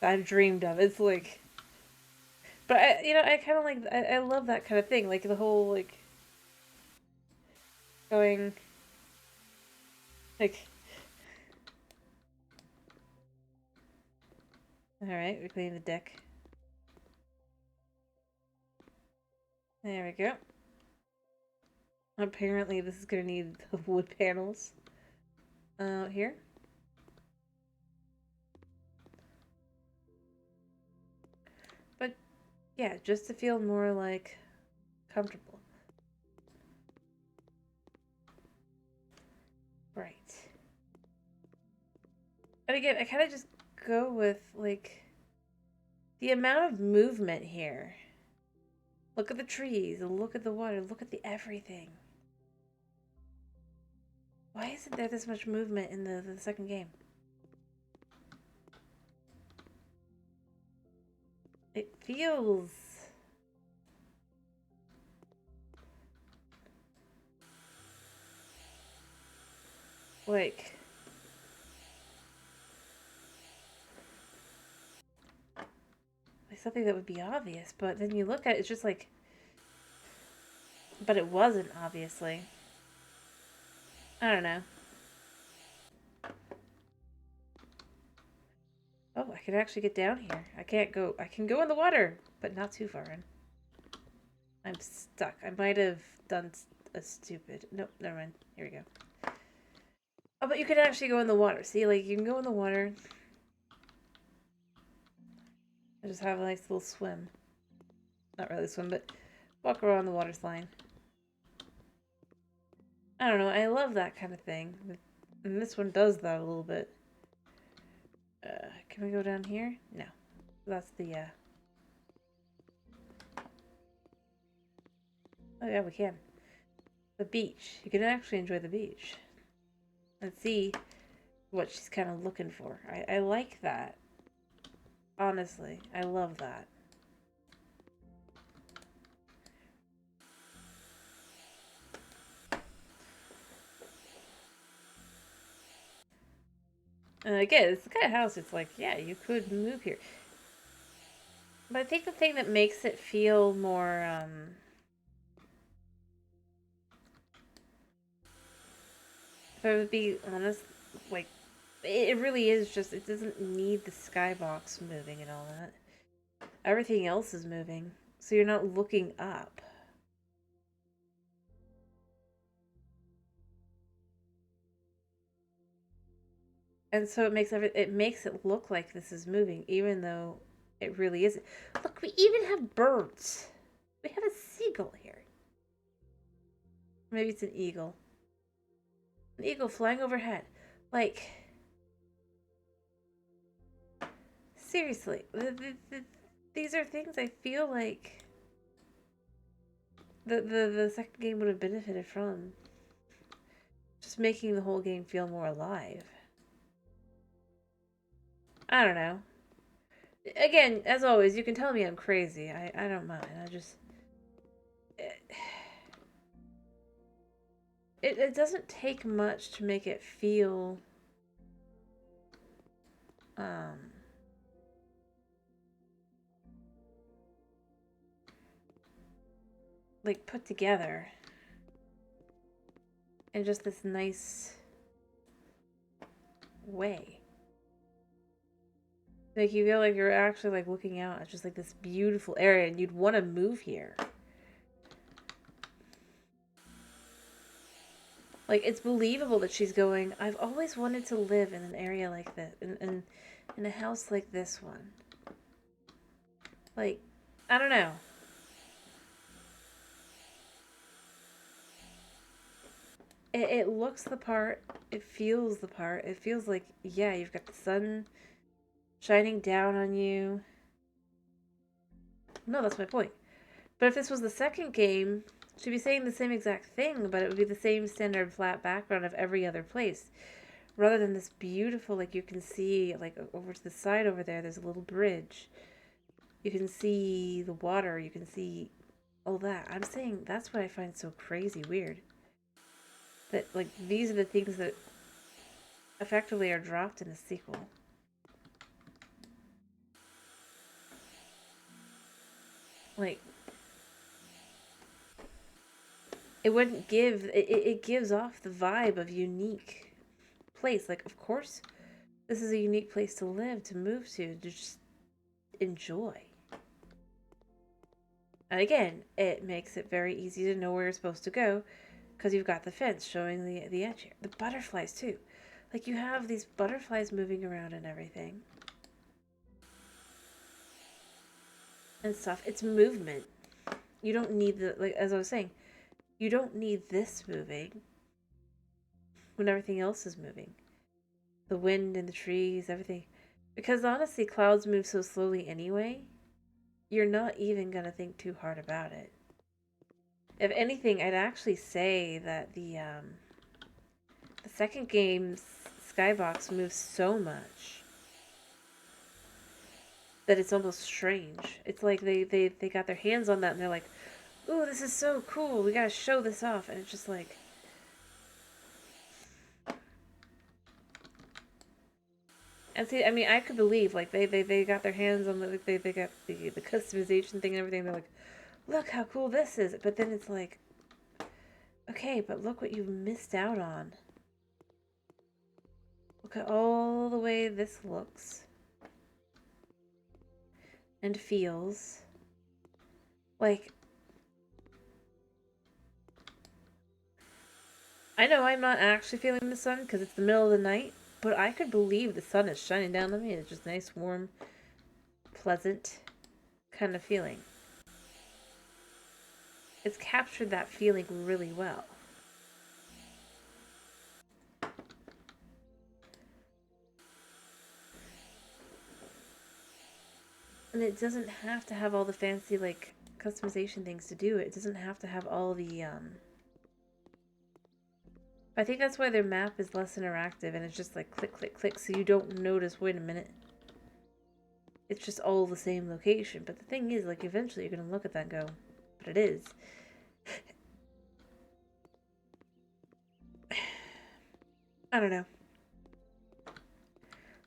I've dreamed of. It's like, but I kind of like. I love that kind of thing. Like the whole like going, like. All right, we're cleaning the deck. There we go. Apparently, this is gonna need the wood panels. Here. But yeah, just to feel more like comfortable. Right. And again, I kind of just go with like the amount of movement here. Look at the trees, look at the water, look at the everything. Why isn't there this much movement in the second game? It feels like something that would be obvious, but then you look at it, it's just like, but it wasn't, obviously. I don't know. can actually get down here. I can't go. I can go in the water, but not too far in. I'm stuck. I might have done a stupid... Nope, never mind. Here we go. Oh, but you can actually go in the water. See, like, you can go in the water. I just have a nice little swim. Not really swim, but walk around the water slide. I don't know. I love that kind of thing. And this one does that a little bit. Can we go down here? No. That's the, Oh, yeah, we can. The beach. You can actually enjoy the beach. And see what she's kind of looking for. I like that. Honestly, I love that. And again, it's the kind of house, it's like, yeah, you could move here. But I think the thing that makes it feel more, if I would be honest, like, it really is just, it doesn't need the skybox moving and all that. Everything else is moving, so you're not looking up. And so it makes it look like this is moving, even though it really isn't. Look, we even have birds. We have a seagull here. Maybe it's an eagle. An eagle flying overhead. Like, seriously, these are things I feel like the second game would have benefited from. Just making the whole game feel more alive. I don't know. Again, as always, you can tell me I'm crazy. I don't mind. I just... It doesn't take much to make it feel... like, put together. In just this nice... way. Like, you feel like you're actually, like, looking out at just, like, this beautiful area, and you'd want to move here. Like, it's believable that she's going, I've always wanted to live in an area like this, in a house like this one. Like, I don't know. It looks the part, it feels the part, it feels like, yeah, you've got the sun shining down on you. No, that's my point. But if this was the second game, she'd be saying the same exact thing, but it would be the same standard flat background of every other place. Rather than this beautiful, like, you can see, like, over to the side over there, there's a little bridge. You can see the water, you can see all that. I'm saying that's what I find so crazy weird. That, like, these are the things that effectively are dropped in the sequel. Like, it wouldn't give, it gives off the vibe of unique place. Like, of course, this is a unique place to live, to move to just enjoy. And again, it makes it very easy to know where you're supposed to go, because you've got the fence showing the edge here. The butterflies, too. Like, you have these butterflies moving around and everything. And stuff. It's movement. You don't need the, like, as I was saying, you don't need this moving when everything else is moving. The wind and the trees, everything. Because honestly, clouds move so slowly anyway, you're not even going to think too hard about it. If anything, I'd actually say that the second game's skybox moves so much that it's almost strange. It's like they got their hands on that and they're like, ooh, this is so cool, we gotta show this off. And it's just like... And see, I mean, I could believe, like, they got their hands on the, they got the customization thing and everything. They're like, look how cool this is. But then it's like, okay, but look what you missed out on. Look at all the way this looks. and feels. Like, I know I'm not actually feeling the sun because it's the middle of the night, but I could believe the sun is shining down on me. It's just nice, warm, pleasant kind of feeling. It's captured that feeling really well. And it doesn't have to have all the fancy, like, customization things to do it. It doesn't have to have all the, I think that's why their map is less interactive and it's just like click, click, click, so you don't notice, wait a minute. It's just all the same location. But the thing is, like, eventually you're going to look at that and go, but it is. I don't know.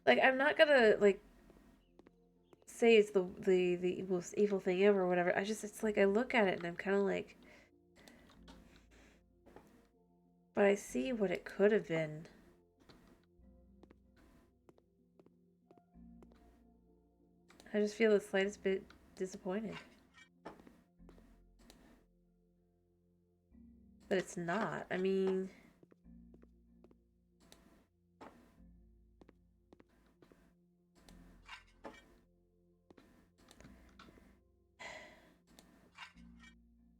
Like, I'm not gonna, like, say it's the most evil thing ever or whatever. It's like, I look at it and I'm kind of like, but I see what it could have been. I just feel the slightest bit disappointed. But it's not. I mean,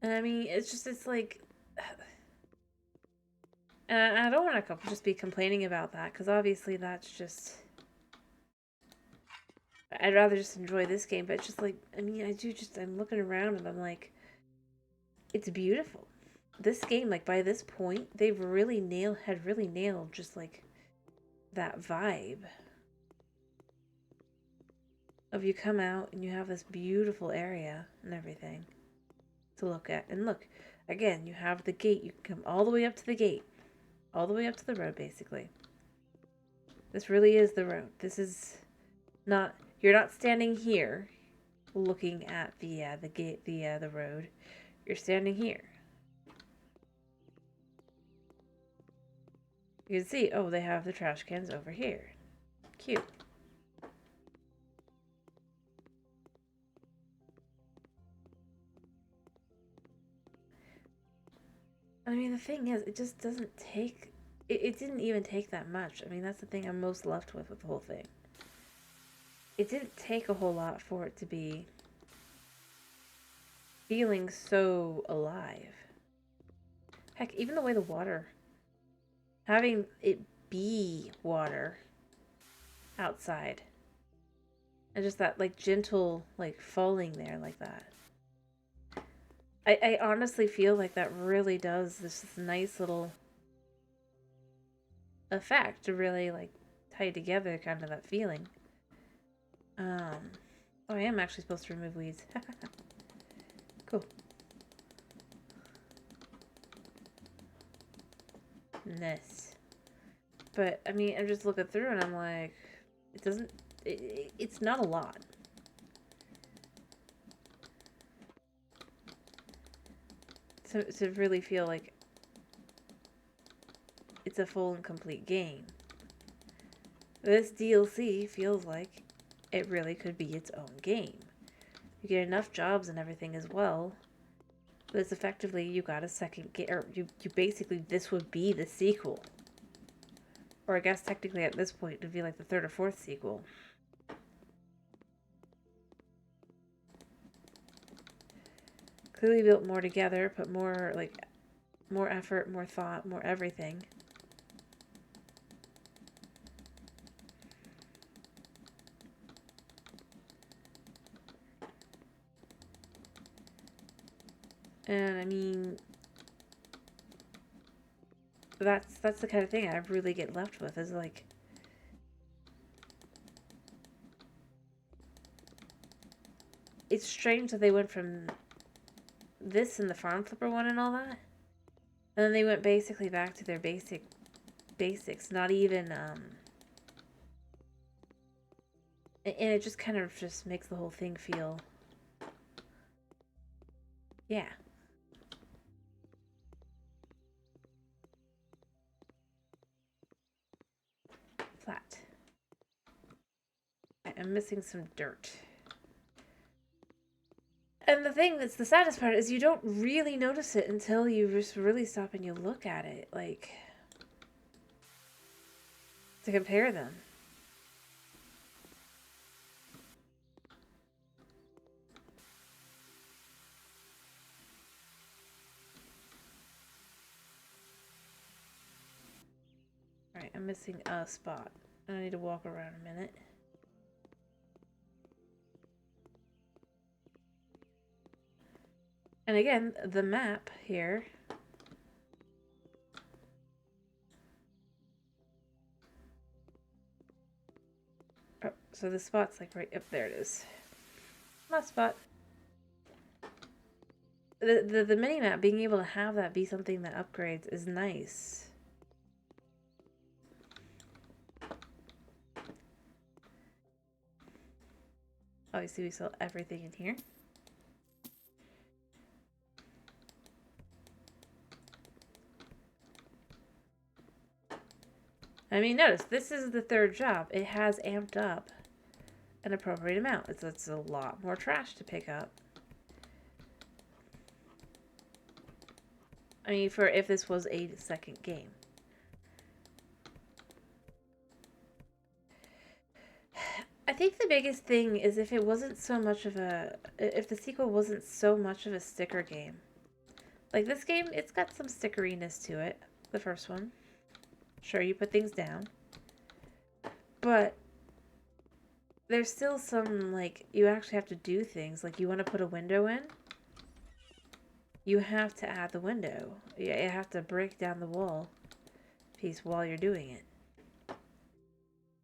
it's like, and I don't want to just be complaining about that, because obviously that's just, I'd rather just enjoy this game, but it's just like, I mean, I'm looking around and I'm like, it's beautiful. This game, like, by this point, they've really nailed just, like, that vibe of you come out and you have this beautiful area and everything to look at. And look, again, you have the gate. You can come all the way up to the gate. All the way up to the road, basically. This really is the road. This is not, you're not standing here looking at the gate, the road. You're standing here. You can see, oh, they have the trash cans over here. Cute. I mean, the thing is, it just doesn't take, it didn't even take that much. I mean, that's the thing I'm most left with the whole thing. It didn't take a whole lot for it to be feeling so alive. Heck, even the way the water, having it be water outside, and just that, like, gentle, like, falling there like that. I honestly feel like that really does this nice little effect to really, like, tie together kind of that feeling. Oh, I am actually supposed to remove weeds. Cool. Nice. But, I mean, I'm just looking through and I'm like, it's not a lot. To really feel like it's a full and complete game. This DLC feels like it really could be its own game. You get enough jobs and everything as well. But it's effectively, you got a second game, or you basically, this would be the sequel. Or I guess technically at this point, it would be like the third or fourth sequel. Clearly built more together, put more, like, more effort, more thought, more everything. And I mean, that's the kind of thing I really get left with, is like, it's strange that they went from this and the farm flipper one and all that, and then they went basically back to their basics, not even, and it just kind of just makes the whole thing feel, yeah. Flat. I'm missing some dirt. And the thing that's the saddest part is you don't really notice it until you just really stop and you look at it, like, to compare them. Alright, I'm missing a spot. I need to walk around a minute. And again, the map here. Oh, so the spot's like right up there. It is. My spot. The mini map, being able to have that be something that upgrades is nice. Obviously, we sell everything in here. I mean, notice, this is the third job. It has amped up an appropriate amount. It's a lot more trash to pick up. I mean, for if this was a second game. I think the biggest thing is if it wasn't so much of a... If the sequel wasn't so much of a sticker game. Like, this game, it's got some stickeriness to it. The first one. Sure, you put things down. But there's still some, like, you actually have to do things. Like, you want to put a window in? You have to add the window. You have to break down the wall piece while you're doing it.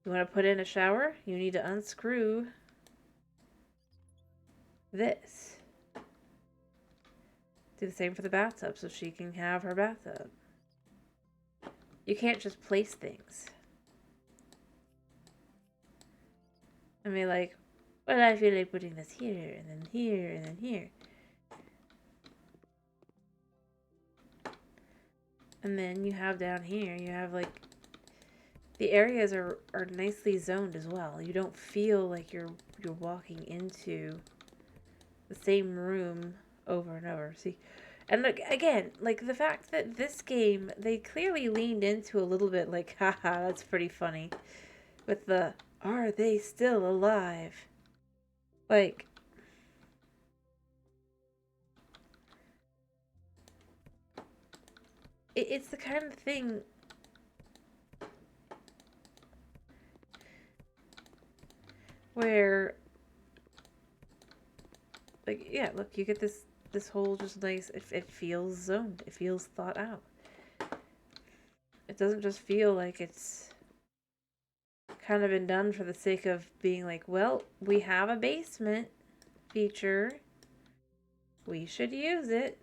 You want to put in a shower? You need to unscrew this. Do the same for the bathtub so she can have her bathtub. You can't just place things. I mean, like, well, I feel like putting this here, and then here, and then here. And then you have down here, you have, like, the areas are nicely zoned as well. You don't feel like you're walking into the same room over and over. See, and look, again, like, the fact that this game, they clearly leaned into a little bit, like, haha, that's pretty funny. With the, are they still alive? Like, it's the kind of thing where, like, yeah, look, you get this whole just nice, it feels zoned, it feels thought out. It doesn't just feel like it's kind of been done for the sake of being like, well, we have a basement feature, we should use it.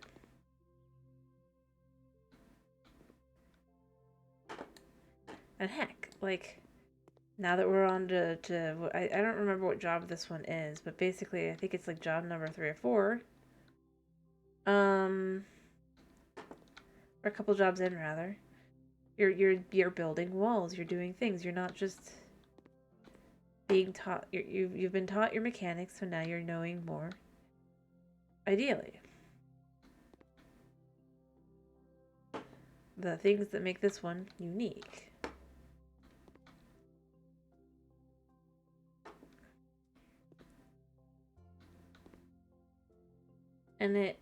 And heck, like, now that we're on to I don't remember what job this one is, but basically I think it's like job number 3 or 4. Or a couple jobs in, rather. You're building walls, you're doing things, you're not just being taught, you've been taught your mechanics, so now you're knowing more. Ideally. The things that make this one unique. And it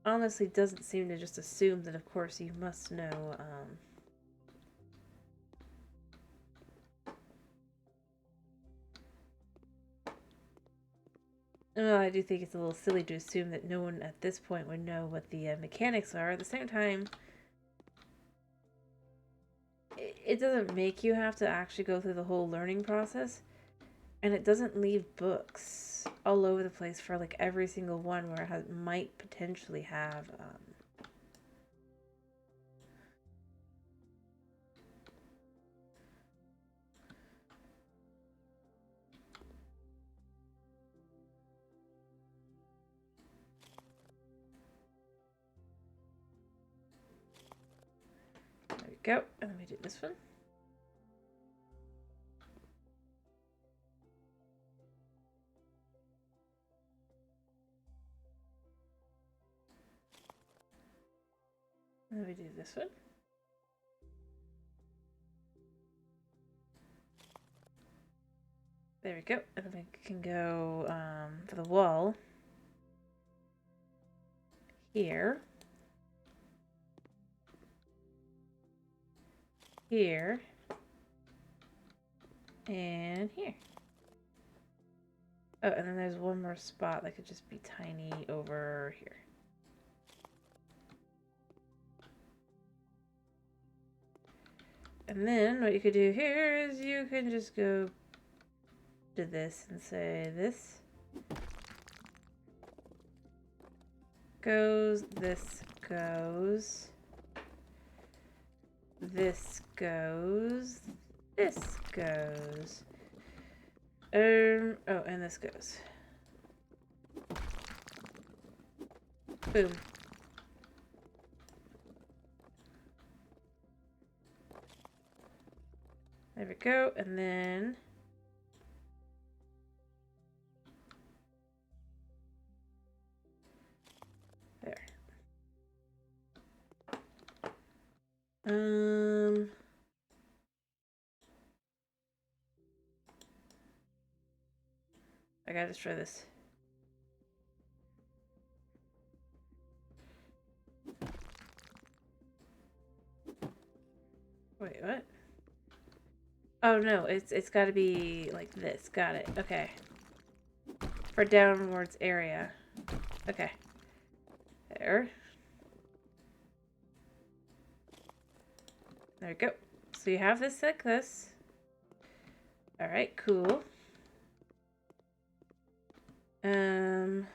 honestly doesn't seem to just assume that, of course, you must know, well, I do think it's a little silly to assume that no one at this point would know what the mechanics are. At the same time, it doesn't make you have to actually go through the whole learning process. And it doesn't leave books all over the place for, like, every single one where it might potentially have, there we go. And let me do this one. And then we do this one. There we go. And then we can go for the wall here. Here. And here. Oh, and then there's one more spot that could just be tiny over here. And then what you could do here is you can just go to this and say this goes, this goes, this goes, this goes. Oh, and this goes. Boom. There we go, and then there. I gotta destroy this. Wait, what? Oh no, it's gotta be like this. Got it. Okay. For downwards area. Okay. There. There we go. So you have this like this. Alright, cool. And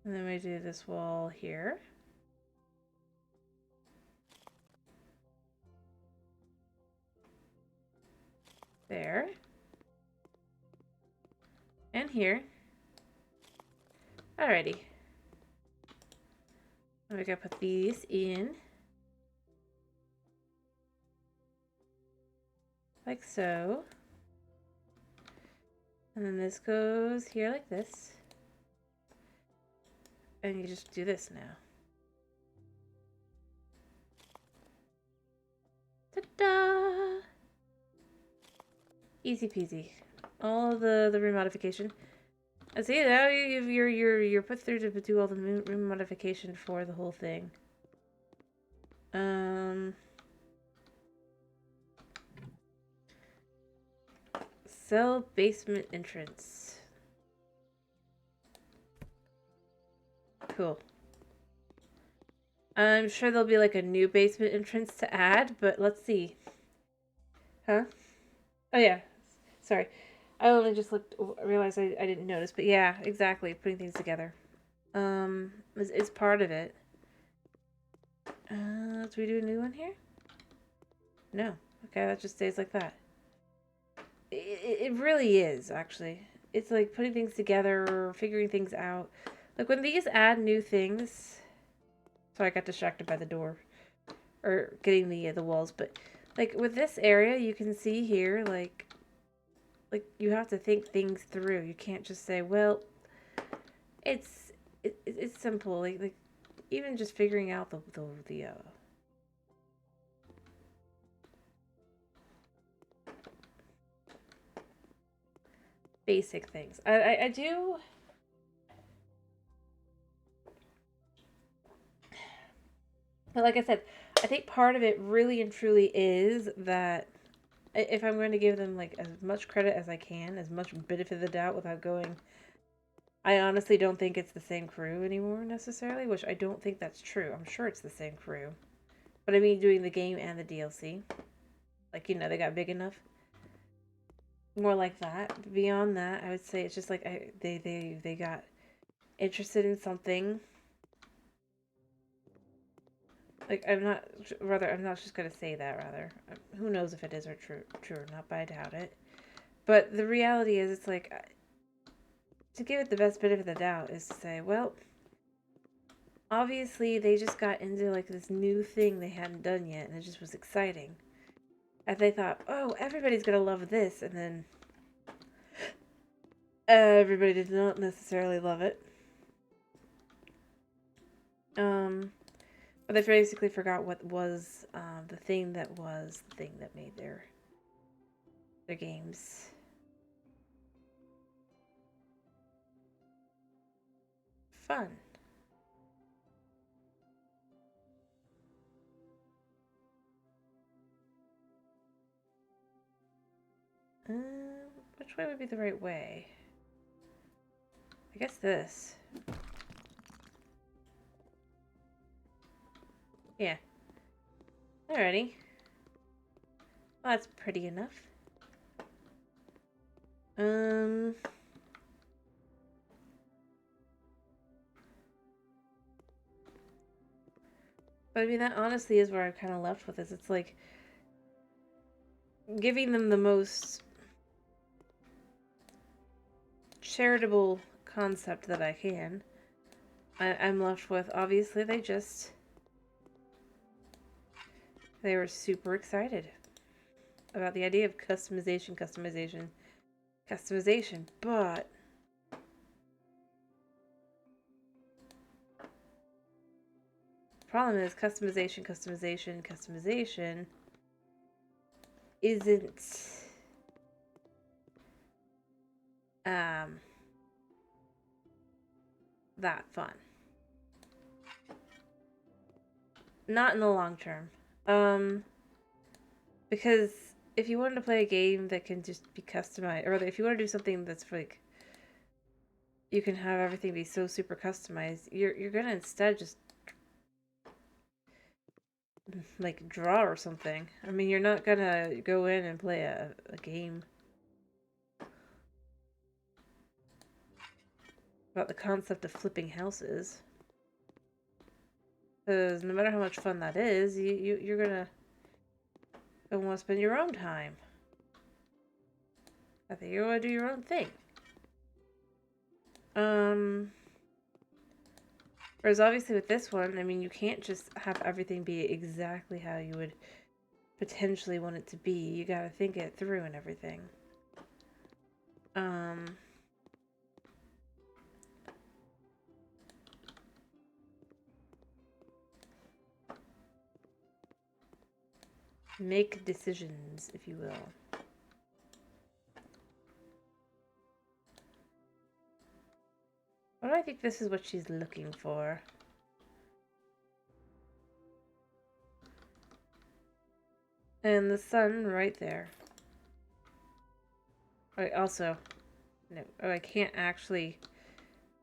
then we do this wall here. There. And here. Alrighty. We gotta put these in. Like so. And then this goes here like this. And you just do this now. Ta-da! Easy peasy. All of the room modification. And see, now you're put through to do all the room modification for the whole thing. Cell basement entrance. Cool. I'm sure there'll be like a new basement entrance to add, but let's see. Huh? Oh yeah. Sorry. I only just realized I didn't notice, but yeah, exactly. Putting things together. Is part of it. Do we do a new one here? No. Okay, that just stays like that. It really is, actually. It's like putting things together, figuring things out. Like when these add new things. Sorry, I got distracted by the door. Or getting the walls, but like with this area, you can see here, like you have to think things through. You can't just say, well, it's simple. Like even just figuring out the basic things. I do. But like I said, I think part of it really and truly is that if I'm going to give them like as much credit as I can, as much benefit of the doubt without going, I honestly don't think it's the same crew anymore necessarily, which I don't think that's true. I'm sure it's the same crew. But I mean doing the game and the DLC. Like, you know, they got big enough. More like that. Beyond that, I would say it's just like they got interested in something. Like, I'm not just gonna say that, rather. Who knows if it is or true or not, but I doubt it. But the reality is, it's like, to give it the best benefit of the doubt is to say, well, obviously they just got into like this new thing they hadn't done yet, and it just was exciting. And they thought, oh, everybody's gonna love this, and then Everybody did not necessarily love it. But they basically forgot what was the thing that made their games fun. Which way would be the right way? I guess this. Yeah. Alrighty. Well, that's pretty enough. But I mean, that honestly is where I kind of left with this. It's like giving them the most charitable concept that I can. I'm left with, obviously, they were super excited about the idea of customization, but the problem is customization isn't that fun. Not in the long term. Because if you wanted to play a game that can just be customized, or if you want to do something that's like you can have everything be so super customized, you're gonna instead just like draw or something. I mean, you're not gonna go in and play a game about the concept of flipping houses. Because no matter how much fun that is, you're gonna want to spend your own time. I think you want to do your own thing. Whereas obviously with this one, I mean, you can't just have everything be exactly how you would potentially want it to be. You gotta think it through and everything. Make decisions, if you will. What do I think this is what she's looking for? And the sun right there. Oh, also, no. Oh, I can't actually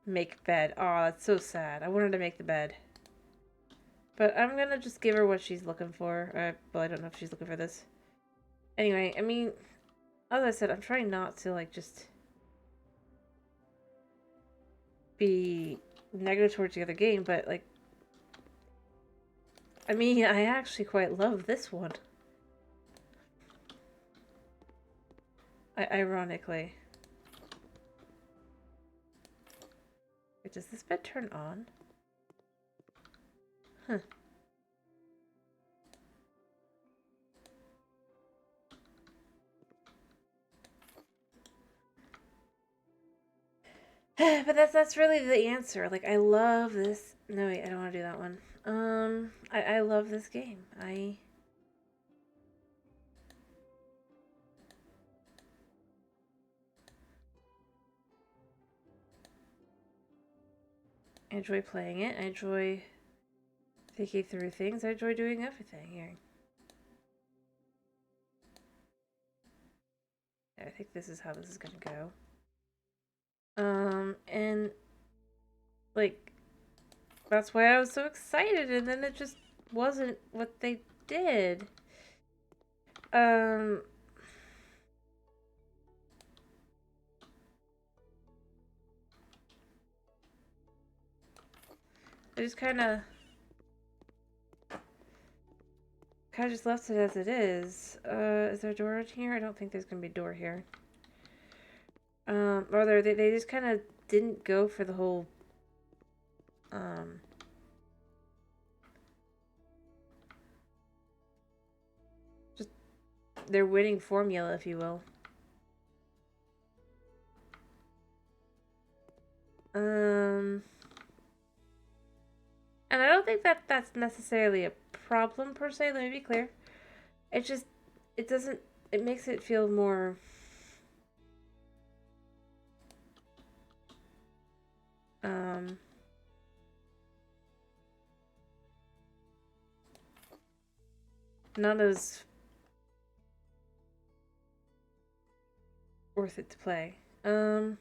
make bed. Oh, that's so sad. I wanted to make the bed. But I'm gonna just give her what she's looking for. Well, I don't know if she's looking for this. Anyway, I mean, as I said, I'm trying not to, like, just be negative towards the other game, but, like, I mean, I actually quite love this one. Ironically. Wait, does this bed turn on? Huh. But that's really the answer. Like, I love this. No, wait, I don't want to do that one. I love this game. I enjoy playing it. I enjoy thinking through things. I enjoy doing everything here. I think this is how this is gonna go. And like that's why I was so excited, and then it just wasn't what they did. I just kind of just left it as it is. Is there a door in here? I don't think there's gonna be a door here. Or they just kind of didn't go for the whole, just their winning formula, if you will. And I don't think that that's necessarily a problem per se. Let me be clear. It just, it doesn't, it makes it feel more, not as worth it to play. I feel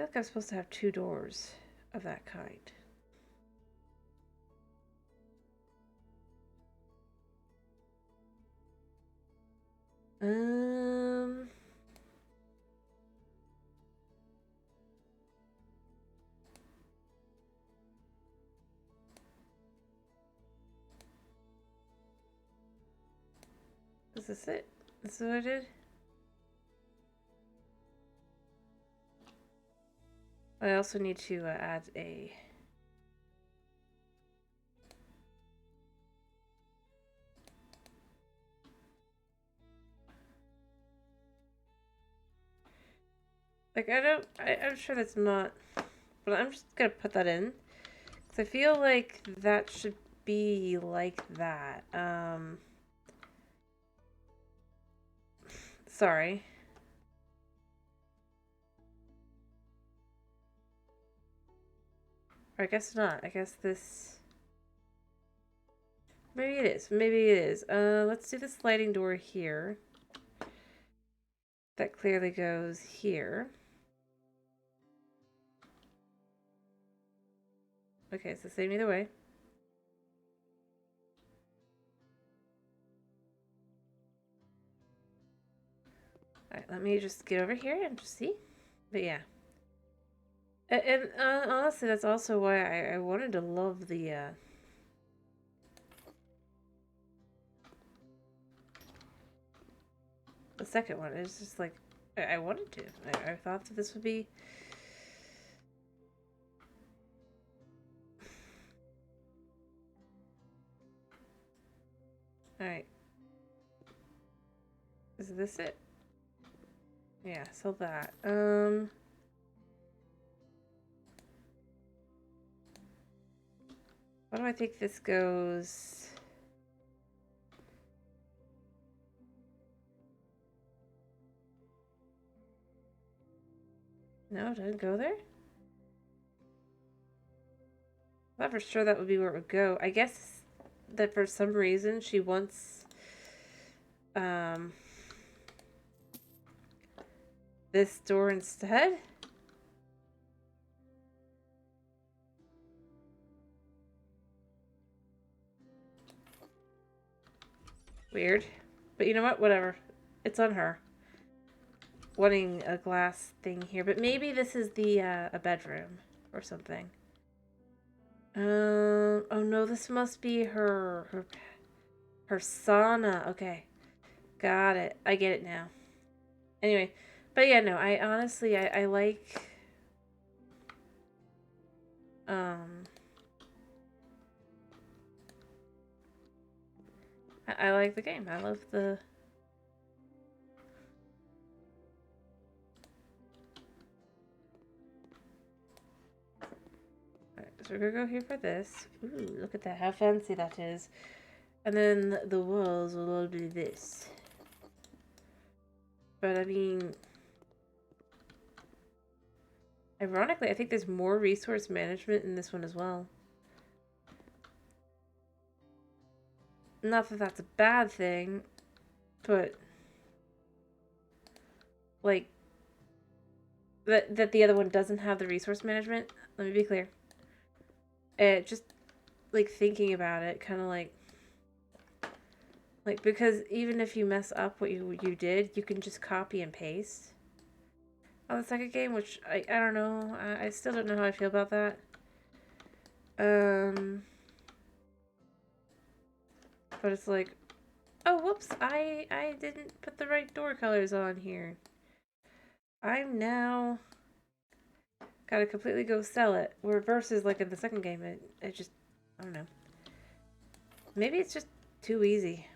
like I'm supposed to have 2 doors of that kind. Um, is this it? This is what I did? I also need to add a... Like, I'm sure that's not... But I'm just gonna put that in. Because I feel like that should be like that. Sorry. Or I guess not. I guess this... Maybe it is. Maybe it is. Let's do the sliding door here. That clearly goes here. Okay, it's the same either way. Alright, let me just get over here and just see. But yeah. And honestly, that's also why I wanted to love the second one. It's just like, I wanted to. I thought that this would be... Alright. Is this it? Yeah, so that. Why do I think this goes... No, it doesn't go there? I thought for sure that would be where it would go. I guess that for some reason she wants this door instead. Weird. But you know what? Whatever. It's on her. Wanting a glass thing here. But maybe this is the a bedroom or something. Oh no, this must be her sauna. Okay. Got it. I get it now. Anyway, but yeah, no, I honestly, I like, I like the game. I love the... Alright, so we're gonna go here for this. Ooh, look at that, how fancy that is. And then the walls will all be this. But I mean... Ironically, I think there's more resource management in this one as well. Not that that's a bad thing, but... Like... That the other one doesn't have the resource management. Let me be clear. Just, like, thinking about it, kind of like... Like, because even if you mess up what you did, you can just copy and paste on the second game, which I don't know. I still don't know how I feel about that. But it's like, oh, whoops, I didn't put the right door colors on here. I'm now gotta completely go sell it. Where versus like in the second game, it just, I don't know. Maybe it's just too easy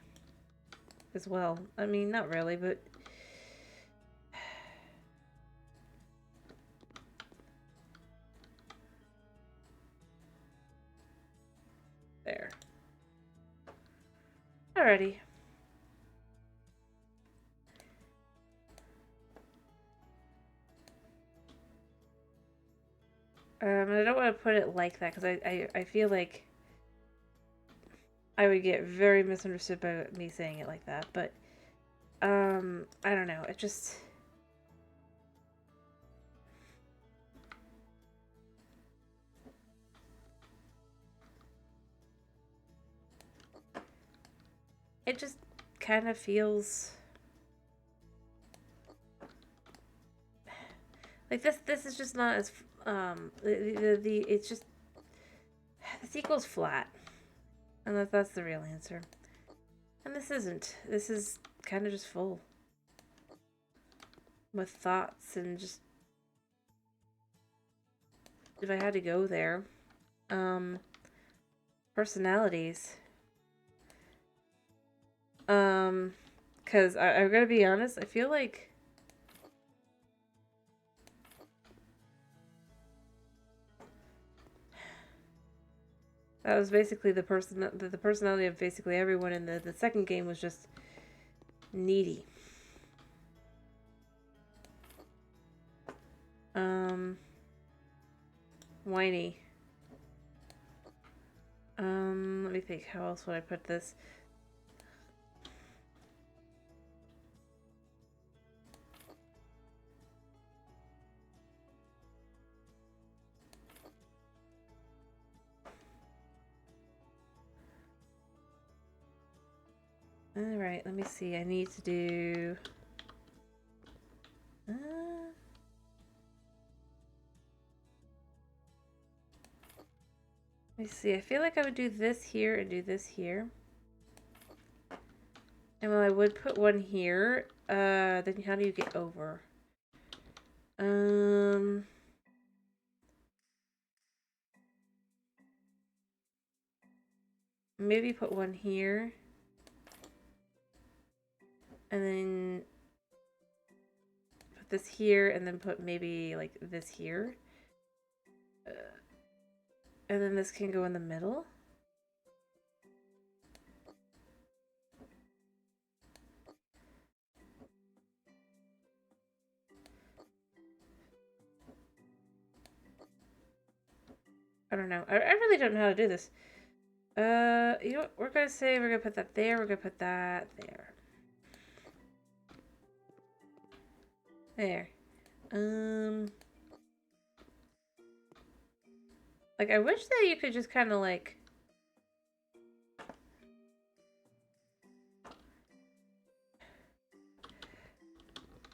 as well. I mean, not really, but Alrighty. I don't want to put it like that because I feel like I would get very misunderstood by me saying it like that, but I don't know. It just kind of feels like this is just not as it's just this equals flat. And that's the real answer. And this isn't. This is kind of just full. With thoughts and just... If I had to go there. Personalities. Because I'm gonna be honest, I feel like... That was basically the personality of basically everyone in the second game was just needy. Whiny. Let me think, how else would I put this? Alright, let me see. I need to do... let me see. I feel like I would do this here and do this here. And well, I would put one here. Then how do you get over? Maybe put one here. And then put this here, and then put maybe like this here. And then this can go in the middle. I don't know. I really don't know how to do this. You know what? We're gonna say we're gonna put that there. We're gonna put that there. There. Like, I wish that you could just kind of, like...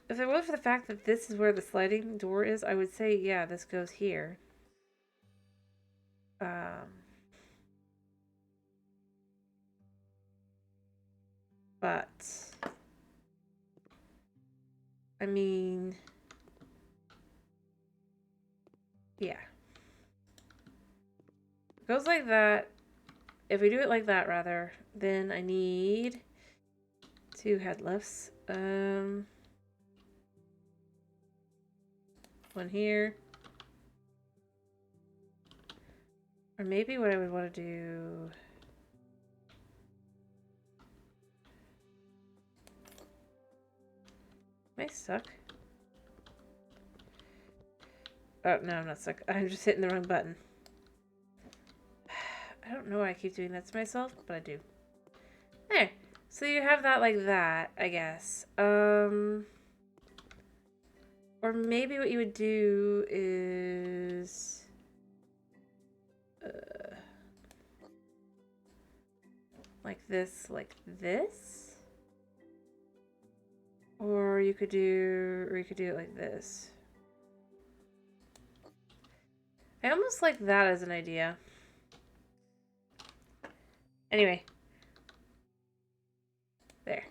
If it wasn't for the fact that this is where the sliding door is, I would say, yeah, this goes here. But... I mean... Yeah. It goes like that. If we do it like that, rather, then I need 2 head lifts. One here. Or maybe what I would want to do... May suck. Oh, no, I'm not stuck. I'm just hitting the wrong button. I don't know why I keep doing that to myself, but I do. There. So you have that like that, I guess. Or maybe what you would do is... like this, like this? Or you could do it like this. I almost like that as an idea. Anyway. There.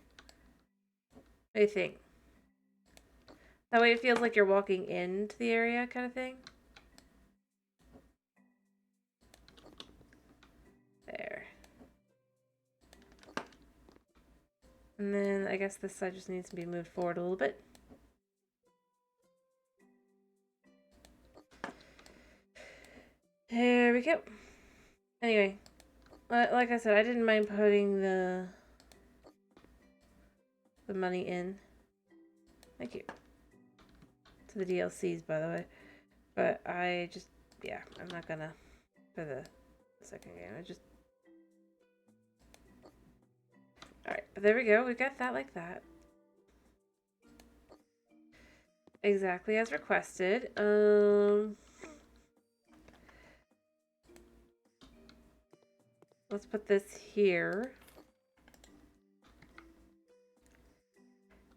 What do you think? That way it feels like you're walking into the area kind of thing. There. And then I guess this side just needs to be moved forward a little bit. There we go. Anyway, like I said, I didn't mind putting the the money in. Thank you. To the DLCs, by the way. But I just, yeah, I'm not gonna for the second game. I just. Alright, but there we go. We got that like that. Exactly as requested. Let's put this here.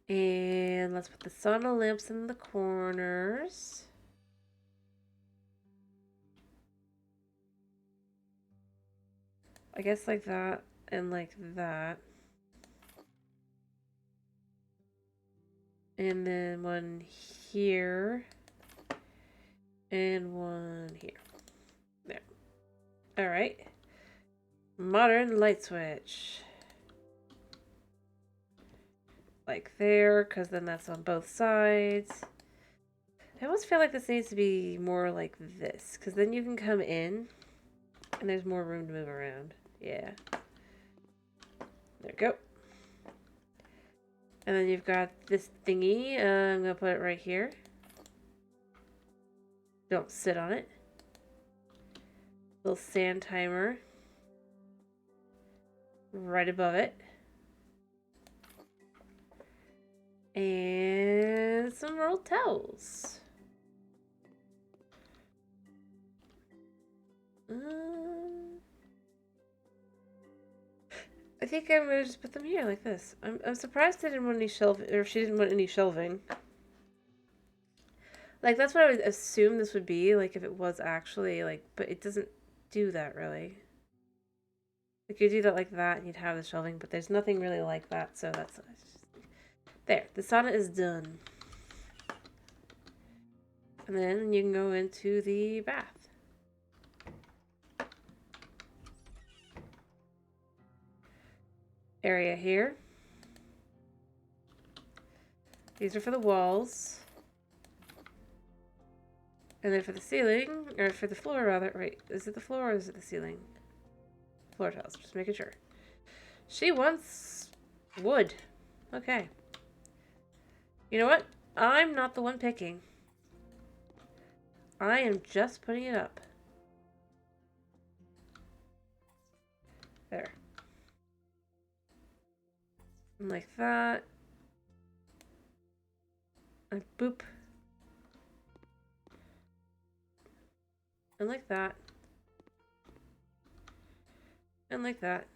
And let's put the sauna lamps in the corners. I guess like that and like that. And then one here. And one here. There. Alright. Modern light switch. Like there, because then that's on both sides. I almost feel like this needs to be more like this, because then you can come in and there's more room to move around. Yeah. There we go. And then you've got this thingy. I'm going to put it right here. Don't sit on it. Little sand timer. Right above it. And some rolled towels. I think I'm gonna just put them here like this. I'm surprised they didn't want any shelving, or she didn't want any shelving. Like that's what I would assume this would be, like if it was actually like, but it doesn't do that really. Like you do that like that, and you'd have the shelving, but there's nothing really like that, so that's just... There. The sauna is done, and then you can go into the bath. Area here. These are for the walls. And then for the ceiling, or for the floor rather, right, is it the floor or is it the ceiling? Floor tiles, just making sure. She wants wood. Okay. You know what? I'm not the one picking. I am just putting it up. There. And like that. And boop. And like that. And like that.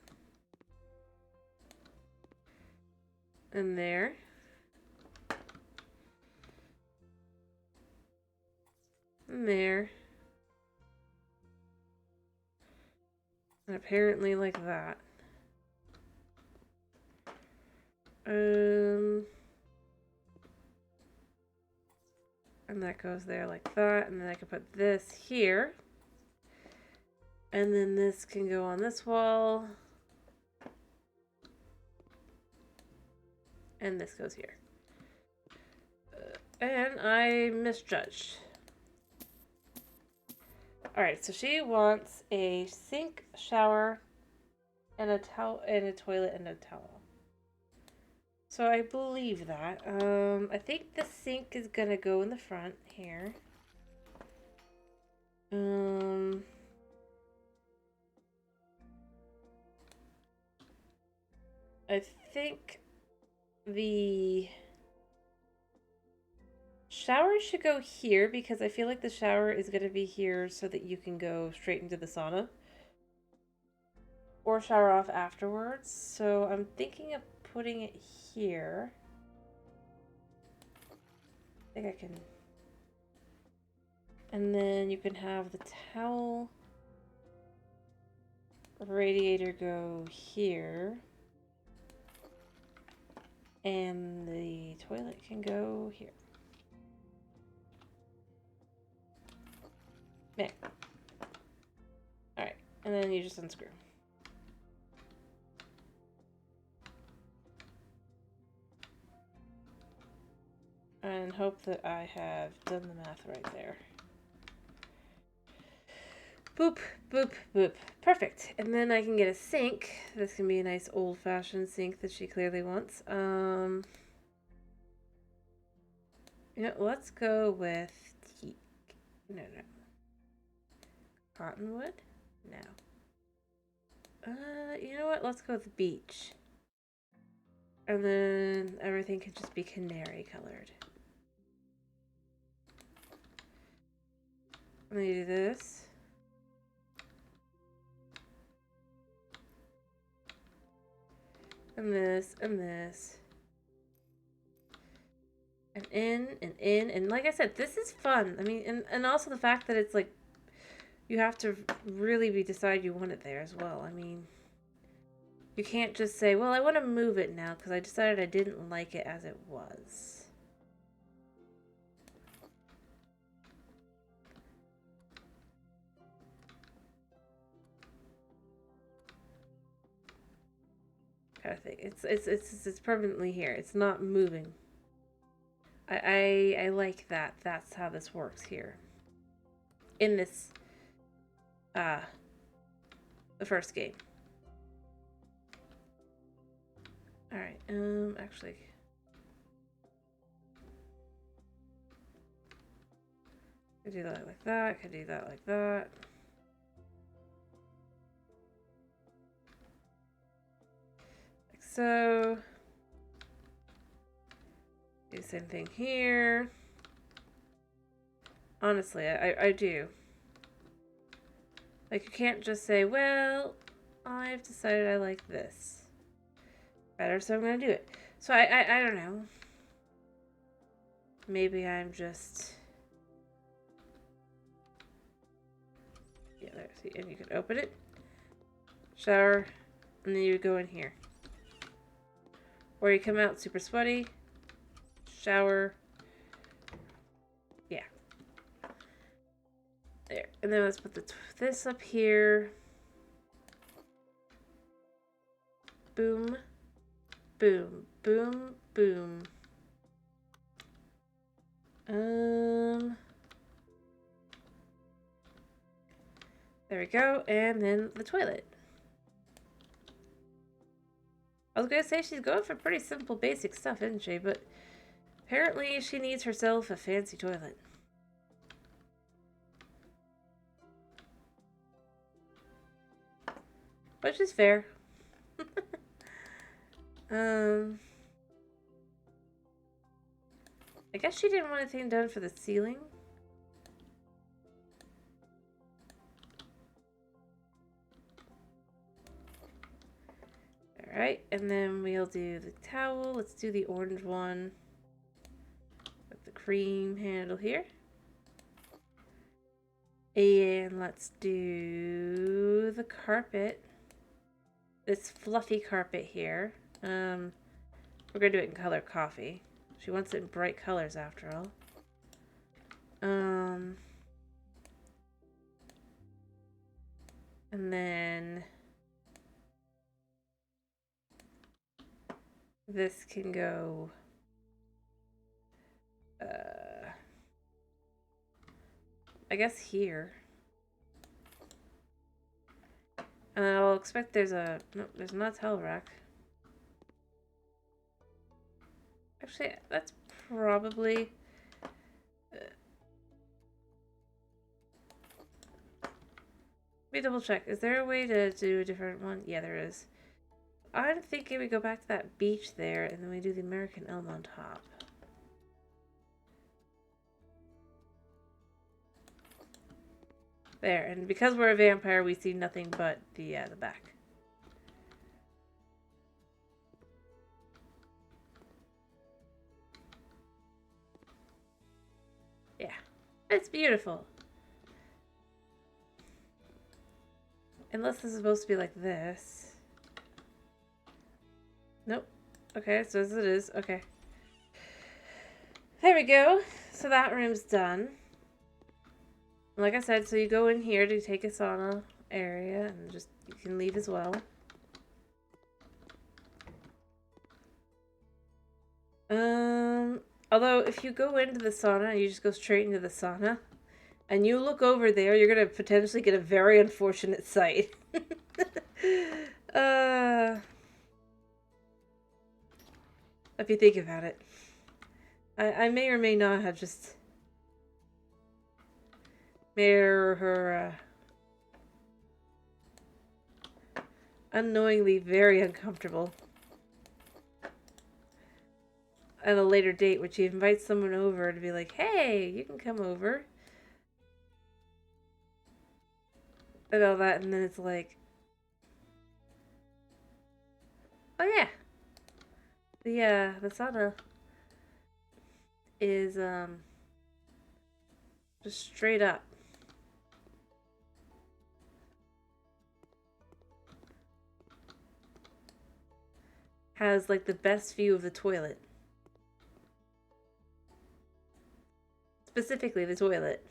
And there. And there. And apparently like that. And that goes there like that. And then I can put this here. And then this can go on this wall. And this goes here. And I misjudged. Alright, so she wants a sink, shower, and a towel, and a toilet and a towel. So I believe that. I think the sink is gonna go in the front here. I think the shower should go here because I feel like the shower is going to be here so that you can go straight into the sauna. Or shower off afterwards. So I'm thinking of putting it here. I think I can. And then you can have the towel radiator go here. And the toilet can go here. There. Alright, and then you just unscrew. And hope that I have done the math right there. Boop, boop, boop. Perfect. And then I can get a sink. This can be a nice old-fashioned sink that she clearly wants. You know, let's go with teak. No. Cottonwood? No. You know what? Let's go with beach. And then everything could just be canary colored. I'm gonna do this. And this, and this. And in, and in. And like I said, this is fun. I mean, and also the fact that it's like, you have to really decide you want it there as well. I mean, you can't just say, well, I want to move it now because I decided I didn't like it as it was. Kind of thing. It's permanently here. It's not moving. I like that. That's how this works here. In this the first game. Alright, actually. I could do that like that, I could do that like that. Like so. Do the same thing here. Honestly, I do. Like, you can't just say, well, I've decided I like this better, so I'm gonna do it. So I don't know. Maybe I'm just... Yeah, there, see, and you can open it. Shower, and then you go in here. Or you come out super sweaty. Shower. Yeah. There. And then let's put this up here. Boom. Boom. Boom. Boom. There we go. And then the toilet. I was gonna say she's going for pretty simple, basic stuff, isn't she? But apparently she needs herself a fancy toilet. Which is fair. I guess she didn't want anything done for the ceiling. Alright, and then we'll do the towel. Let's do the orange one with the cream handle here. And let's do the carpet. This fluffy carpet here. We're gonna do it in color coffee. She wants it in bright colors after all. And then this can go I guess here. And I'll expect there's a... No, there's not a towel rack. Actually, that's probably... let me double check. Is there a way to do a different one? Yeah, there is. I'm thinking we go back to that beach there, and then we do the American Elm on top. There, and because we're a vampire, we see nothing but the back. Yeah, it's beautiful. Unless this is supposed to be like this. Nope. Okay, so as it is. Okay. There we go. So that room's done. Like I said, so you go in here to take a sauna area, and just you can leave as well. Although if you go into the sauna, you just go straight into the sauna, and you look over there, you're gonna potentially get a very unfortunate sight. If you think about it. I may or may not have just made her unknowingly very uncomfortable at a later date, when she invites someone over to be like, hey, you can come over. And all that, and then it's like, oh yeah, the sauna is just straight up. Has like the best view of the toilet. Specifically the toilet.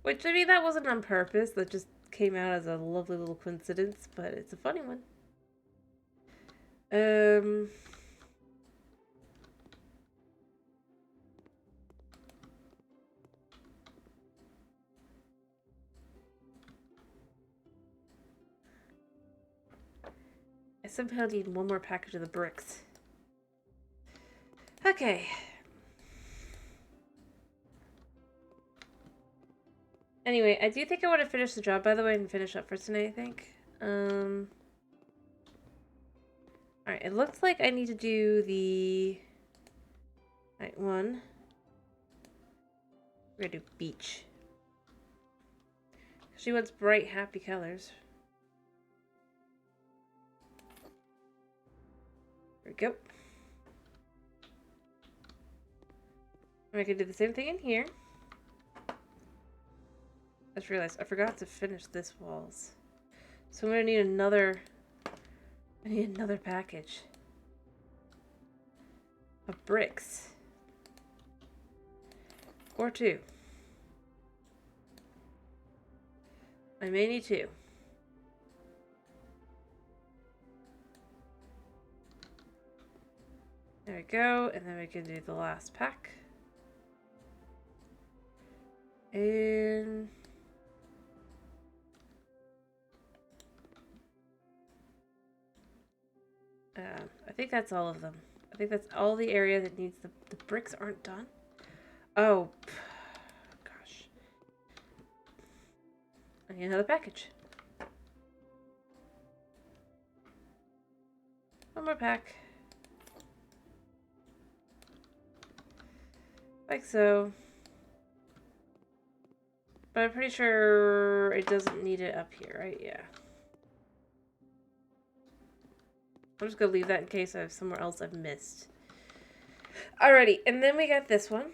Which, I mean, that wasn't on purpose. That just came out as a lovely little coincidence, but it's a funny one. I somehow need one more package of the bricks. Okay. Anyway, I do think I want to finish the job, by the way, and finish up for tonight, I think. Alright, it looks like I need to do the... Alright, one. We're gonna do beach. She wants bright, happy colors. There we go. And I can do the same thing in here. I just realized I forgot to finish this walls. So I'm gonna need another... I need another package of bricks. Or two. I may need two. There we go, and then we can do the last pack. And... I think that's all of them. I think that's all the area that needs the bricks aren't done. Oh, gosh. I need another package. One more pack. Like so. But I'm pretty sure it doesn't need it up here, right? Yeah. I'm just gonna leave that in case I have somewhere else I've missed. Alrighty, and then we got this one.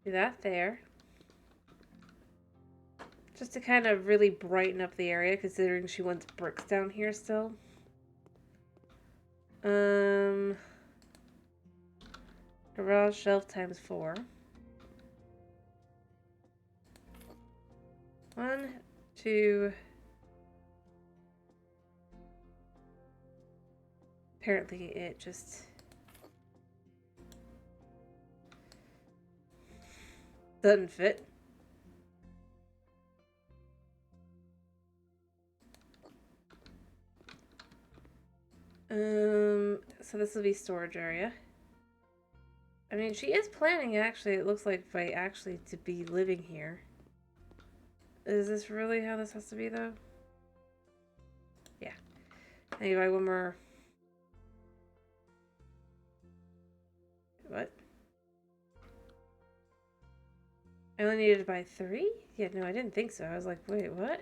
Do that there. Just to kind of really brighten up the area, considering she wants bricks down here still. Garage shelf times 4. 1, 2. Apparently it just doesn't fit. So this will be storage area. I mean, she is planning, actually, it looks like, to be living here. Is this really how this has to be, though? Yeah. Anyway, one more. What? I only needed to buy 3? Yeah, no, I didn't think so. I was like, wait, what?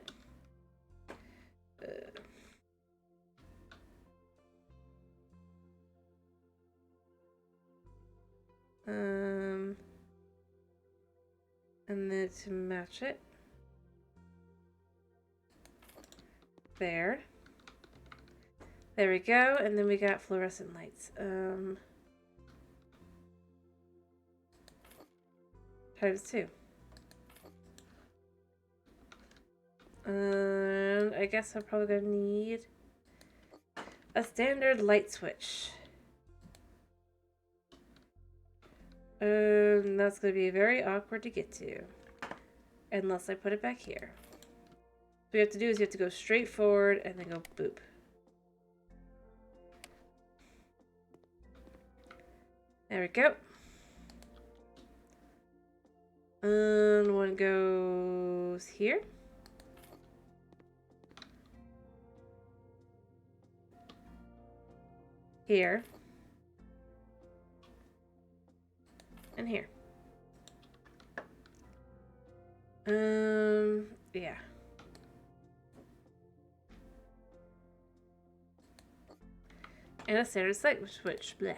And then to match it. There. There we go, and then we got fluorescent lights. ×2. I guess I'm probably gonna need a standard light switch. That's gonna be very awkward to get to. Unless I put it back here. What you have to do is you have to go straight forward and then go boop. There we go. And one goes here. Here. And here. Yeah. And a standard light switch. Bleh.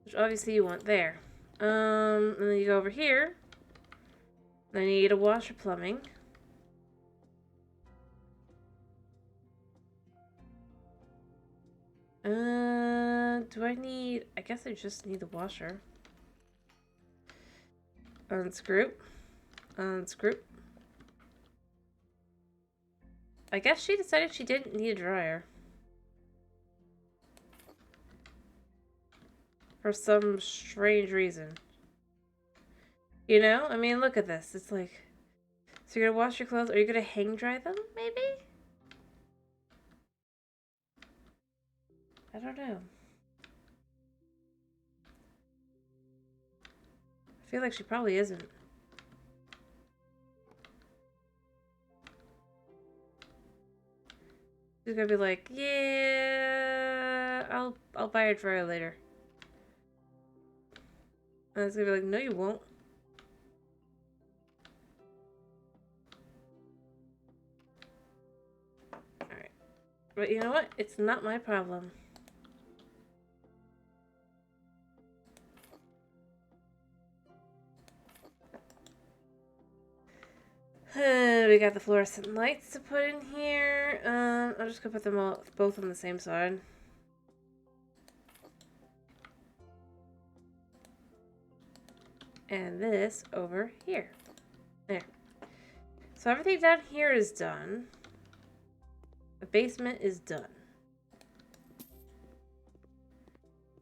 Which obviously you want there. And then you go over here. Then you need a washer plumbing. Do I need... I guess I just need the washer. Unscrew. Unscrew. I guess she decided she didn't need a dryer. For some strange reason. You know? I mean, look at this. It's like... So you're gonna wash your clothes? Are you gonna hang dry them, maybe? I don't know. I feel like she probably isn't. She's gonna be like, yeah, I'll buy a dryer later. And it's gonna be like, no, you won't. Alright. But you know what? It's not my problem. We got the fluorescent lights to put in here. I'm just gonna put them all both on the same side. And this over here. There. So everything down here is done. The basement is done.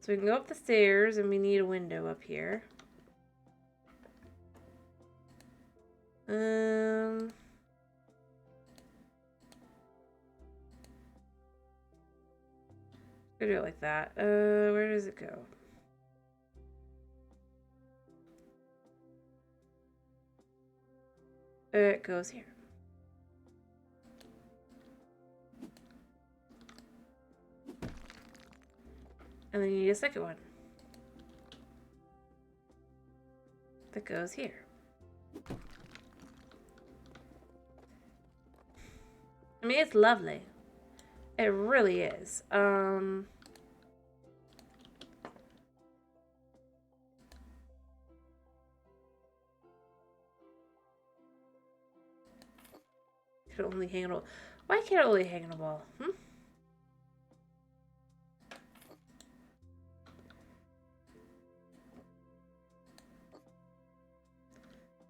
So we can go up the stairs and we need a window up here. Go do it like that. Where does it go? It goes here. And then you need a second one. That goes here. I mean, it's lovely. It really is. Could only hang on a wall. Why can't it only hang on a wall?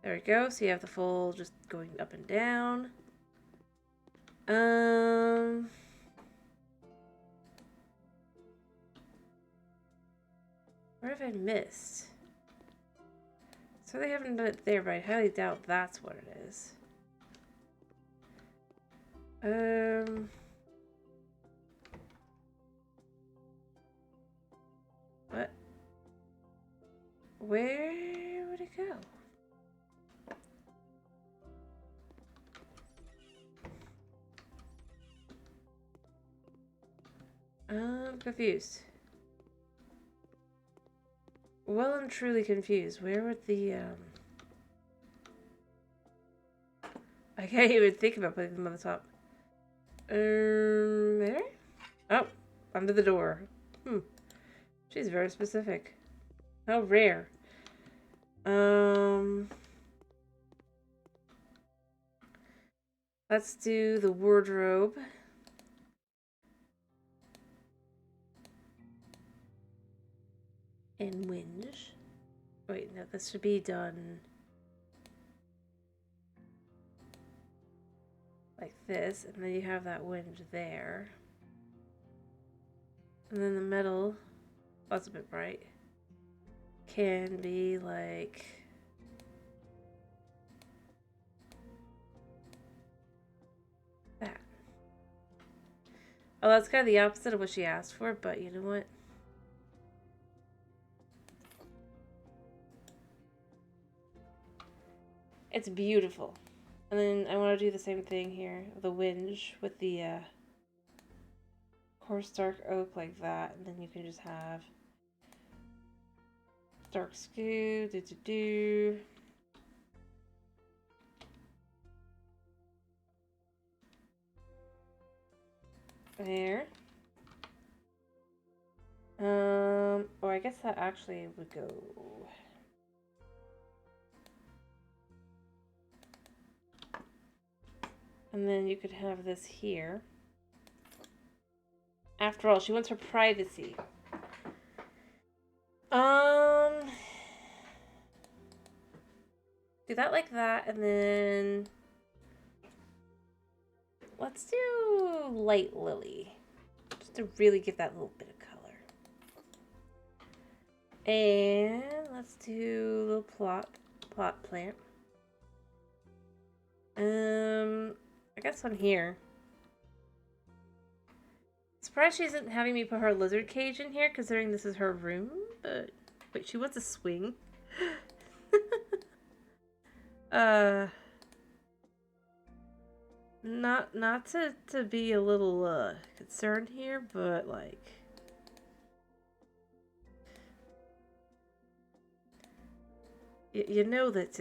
There we go. So you have the full just going up and down. Where have I missed? So they haven't done it there, but I highly doubt that's what it is. What? Where would it go? I'm confused. Well, I'm truly confused. Where would the, I can't even think about putting them on the top. There? Oh, under the door. She's very specific. How rare. Let's do the wardrobe. and whinge. Wait, no, this should be done like this, and then you have that whinge there. And then the middle, oh, that's a bit bright, can be like that. Oh, that's kind of the opposite of what she asked for, but you know what? It's beautiful. And then I want to do the same thing here, the whinge with the coarse dark oak like that, and then you can just have dark skew, do. There. Or I guess that actually would go. And then you could have this here. After all, she wants her privacy. Do that like that, and then let's do light lily, just to really give that little bit of color. And let's do a little plot plant. I guess on here. Surprised she isn't having me put her lizard cage in here, considering this is her room. But wait, she wants a swing. Not to be a little concerned here, but like, you know that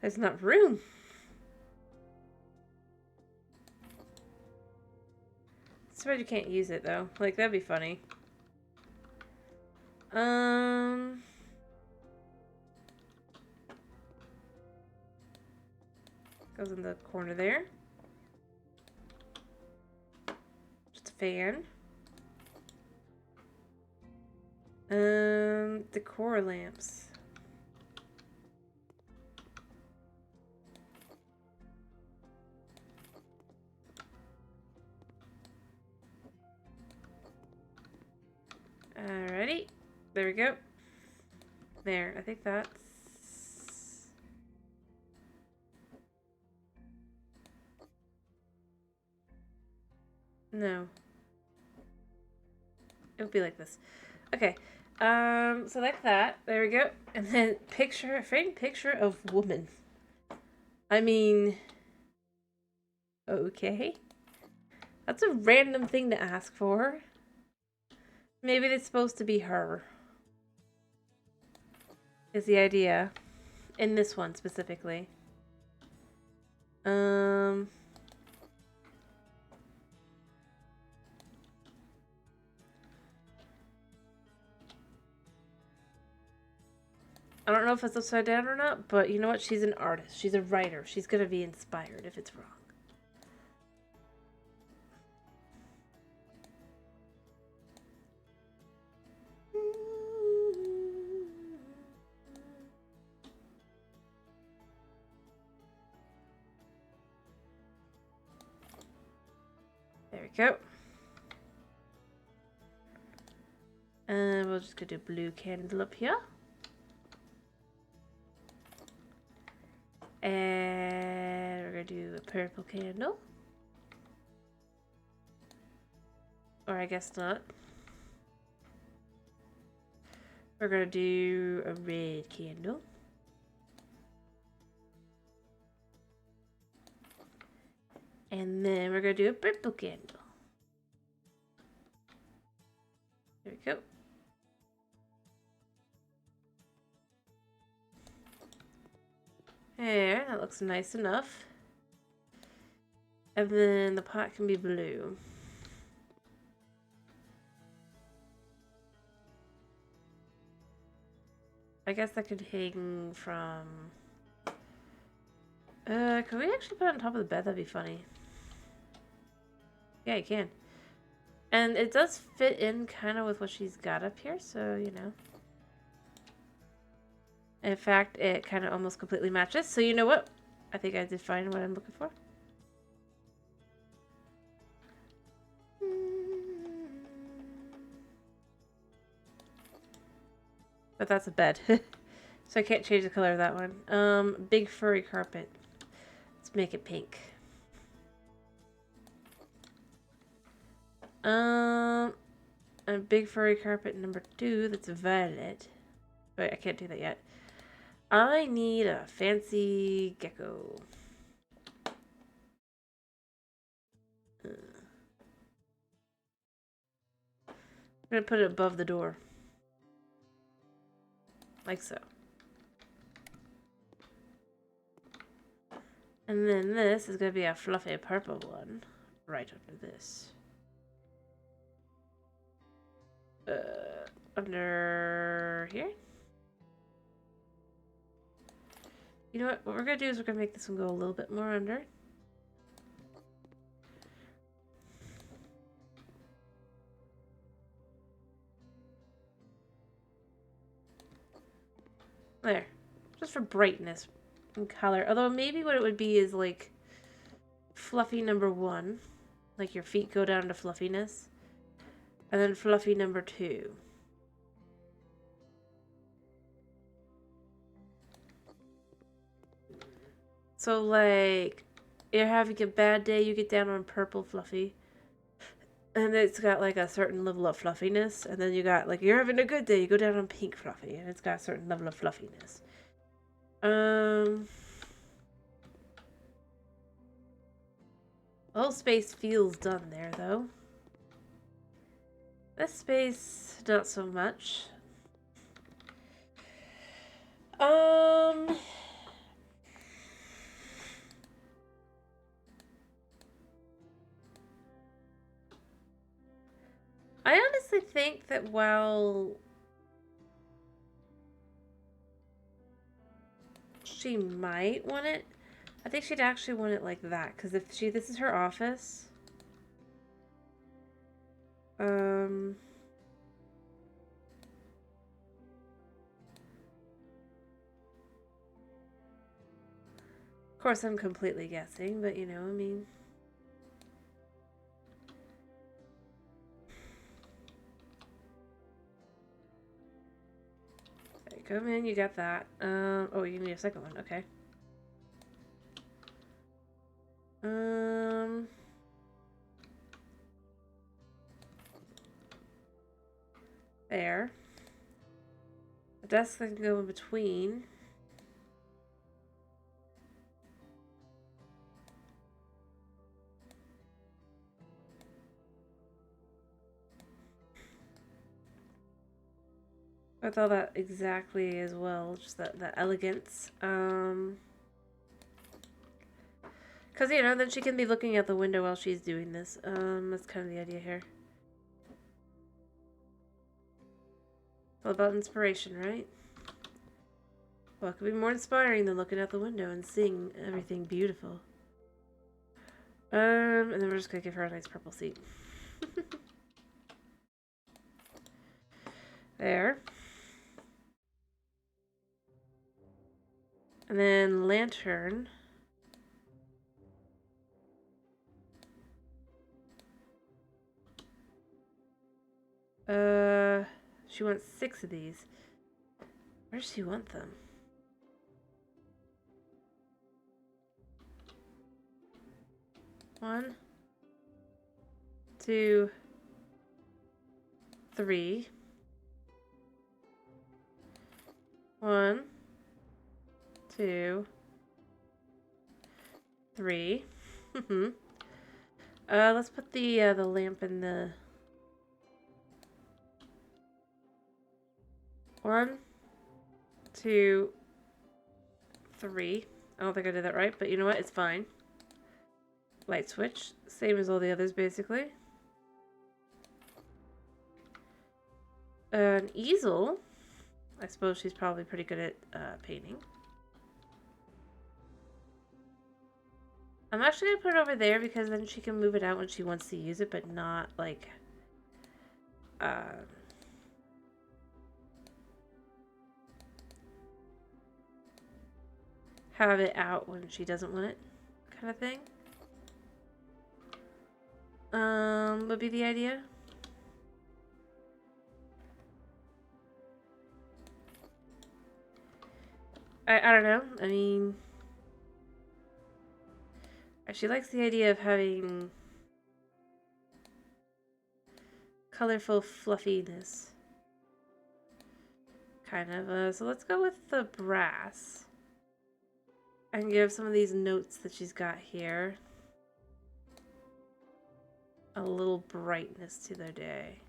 there's not room. Surprised you can't use it though. Like, that'd be funny. Goes in the corner there. Just a fan. Decor lamps. Alrighty. There we go. There. I think that's... No. It would be like this. Okay. So like that. There we go. And then framed picture of woman. I mean... Okay. That's a random thing to ask for. Maybe it's supposed to be her. Is the idea. In this one specifically. I don't know if it's upside down or not, but you know what? She's an artist. She's a writer. She's gonna be inspired if it's wrong. There we go. And we'll just go do a blue candle up here. And we're going to do a purple candle. Or I guess not. We're going to do a red candle. And then we're going to do a purple candle. There we go. There, that looks nice enough. And then the pot can be blue. I guess that could hang from... could we actually put it on top of the bed? That'd be funny. Yeah, you can. And it does fit in kind of with what she's got up here, so, you know. In fact, it kind of almost completely matches. So you know what? I think I did find what I'm looking for. But that's a bed. So I can't change the color of that one. Big furry carpet. Let's make it pink. A big furry carpet number 2 that's violet. Wait, I can't do that yet. I need a fancy gecko. I'm gonna put it above the door. Like so. And then this is gonna be a fluffy purple one. Right under this. Under here? You know what we're gonna do is we're gonna make this one go a little bit more under. There. Just for brightness and color. Although maybe what it would be is like fluffy number 1. Like your feet go down to fluffiness. And then fluffy number 2. So like you're having a bad day, you get down on purple fluffy. And it's got like a certain level of fluffiness. And then you got like you're having a good day, you go down on pink fluffy, and it's got a certain level of fluffiness. The whole space feels done there though. This space, not so much. I honestly think that while she might want it, I think she'd actually want it like that, because if this is her office. Of course, I'm completely guessing, but you know, I mean. Okay, come in, you got that. Oh, you need a second one, okay. There. A desk that can go in between. I thought that exactly as well, just that elegance. Because, you know, then she can be looking out the window while she's doing this. That's kind of the idea here. It's all about inspiration, right? What could be more inspiring than looking out the window and seeing everything beautiful? And then we're just gonna give her a nice purple seat. There. And then lantern. She wants 6 of these. Where does she want them? One, 2, 3. 1, 2, 3. Let's put the lamp in the 1, 2, 3. I don't think I did that right, but you know what? It's fine. Light switch, same as all the others basically. An easel. I suppose she's probably pretty good at painting. I'm actually gonna put it over there because then she can move it out when she wants to use it, but not like have it out when she doesn't want it, kind of thing. Would be the idea. I don't know. I mean, she likes the idea of having colorful fluffiness. Kind of. So let's go with the brass. And give some of these notes that she's got here a little brightness to their day.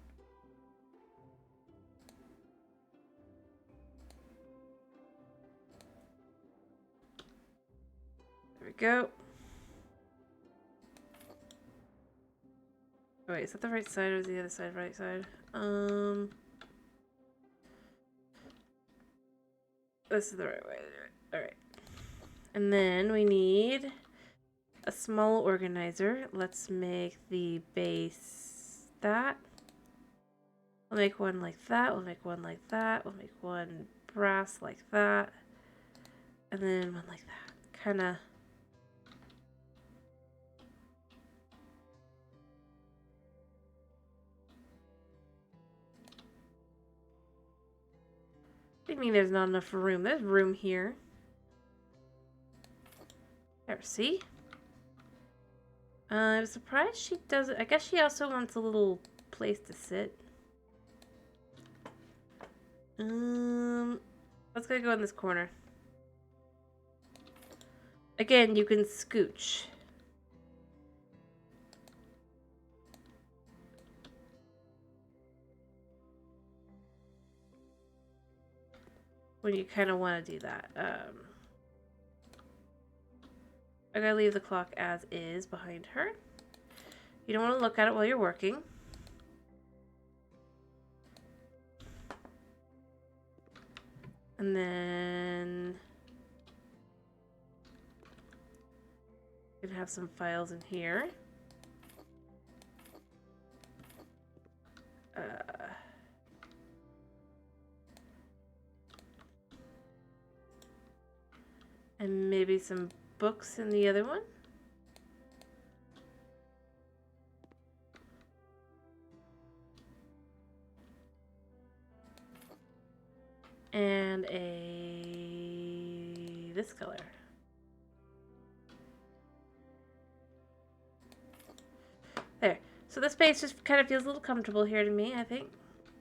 There we go. Oh, wait, is that the right side or is the other side right side? This is the right way to do it. Alright. And then we need a small organizer. Let's make the base that. We'll make one like that. We'll make one like that. We'll make one brass like that. And then one like that. Kind of. What do you mean there's not enough room? There's room here. There, see? I was surprised she doesn't. I guess she also wants a little place to sit. Let's go in this corner. Again, you can scooch. When you kind of want to do that. I gotta leave the clock as is behind her. You don't want to look at it while you're working. And then you can have some files in here. And maybe some books in the other one. And this color. There. So the space just kind of feels a little comfortable here to me, I think.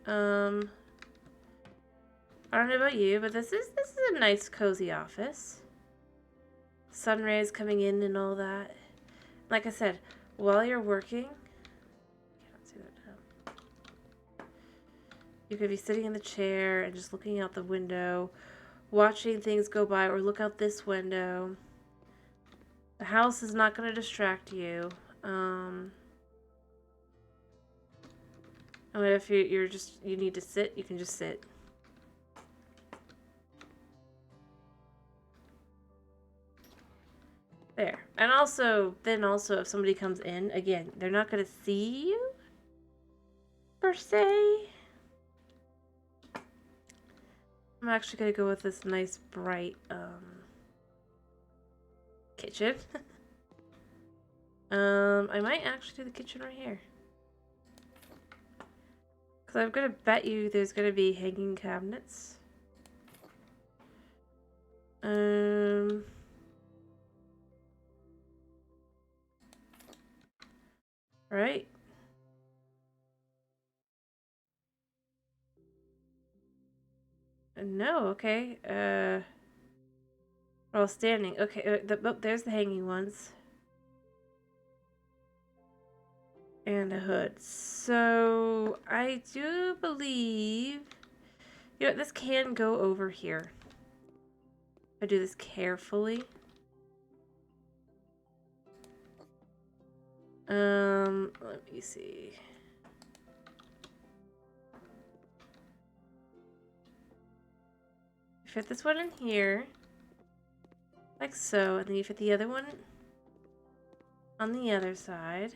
I don't know about you, but this is a nice cozy office. Sun rays coming in and all that. Like I said, while you're working, can't see that now. You could be sitting in the chair and just looking out the window, watching things go by, or look out this window. The house is not going to distract you. And if you need to sit, you can just sit. There. And then also, if somebody comes in, again, they're not going to see you, per se. I'm actually going to go with this nice, bright, kitchen. I might actually do the kitchen right here. Because I'm going to bet you there's going to be hanging cabinets. Right. No, okay. We're all standing. Okay, there's the hanging ones. And a hood. So, I do believe... You know, this can go over here. I do this carefully. Let me see. Fit this one in here. Like so. And then you fit the other one on the other side.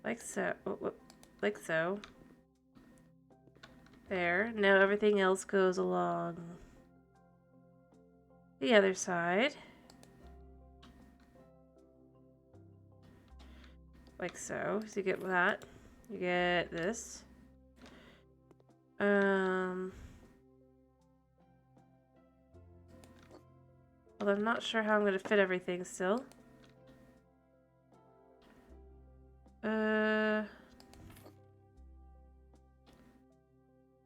Like so. Like so. There. Now everything else goes along the other side. Like so. So you get that. You get this. Well, I'm not sure how I'm going to fit everything still.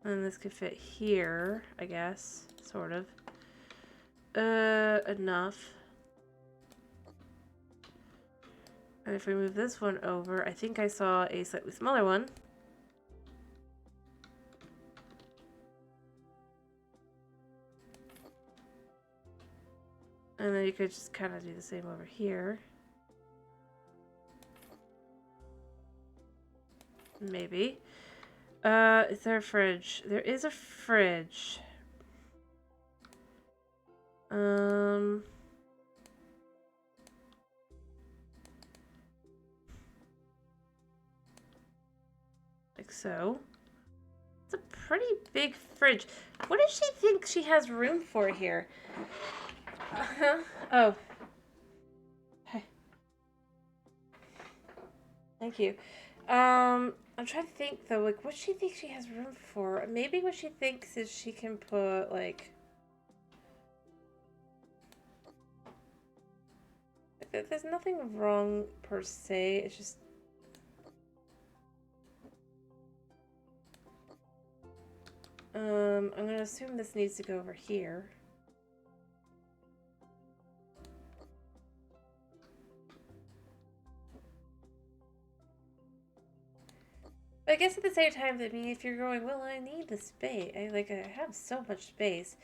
And this could fit here, I guess. Sort of. Enough. And if we move this one over, I think I saw a slightly smaller one. And then you could just kind of do the same over here. Maybe. Is there a fridge? There is a fridge. Like so. It's a pretty big fridge. What does she think she has room for here? Oh. Hey. Thank you. I'm trying to think though, like what she thinks she has room for. Maybe what she thinks is she can put like there's nothing wrong per se. It's just I'm gonna assume this needs to go over here. But I guess at the same time, I mean, if you're going, well, I need the space. I have so much space.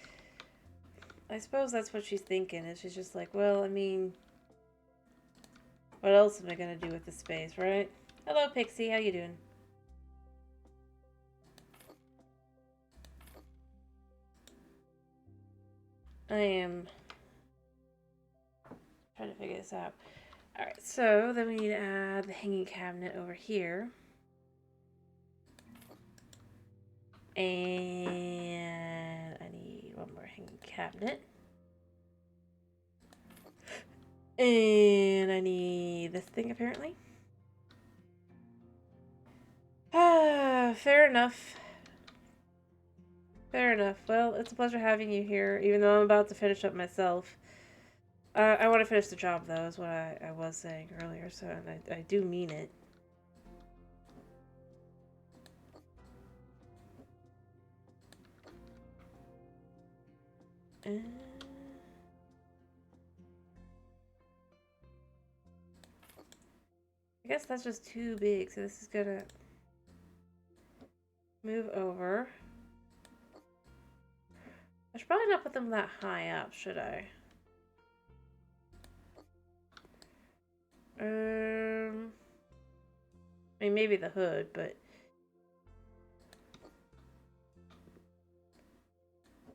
I suppose that's what she's thinking. Is she's just like, well, I mean, what else am I gonna do with the space, right? Hello, Pixie. How you doing? I am trying to figure this out. Alright, so then we need to add the hanging cabinet over here. And I need one more hanging cabinet. And I need this thing, apparently. Ah, fair enough. Fair enough. Well, it's a pleasure having you here, even though I'm about to finish up myself. I want to finish the job, though, is what I was saying earlier, so I do mean it. I guess that's just too big, so this is gonna move over. I should probably not put them that high up, should I? I mean, maybe the hood, but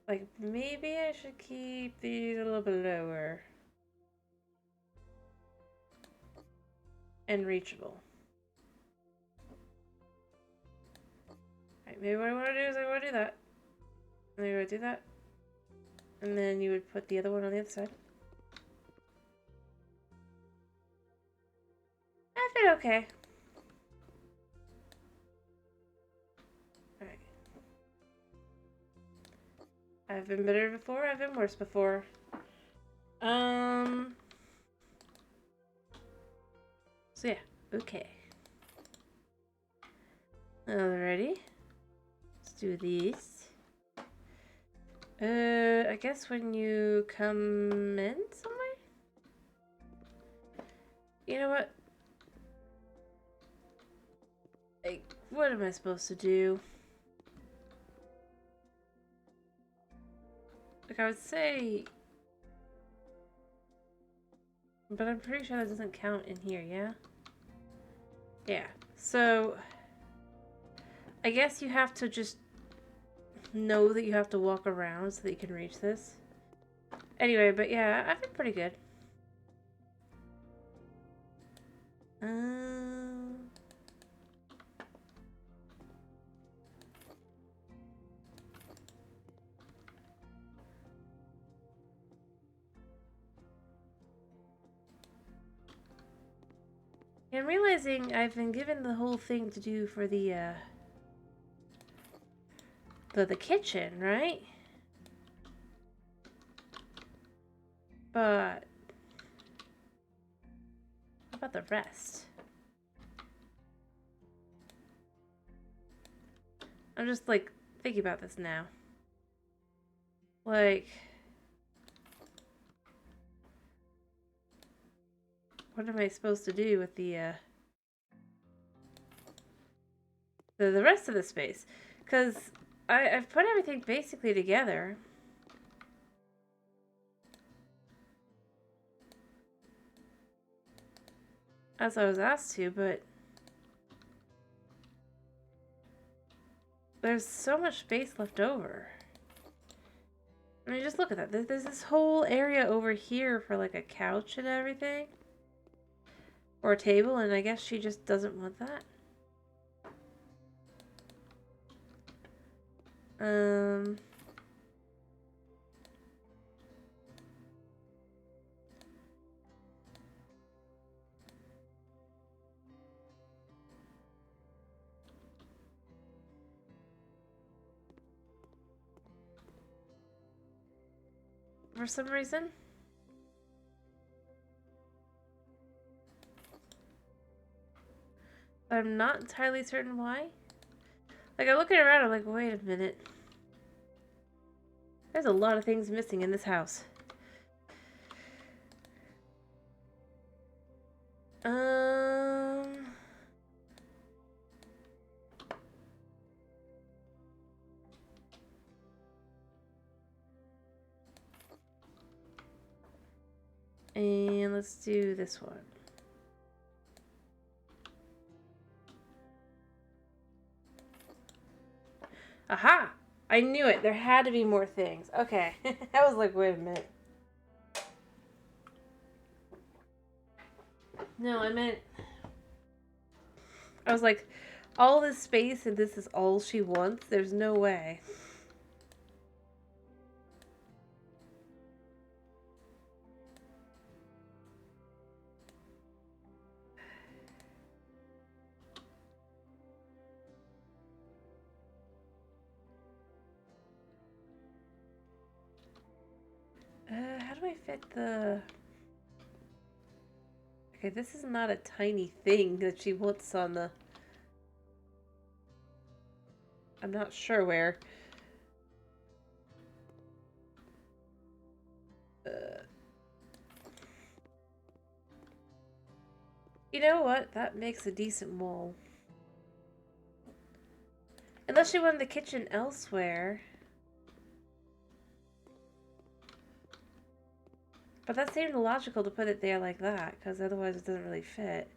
like maybe I should keep these a little bit lower and reachable. Alright, maybe what I want to do is I want to do that. And then you would do that. And then you would put the other one on the other side. I feel okay. Alright. I've been better before, I've been worse before. So yeah, okay. Alrighty. Let's do these. I guess when you come in somewhere? You know what? Like, what am I supposed to do? Like, I would say... But I'm pretty sure that doesn't count in here, yeah? Yeah. So... I guess you have to just know that you have to walk around so that you can reach this. Anyway, but yeah, I've been pretty good. I'm realizing I've been given the whole thing to do for the kitchen, right? But what about the rest? I'm just like thinking about this now. Like, what am I supposed to do with the rest of the space? Because I've put everything basically together. As I was asked to, but there's so much space left over. I mean, just look at that. There's this whole area over here for like a couch and everything. Or a table, and I guess she just doesn't want that. For some reason. But I'm not entirely certain why. Like, I'm looking around, I'm like, wait a minute. There's a lot of things missing in this house. And let's do this one. Aha! I knew it. There had to be more things. Okay. I was like, wait a minute. No, I meant... I was like, all this space and this is all she wants? There's no way. How do I fit the... Okay, this is not a tiny thing that she wants on the... I'm not sure where. You know what? That makes a decent wall. Unless she wanted the kitchen elsewhere. But that seemed logical to put it there like that, because otherwise it doesn't really fit.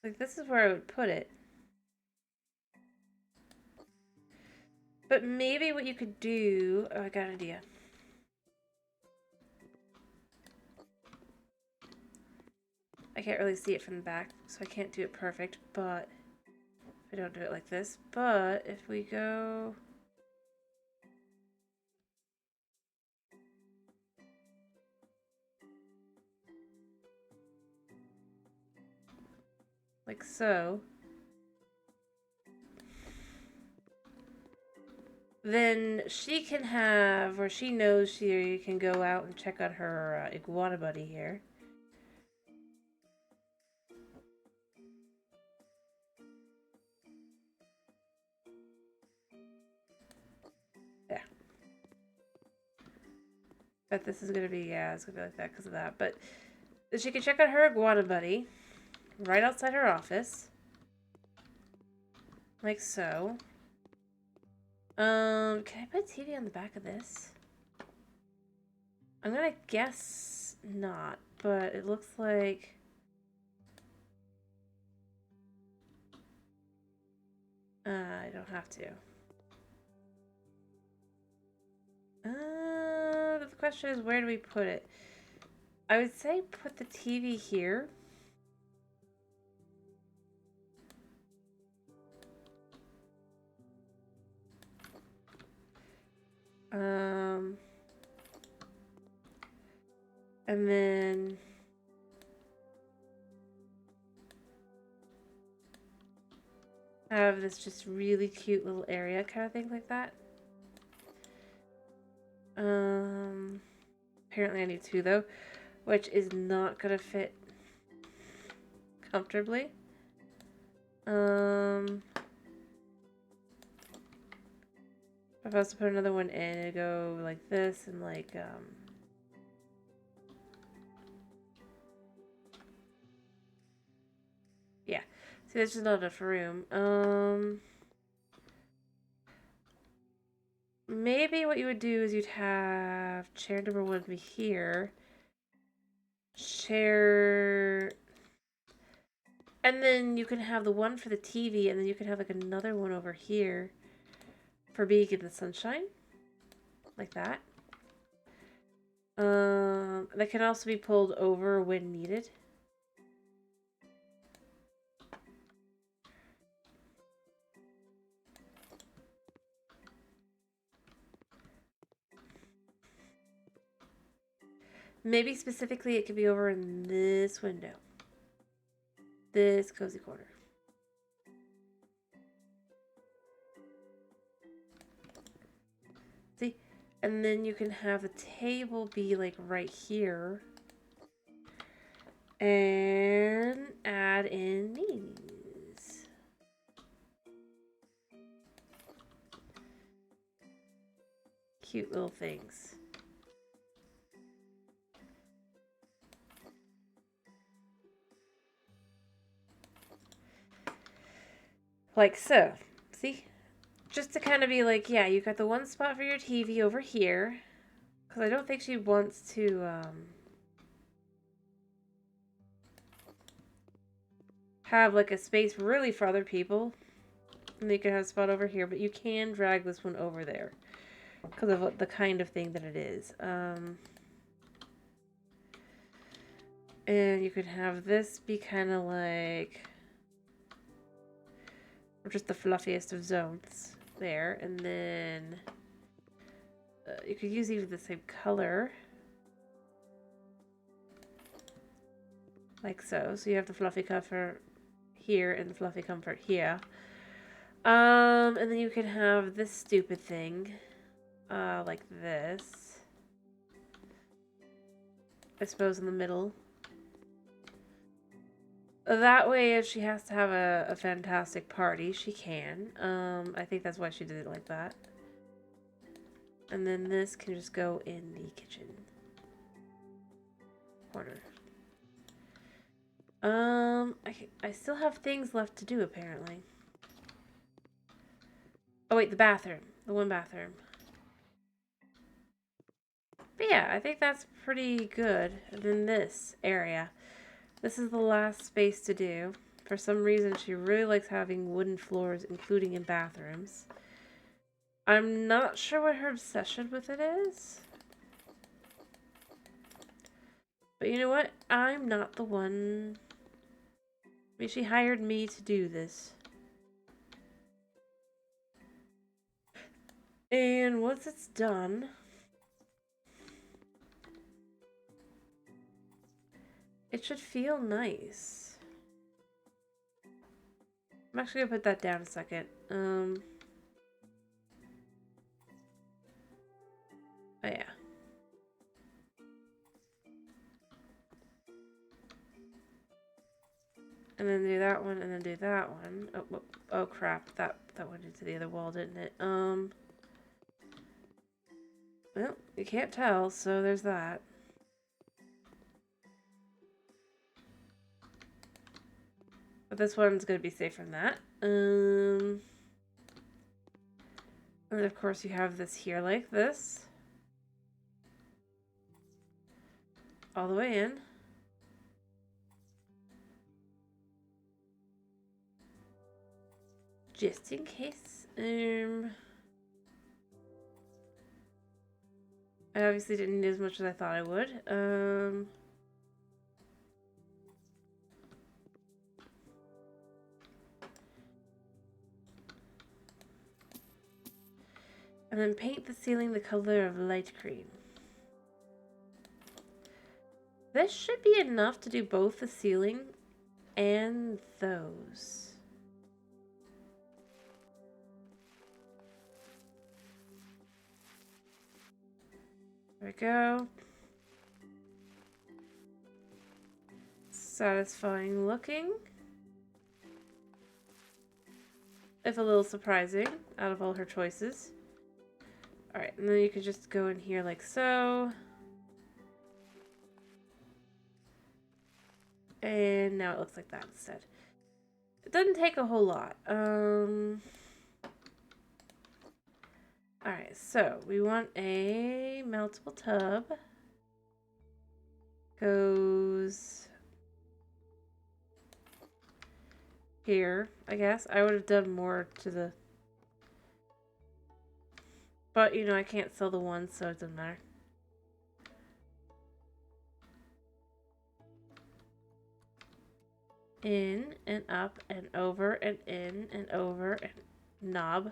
Like, this is where I would put it. But maybe what you could do... Oh, I got an idea. I can't really see it from the back, so I can't do it perfect, but... If I don't do it like this. But if we go... Like so. Then she can have, or she knows she can go out and check on her iguana buddy here. Yeah. Bet this is gonna be, yeah, it's gonna be like that because of that. But she can check on her iguana buddy right outside her office. Like so. Can I put a TV on the back of this? I'm gonna guess not, but it looks like... I don't have to. The question is, where do we put it? I would say put the TV here. And then have this just really cute little area kind of thing like that. Apparently I need two though, which is not gonna fit comfortably. If I was to put another one in, it'd go like this and like, yeah. See, there's just not enough room. Maybe what you would do is you'd have chair number one be here. Chair... And then you can have the one for the TV, and then you can have like another one over here for being in the sunshine. Like that. That can also be pulled over when needed. Maybe specifically it could be over in this window. This cozy corner. See? And then you can have the table be like right here. And add in these. Cute little things. Like so. See? Just to kind of be like, yeah, you got the one spot for your TV over here. Because I don't think she wants to, have like a space really for other people. And you can have a spot over here, but you can drag this one over there. Because of the kind of thing that it is. And you could have this be kind of like... Or just the fluffiest of zones there. And then you could use even the same color. Like so. So you have the fluffy comfort here and the fluffy comfort here. And then you can have this stupid thing. Like this. I suppose in the middle. That way, if she has to have a fantastic party, she can. I think that's why she did it like that. And then this can just go in the kitchen corner. I still have things left to do, apparently. Oh, wait, the bathroom. The one bathroom. But yeah, I think that's pretty good. And then this area. This is the last space to do. For some reason, she really likes having wooden floors, including in bathrooms. I'm not sure what her obsession with it is. But you know what? I'm not the one. I mean, she hired me to do this. And once it's done, it should feel nice. I'm actually gonna put that down a second. Oh yeah. And then do that one, and then do that one. Oh crap! That went into the other wall, didn't it? Well, you can't tell, so there's that. But this one's gonna be safe from that. And then of course you have this here like this. All the way in. just in case. I obviously didn't need as much as I thought I would. And then paint the ceiling the color of light cream. This should be enough to do both the ceiling and those. There we go. Satisfying looking. If a little surprising out of all her choices. Alright, and then you could just go in here like so. And now it looks like that instead. It doesn't take a whole lot. Alright, so we want a meltable tub. Goes here, I guess. I would have done more to the... But, you know, I can't sell the one, so it doesn't matter. In and up and over and in and over and knob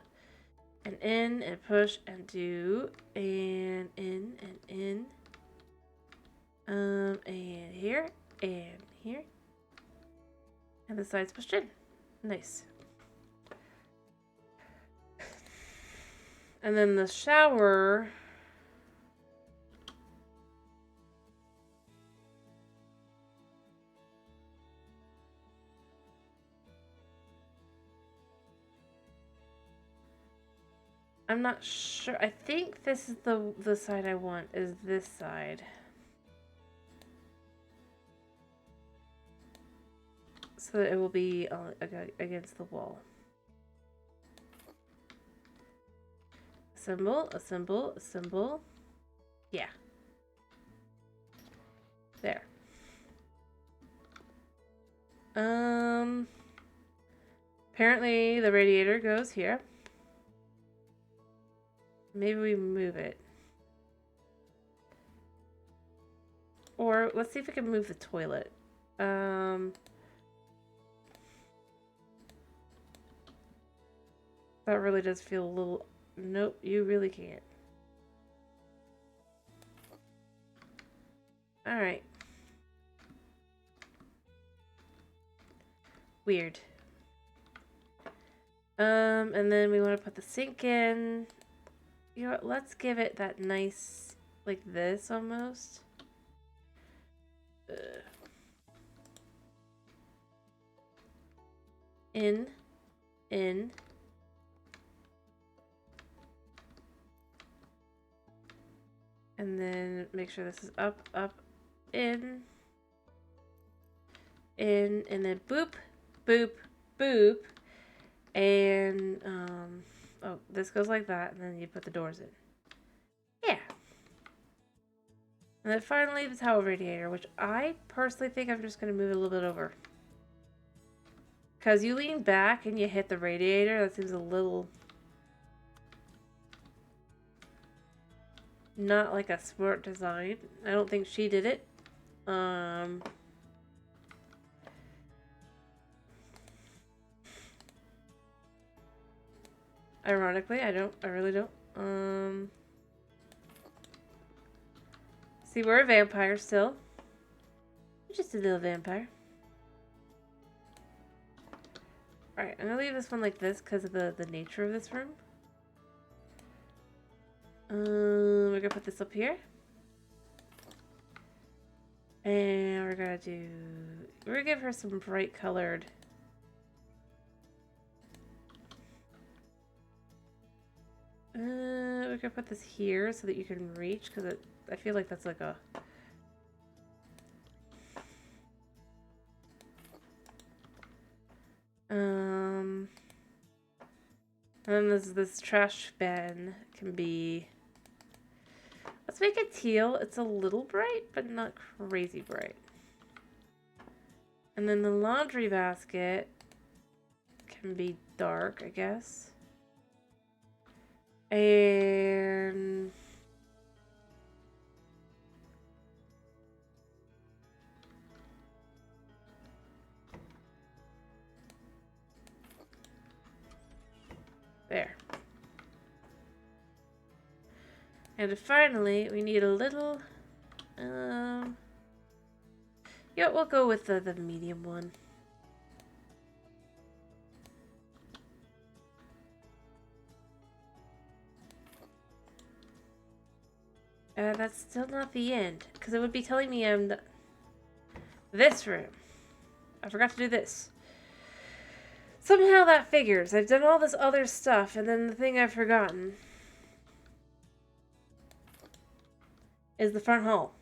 and in and push and do and in and in. And here and here. And the sides pushed in. Nice. And then the shower. I'm not sure. I think this is the side I want, is this side. So that it will be against the wall. Assemble, assemble, assemble. Yeah. There. Apparently the radiator goes here. Maybe we move it. Or let's see if we can move the toilet. That really does feel a little... Nope, you really can't. Alright. Weird. And then we want to put the sink in. You know what, let's give it that nice, like this almost. In. And then make sure this is up, in, and then boop, boop, boop. And, oh, this goes like that, and then you put the doors in. Yeah. And then finally, the towel radiator, which I personally think I'm just going to move a little bit over. Because you lean back and you hit the radiator, that seems a little... not like a smart design. I don't think she did it. Ironically, I really don't. See, we're a vampire still. Just a little vampire. Alright, I'm gonna leave this one like this because of the nature of this room. We're gonna put this up here. And we're gonna give her some bright colored. We're gonna put this here so that you can reach, because I feel like that's like a... And then this trash bin can be... Let's make it teal. It's a little bright, but not crazy bright. And then the laundry basket can be dark, I guess. And there. And finally, we need a little, yeah, we'll go with the medium one. That's still not the end, because it would be telling me I'm this room. I forgot to do this. Somehow that figures. I've done all this other stuff, and then the thing I've forgotten is the front hall.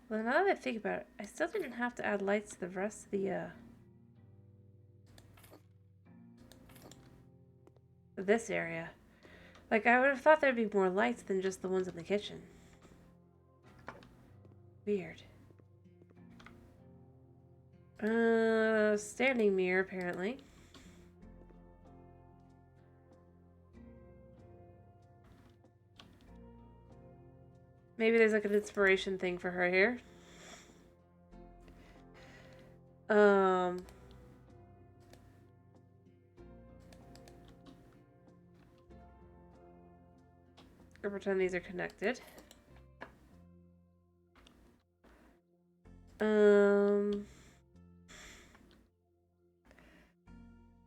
Well, now that I think about it, I still didn't have to add lights to the rest of the, this area. Like, I would have thought there'd be more lights than just the ones in the kitchen. Weird. Standing mirror, apparently. Maybe there's like an inspiration thing for her here. I'll pretend these are connected.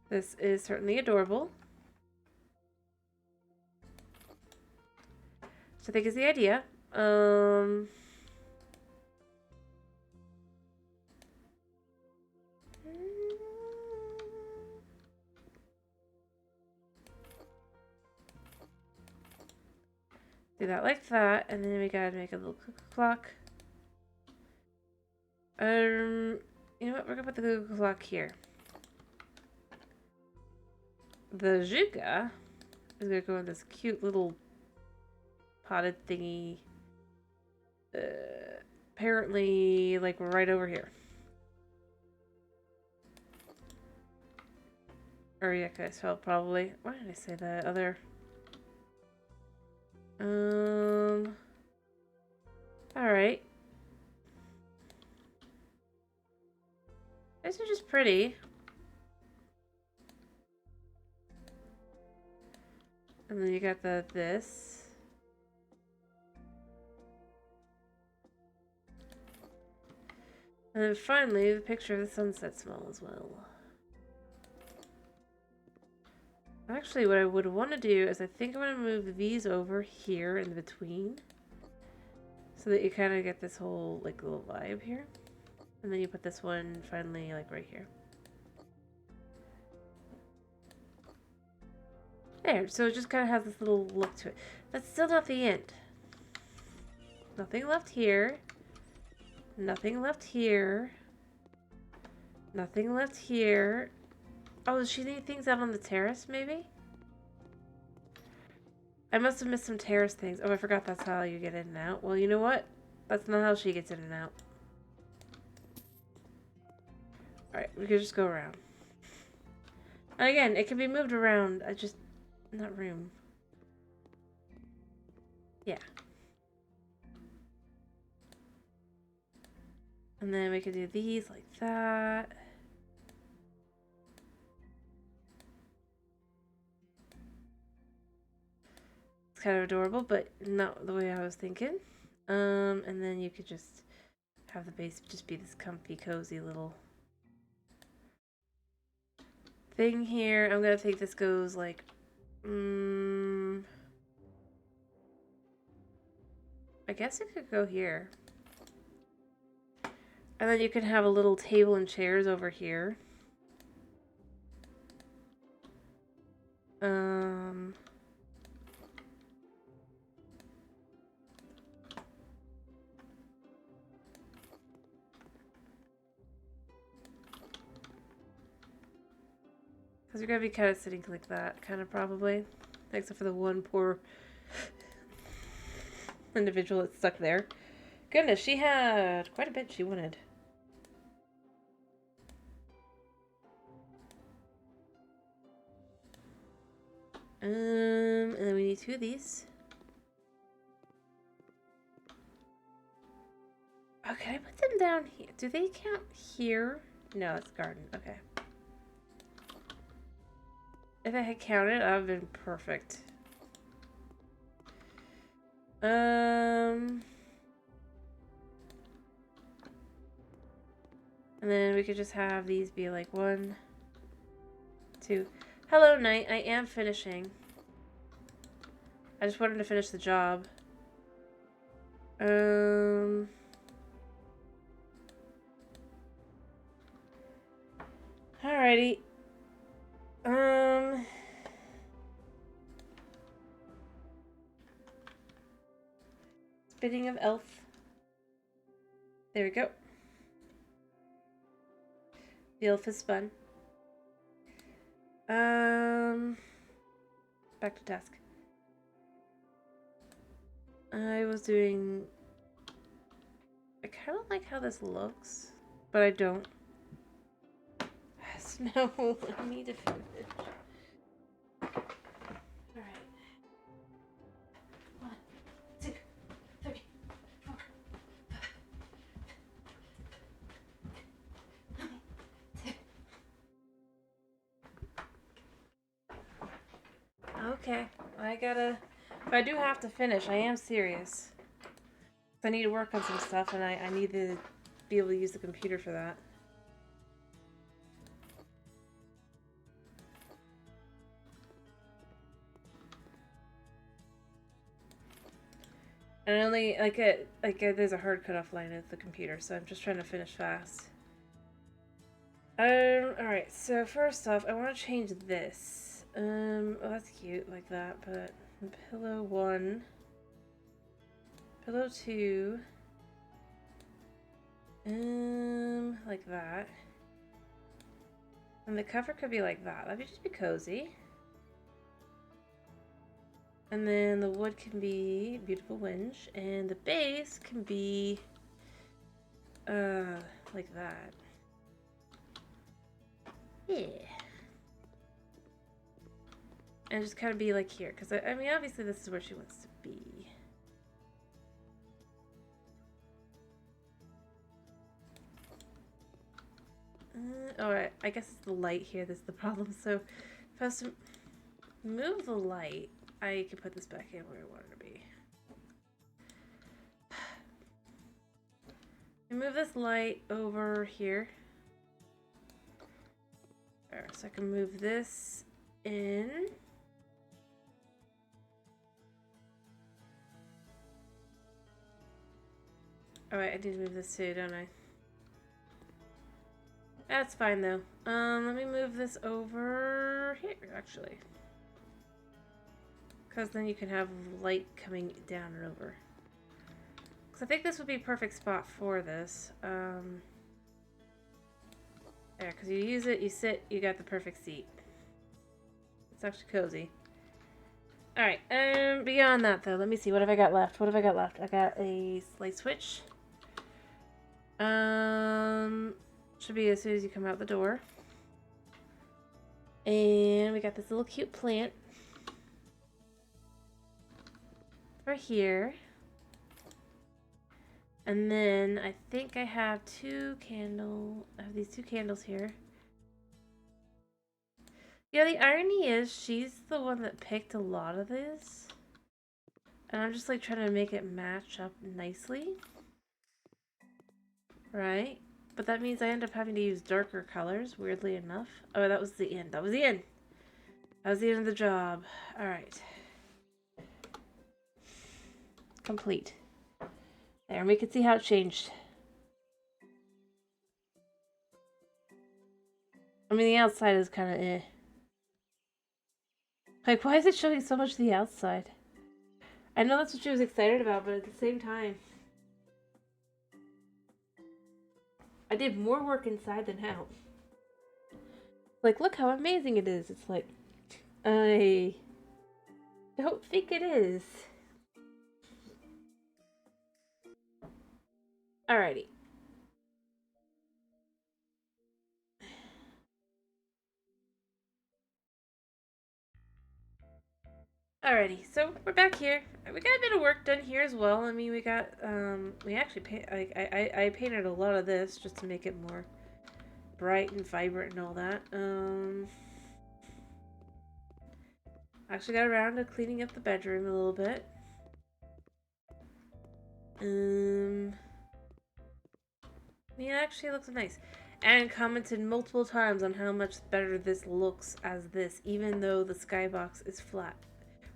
This is certainly adorable. So I think is the idea. Do that like that, and then we gotta make a little clock. You know what? We're gonna put the Google clock here. The Juka is gonna go in this cute little potted thingy. Apparently, like right over here. Or yeah, I felt probably. Why did I say that? Other. Alright. These are just pretty. And then you got this. And then finally, the picture of the sunset smell as well. Actually, what I would want to do is I think I'm going to move these over here in between. So that you kind of get this whole, like, little vibe here. And then you put this one finally, like, right here. There, so it just kind of has this little look to it. That's still not the end. Nothing left here. Nothing left here. Nothing left here. Oh, does she need things out on the terrace, maybe? I must have missed some terrace things. Oh, I forgot that's how you get in and out. Well, you know what? That's not how she gets in and out. Alright, we can just go around. And again, it can be moved around. I just... not room. Yeah. And then we could do these like that. It's kind of adorable, but not the way I was thinking. And then you could just have the base just be this comfy, cozy little thing here. I'm gonna think this goes like, I guess it could go here. And then you can have a little table and chairs over here. Because you're going to be kind of sitting like that, kind of probably. Except for the one poor individual that's stuck there. Goodness, she had quite a bit she wanted. And then we need 2 of these. Oh, can I put them down here? Do they count here? No, it's garden. Okay. If I had counted, that would have been perfect. And then we could just have these be like 1, 2. Hello, Knight. I am finishing. I just wanted to finish the job. Alrighty. Spinning of elf. There we go. The elf is spun. Back to task. I was doing... I kind of like how this looks, but I don't. Snow, I need to finish. Alright. 1, 2, 3, 4, 5. Okay, I gotta... If I do have to finish, I am serious. I need to work on some stuff, and I need to be able to use the computer for that. And only there's a hard cutoff line at the computer, so I'm just trying to finish fast. Alright, so first off, I want to change this. Oh, that's cute, like that, but pillow 1, pillow 2, like that. And the cover could be like that. That would just be cozy. And then the wood can be beautiful winch, and the base can be like that. Yeah. And just kind of be like here, because I mean, obviously this is where she wants to be. Alright, I guess it's the light here that's the problem. So if I was to move the light, I can put this back in where I want it to be. Move this light over here. There, so I can move this in. Alright, I need to move this too, don't I? That's fine though. Let me move this over here, actually. Because then you can have light coming down and over. Because I think this would be a perfect spot for this. There, because you use it, you sit, you got the perfect seat. It's actually cozy. Alright, beyond that though, let me see, what have I got left? What have I got left? I got a light switch. Should be as soon as you come out the door. And we got this little cute plant. For here. And then I think I have I have these 2 candles here. Yeah, the irony is she's the one that picked a lot of this. And I'm just like trying to make it match up nicely. Right? But that means I end up having to use darker colors, weirdly enough. Oh, that was the end. That was the end. That was the end of the job. Alright. Complete. There, and we can see how it changed. I mean, the outside is kind of eh. Like, why is it showing so much of the outside? I know that's what she was excited about, but at the same time, I did more work inside than out. Like, look how amazing it is. It's like, I don't think it is. Alrighty. Alrighty, so we're back here. We got a bit of work done here as well. I mean, we actually I painted a lot of this just to make it more bright and vibrant and all that. Actually got around to cleaning up the bedroom a little bit. Yeah, actually it looks nice. And commented multiple times on how much better this looks as this, even though the skybox is flat.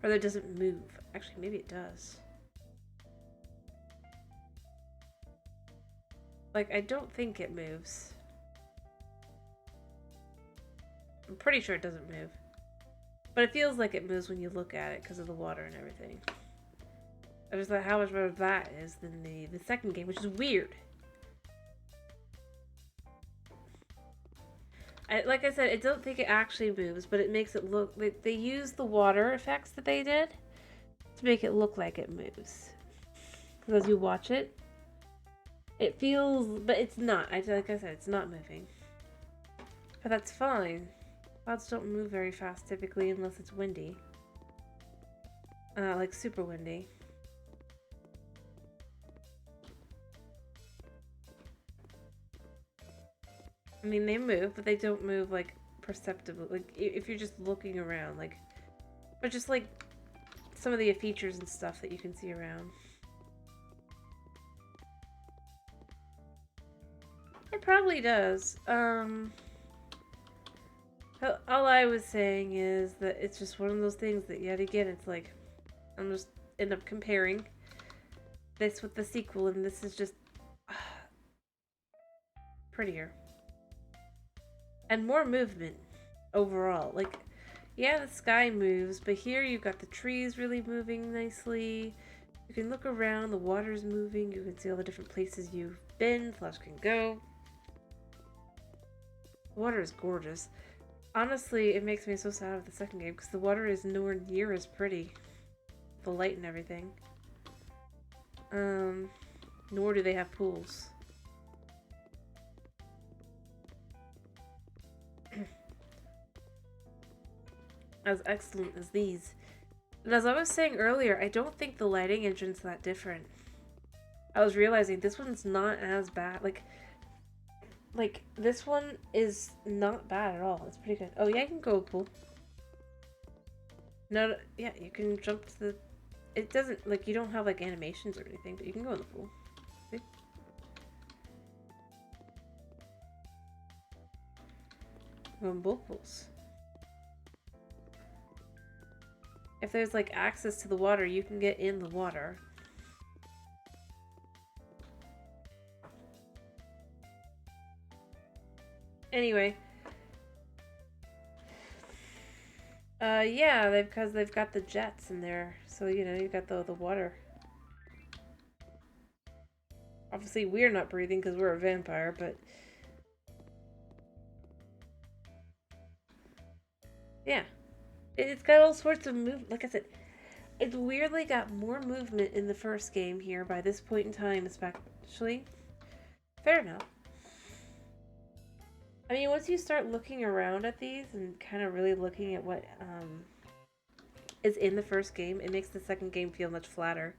Or that it doesn't move. Actually, maybe it does. Like, I don't think it moves. I'm pretty sure it doesn't move. But it feels like it moves when you look at it because of the water and everything. I just thought how much better that is than the second game, which is weird. Like I said, I don't think it actually moves, but it makes it look... They use the water effects that they did to make it look like it moves. Because as you watch it, it feels... But it's not. Like I said, it's not moving. But that's fine. Clouds don't move very fast typically unless it's windy. Like super windy. I mean, they move, but they don't move, like, perceptibly. Like, if you're just looking around, like... But just, like, some of the features and stuff that you can see around. It probably does. All I was saying is that it's just one of those things that, yet again, it's like... I'm just end up comparing this with the sequel, and this is just... prettier. And more movement overall. Like, yeah, the sky moves, but here you've got the trees really moving nicely. You can look around, the water's moving, you can see all the different places you've been, / can go. The water is gorgeous. Honestly, it makes me so sad with the second game, because the water is nowhere near as pretty. The light and everything. Nor do they have pools. As excellent as these. And as I was saying earlier, I don't think the lighting engine's that different. I was realizing this one's not as bad. Like this one is not bad at all. It's pretty good. Oh yeah, you can go pool. No, yeah, you can jump to the... It doesn't, like, you don't have, like, animations or anything, but you can go in the pool. See? Go in both pools. If there's, like, access to the water, you can get in the water. Anyway. Yeah, because they've got the jets in there. So, you know, you've got the water. Obviously, we're not breathing because we're a vampire, but... Yeah. It's got all sorts of movement. Like I said, it's weirdly got more movement in the first game here by this point in time, especially. Fair enough. I mean, once you start looking around at these and kind of really looking at what is in the first game, it makes the second game feel much flatter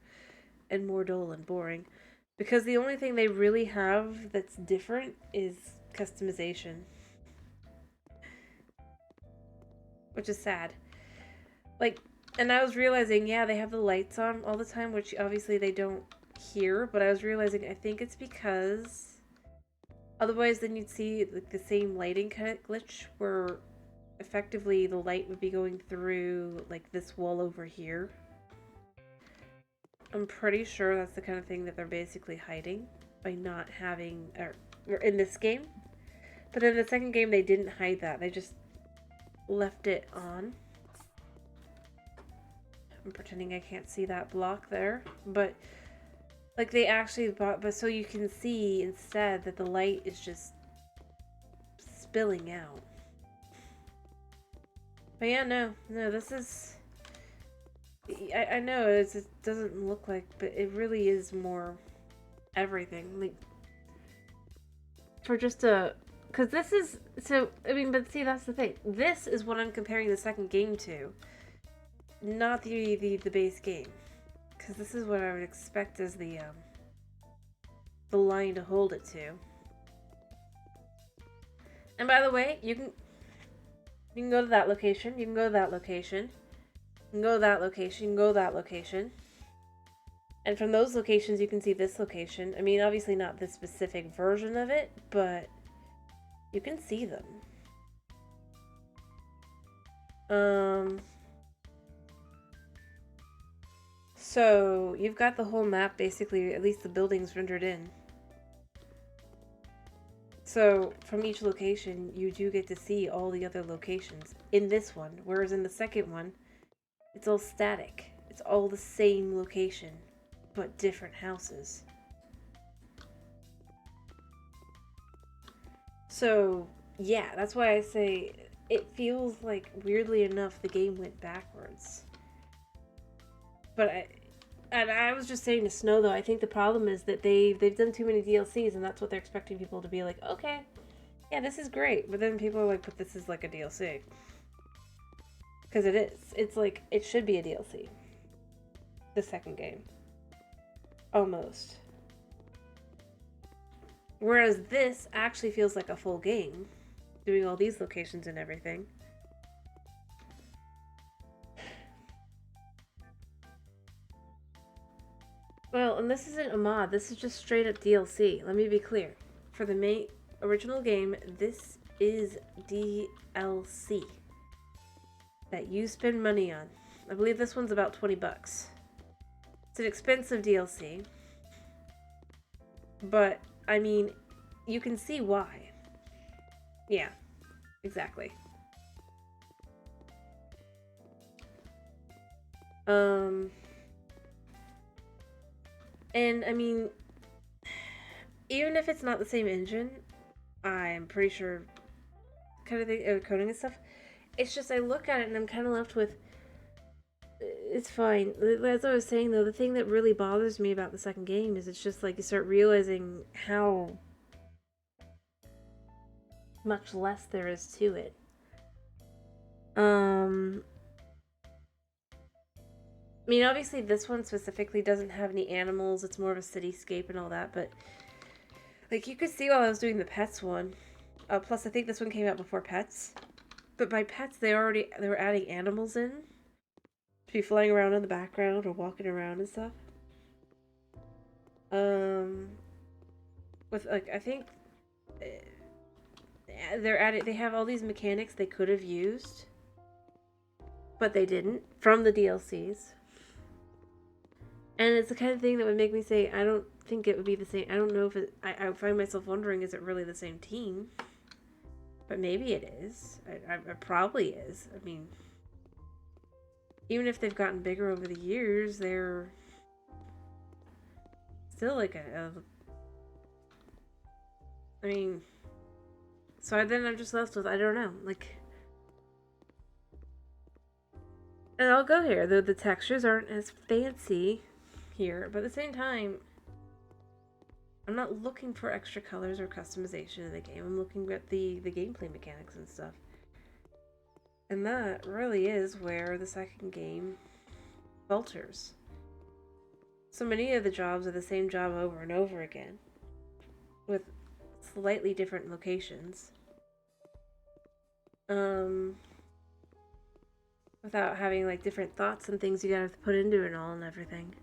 and more dull and boring. Because the only thing they really have that's different is customization. Which is sad. Like, and I was realizing, yeah, they have the lights on all the time, which obviously they don't here, but I was realizing I think it's because otherwise then you'd see like the same lighting kind of glitch where effectively the light would be going through like this wall over here. I'm pretty sure that's the kind of thing that they're basically hiding by not having, or in this game. But in the second game they didn't hide that, they just left it on. I'm pretending I can't see that block there, but like they actually bought, but so you can see instead that the light is just spilling out. But yeah, no, this is, I know it doesn't look like, but it really is more everything. Like, for just a... Because this is... So, I mean, but see, that's the thing. This is what I'm comparing the second game to. Not the base game. Because this is what I would expect as the line to hold it to. And by the way, you can go to that location, you can go to that location, you can go to that location, you can go to that location. And from those locations, you can see this location. I mean, obviously not this specific version of it, but you can see them. So you've got the whole map, basically, at least the buildings rendered in. So from each location, you do get to see all the other locations in this one, whereas in the second one, it's all static. It's all the same location, but different houses. So, yeah, that's why I say it feels like, weirdly enough, the game went backwards. But I was just saying to Snow, though, I think the problem is that they've done too many DLCs, and that's what they're expecting people to be like, okay, yeah, this is great. But then people are like, but this is like a DLC. Because it is. It's like, it should be a DLC. The second game. Almost. Whereas this actually feels like a full game. Doing all these locations and everything. Well, and this isn't a mod, this is just straight up DLC. Let me be clear. For the main original game, this is DLC that you spend money on. I believe this one's about 20 bucks. It's an expensive DLC. But, I mean, you can see why. Yeah, exactly. And, I mean, even if it's not the same engine, I'm pretty sure, kind of the coding and stuff, it's just I look at it and I'm kind of left with, it's fine. As I was saying, though, the thing that really bothers me about the second game is it's just like you start realizing how much less there is to it. I mean, obviously this one specifically doesn't have any animals. It's more of a cityscape and all that, but like you could see while I was doing the pets one. Plus, I think this one came out before pets. But by pets, they were adding animals in to be flying around in the background or walking around and stuff. With like I think they have all these mechanics they could have used, but they didn't from the DLCs. And it's the kind of thing that would make me say, I don't think it would be the same. I don't know if I find myself wondering, is it really the same team? But maybe it is. It probably is. I mean, even if they've gotten bigger over the years, they're still like I mean, so then I'm just left with, I don't know, like, and I'll go here, though the textures aren't as fancy here, but at the same time, I'm not looking for extra colors or customization in the game. I'm looking at the gameplay mechanics and stuff. And that really is where the second game falters. So many of the jobs are the same job over and over again, with slightly different locations. Without having like different thoughts and things you gotta have to put into it all and everything.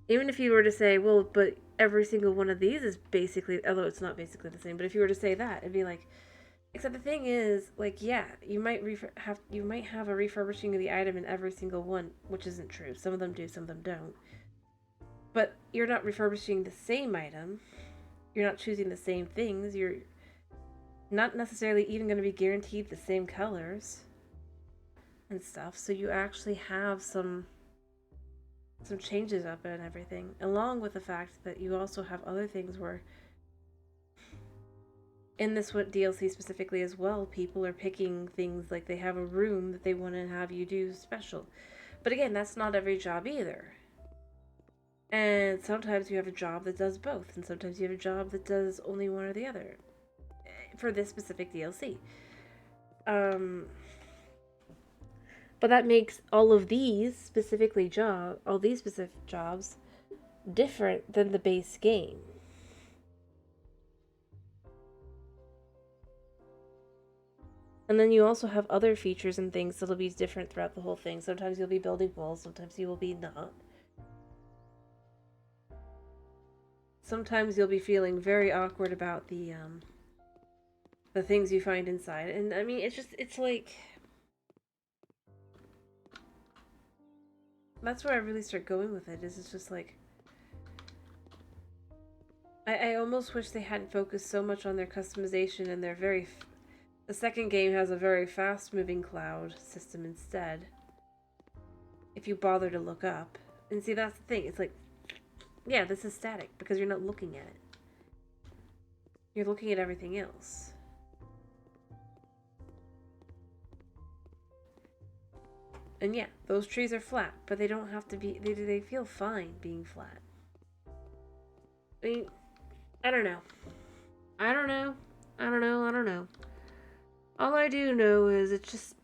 Even if you were to say, well, but every single one of these is basically, although it's not basically the same, but if you were to say that, it'd be like, except the thing is, like, yeah, you might have a refurbishing of the item in every single one, which isn't true. Some of them do, some of them don't. But you're not refurbishing the same item. You're not choosing the same things. You're not necessarily even going to be guaranteed the same colors and stuff. So you actually have some changes up and everything, along with the fact that you also have other things where in this DLC specifically as well, people are picking things like they have a room that they want to have you do special. But again, that's not every job either. And sometimes you have a job that does both, and sometimes you have a job that does only one or the other for this specific DLC. But that makes all these specific jobs different than the base game. And then you also have other features and things that'll be different throughout the whole thing. Sometimes you'll be building walls, sometimes you will be not. Sometimes you'll be feeling very awkward about the things you find inside. And I mean, it's like, that's where I really start going with it, is it's just like, I almost wish they hadn't focused so much on their customization and their the second game has a very fast-moving cloud system instead. If you bother to look up. And see, that's the thing. It's like, yeah, this is static because you're not looking at it. You're looking at everything else. And yeah, those trees are flat, but they don't have to be, they feel fine being flat. I mean, I don't know. I don't know. I don't know. I don't know. All I do know is it's just,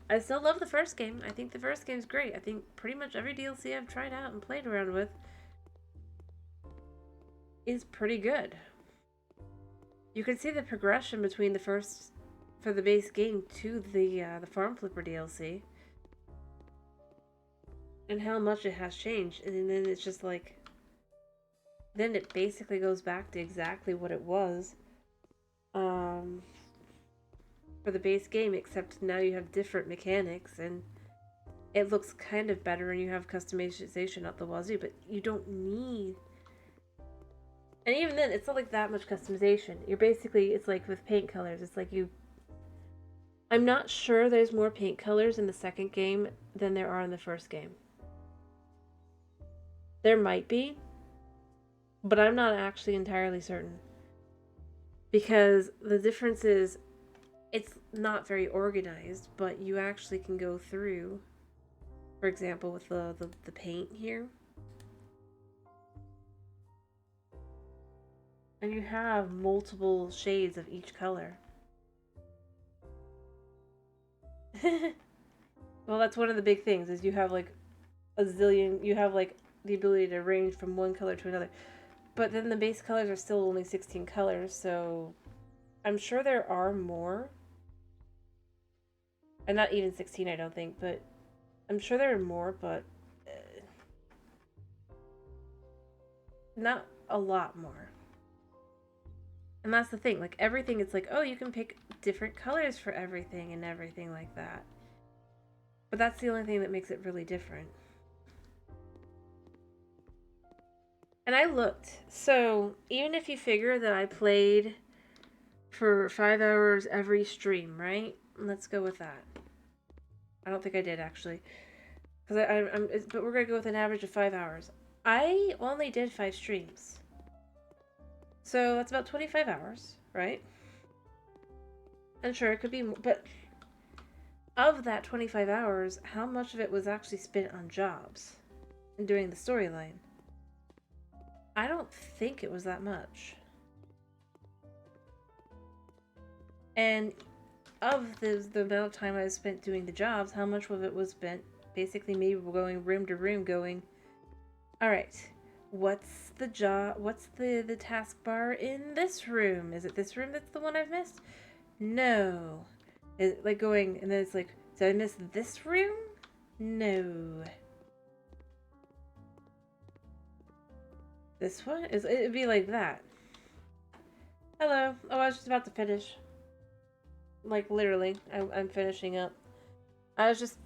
I still love the first game. I think the first game's great. I think pretty much every DLC I've tried out and played around with is pretty good. You can see the progression between the first, for the base game, to the Farm Flipper DLC. And how much it has changed. And then it's just like, then it basically goes back to exactly what it was for the base game, except now you have different mechanics and it looks kind of better and you have customization out the wazoo, but you don't need, and even then it's not like that much customization. You're basically, it's like with paint colors, it's like I'm not sure there's more paint colors in the second game than there are in the first game. There might be, but I'm not actually entirely certain. Because the difference is, it's not very organized, but you actually can go through, for example, with the paint here. And you have multiple shades of each color. Well, that's one of the big things, is you have like a zillion, you have like the ability to range from one color to another. But then the base colors are still only 16 colors, so I'm sure there are more. And not even 16, I don't think, but I'm sure there are more, but not a lot more. And that's the thing, like everything, it's like, oh, you can pick different colors for everything and everything like that. But that's the only thing that makes it really different. And I looked, so even if you figure that I played for 5 hours every stream, right? Let's go with that. I don't think I did, actually. But we're going to go with an average of 5 hours. I only did 5 streams. So that's about 25 hours, right? And sure, it could be more, but of that 25 hours, how much of it was actually spent on jobs and doing the storyline? I don't think it was that much. And of the amount of time I spent doing the jobs, how much of it was spent basically me going room to room going, alright, what's the job, what's the taskbar in this room? Is it this room that's the one I've missed? No. Is it like going, and then it's like, did I miss this room? No. This one? It'd be like that. Hello. Oh, I was just about to finish. Like, literally. I'm finishing up. I was just...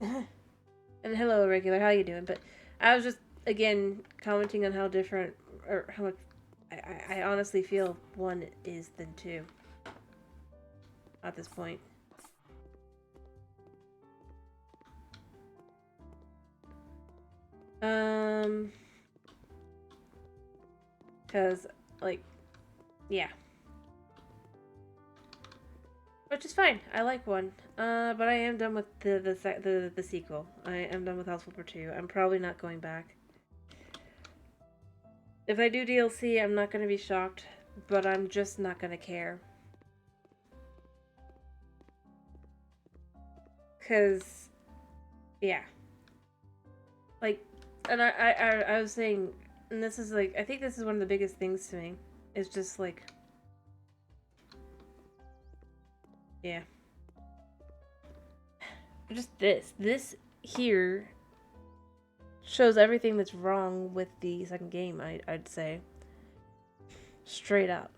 and hello, regular. How you doing? But I was just, again, commenting on how different, or how much I honestly feel one is than two at this point. Because, like, yeah. which is fine. I like 1. But I am done with the sequel. I am done with House Flipper 2. I'm probably not going back. If I do DLC, I'm not going to be shocked, but I'm just not going to care. Because, yeah. Like, and I was saying, and this is like, I think this is one of the biggest things to me, is just like, yeah. Just this here shows everything that's wrong with the second game, I'd say. Straight up.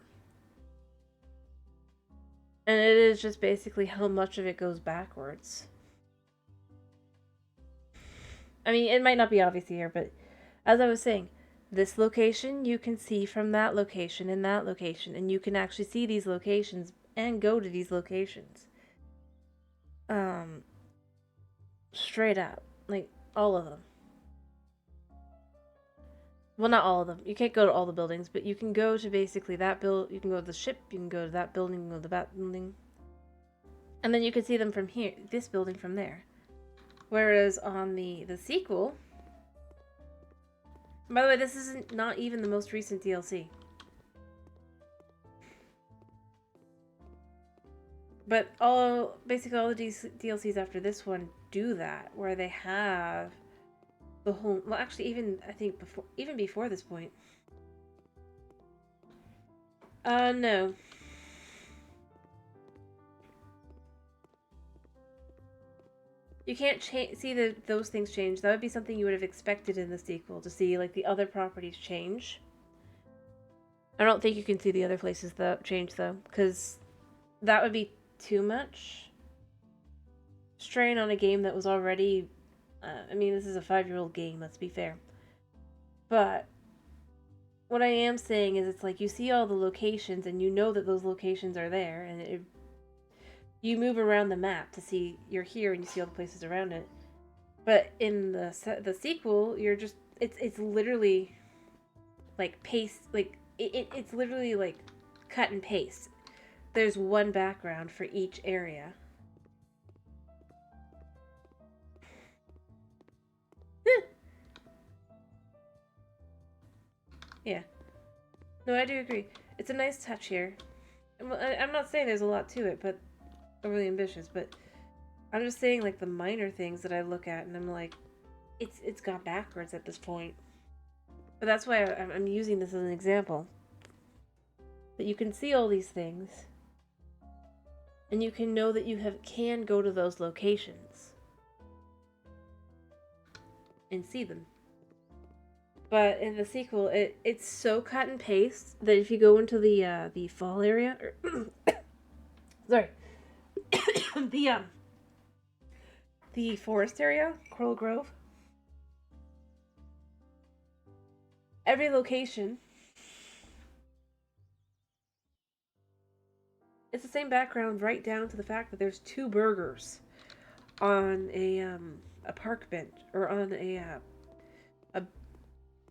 And it is just basically how much of it goes backwards. I mean, it might not be obvious here, but as I was saying, this location you can see from that location and that location, and you can actually see these locations and go to these locations. Straight up. Like, all of them. Well, not all of them. You can't go to all the buildings, but you can go to basically that you can go to the ship, you can go to that building, you can go to that building. And then you can see them from here, this building from there. Whereas on the sequel... By the way, this isn't not even the most recent DLC. But basically all the DLCs after this one do that, where they have the whole, well, actually, I think even before this point. No. You can't see those things change. That would be something you would have expected in the sequel, to see, like, the other properties change. I don't think you can see the other places that change, though, because that would be too much strain on a game that was already... I mean, this is a 5-year-old game, let's be fair. But what I am saying is, it's like you see all the locations and you know that those locations are there, and you move around the map to see you're here and you see all the places around it. But in the sequel, you're just it's literally like paste, like it's literally like cut and paste. There's one background for each area. Yeah. No, I do agree. It's a nice touch here. I'm not saying there's a lot to it, but I'm really ambitious, but I'm just saying, like, the minor things that I look at and I'm like, it's gone backwards at this point. But that's why I'm using this as an example. That you can see all these things, and you can know that you can go to those locations and see them. But in the sequel, it's so cut and paste that if you go into the fall area, or sorry, the forest area, Coral Grove, every location, it's the same background, right down to the fact that there's 2 burgers on a park bench, or on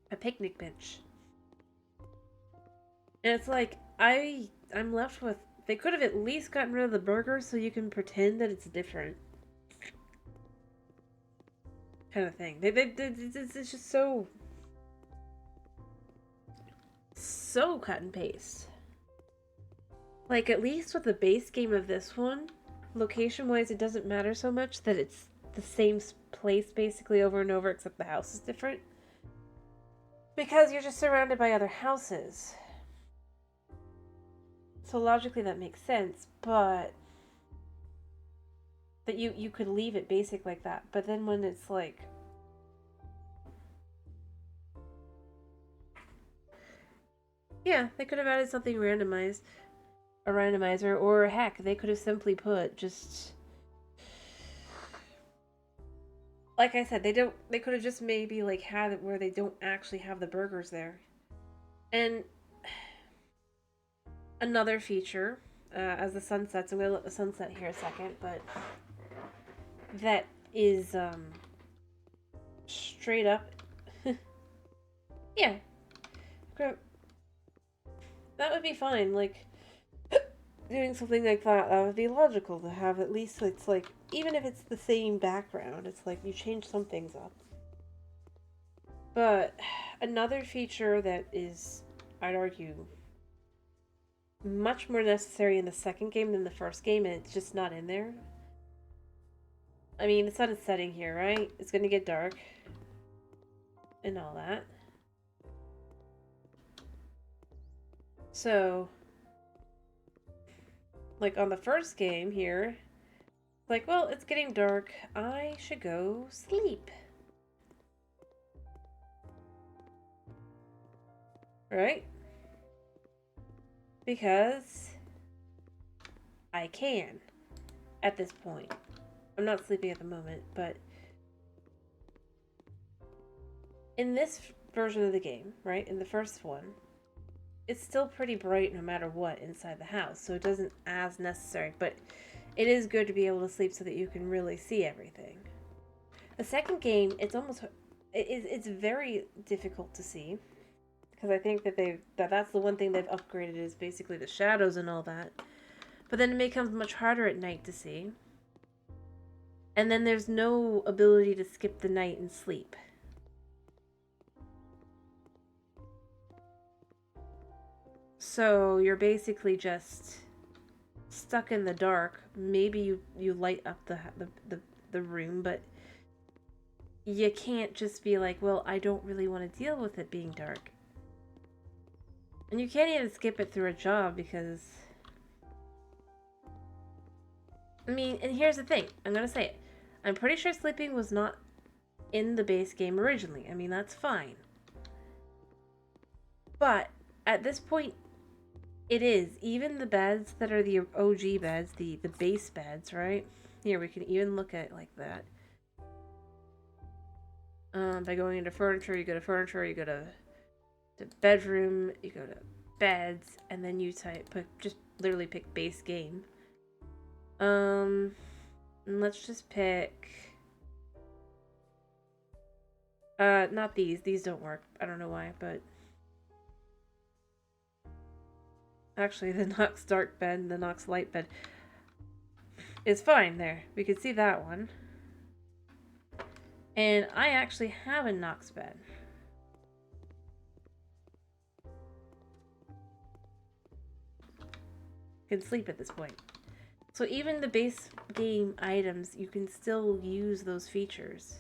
a picnic bench. And it's like, I'm left with, they could have at least gotten rid of the burgers so you can pretend that it's different. Kind of thing. It's just so cut and paste. Like, at least with the base game of this one, location-wise, it doesn't matter so much that it's the same place basically over and over, except the house is different. Because you're just surrounded by other houses. So logically that makes sense, but that you could leave it basic like that. But then when it's like, yeah, they could have added something randomized, a randomizer, or heck, they could have simply put just, like I said, they could have just maybe like had it where they don't actually have the burgers there. And another feature, as the sun sets, I'm gonna let the sun set here a second, but that is straight up yeah, that would be fine. Like, doing something like that, that would be logical to have at least, it's like, even if it's the same background, it's like you change some things up. But another feature that is, I'd argue, much more necessary in the second game than the first game, and it's just not in there. I mean, the sun is setting here, right? It's gonna get dark. And all that. So, like on the first game here, like, well, it's getting dark. I should go sleep. Right? Because I can at this point. I'm not sleeping at the moment, but in this version of the game, right, in the first one, it's still pretty bright no matter what inside the house, so it doesn't as necessary, but it is good to be able to sleep so that you can really see everything. The second game, it's almost, it's very difficult to see, because I think that that's the one thing they've upgraded is basically the shadows and all that. But then it becomes much harder at night to see. And then there's no ability to skip the night and sleep. So you're basically just stuck in the dark. Maybe you light up the room, but you can't just be like, well, I don't really want to deal with it being dark. And you can't even skip it through a job because, I mean, and here's the thing. I'm going to say it. I'm pretty sure sleeping was not in the base game originally. I mean, that's fine. But at this point, it is. Even the beds that are the OG beds, the base beds, right? Here, we can even look at it like that. By going into furniture, you go to furniture, you go to bedroom, you go to beds, and then you just literally pick base game. And let's just pick, not these. These don't work. I don't know why, but actually the Nox dark bed and the Nox light bed is fine there. We can see that one. And I actually have a Nox bed. Can sleep at this point. So even the base game items, you can still use those features.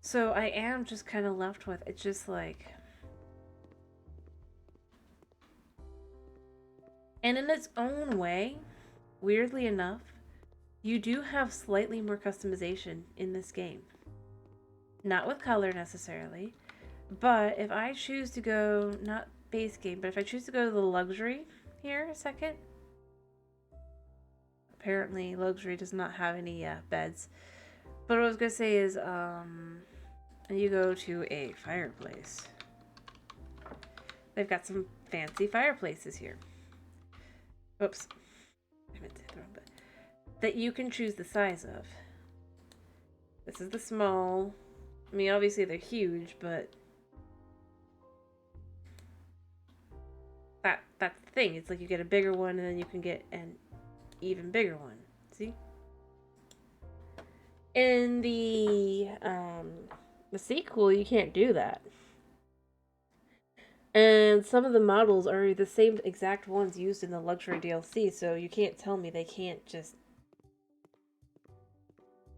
So I am just kind of left with, it's just like, and in its own way, weirdly enough, you do have slightly more customization in this game. Not with color necessarily, but if I choose to go, not base game, but if I choose to go to the luxury here a second, apparently luxury does not have any beds. But what I was going to say is, you go to a fireplace. They've got some fancy fireplaces here. Oops. I meant to hit the wrong button. That you can choose the size of. This is the small. I mean, obviously they're huge, but that's the thing. It's like you get a bigger one, and then you can get an even bigger one. See? In the sequel, you can't do that. And some of the models are the same exact ones used in the luxury DLC, so you can't tell me they can't just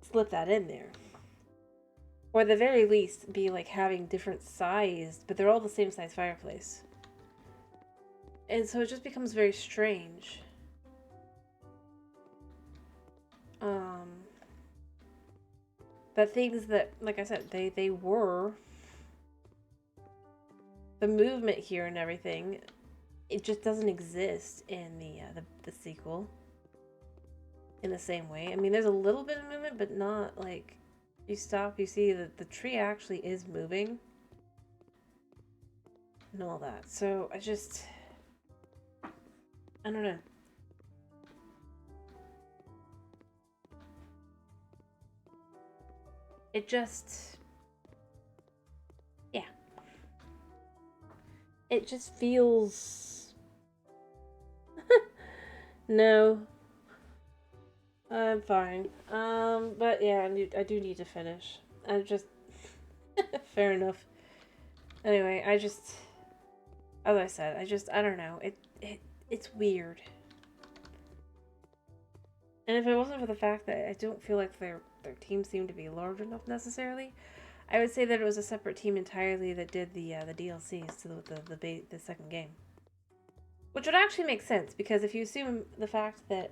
slip that in there. Or at the very least, be like having different sized, but they're all the same size fireplace. And so it just becomes very strange. But things that, like I said, they were, the movement here and everything, it just doesn't exist in the sequel in the same way. I mean, there's a little bit of movement, but not like, you stop, you see that the tree actually is moving and all that. So I don't know. It just, yeah. It just feels No, I'm fine. But yeah, I do need to finish. I'm just fair enough. Anyway, as I said, I don't know. It's weird. And if it wasn't for the fact that I don't feel like their team seemed to be large enough necessarily, I would say that it was a separate team entirely that did the DLCs to the second game. Which would actually make sense, because if you assume the fact that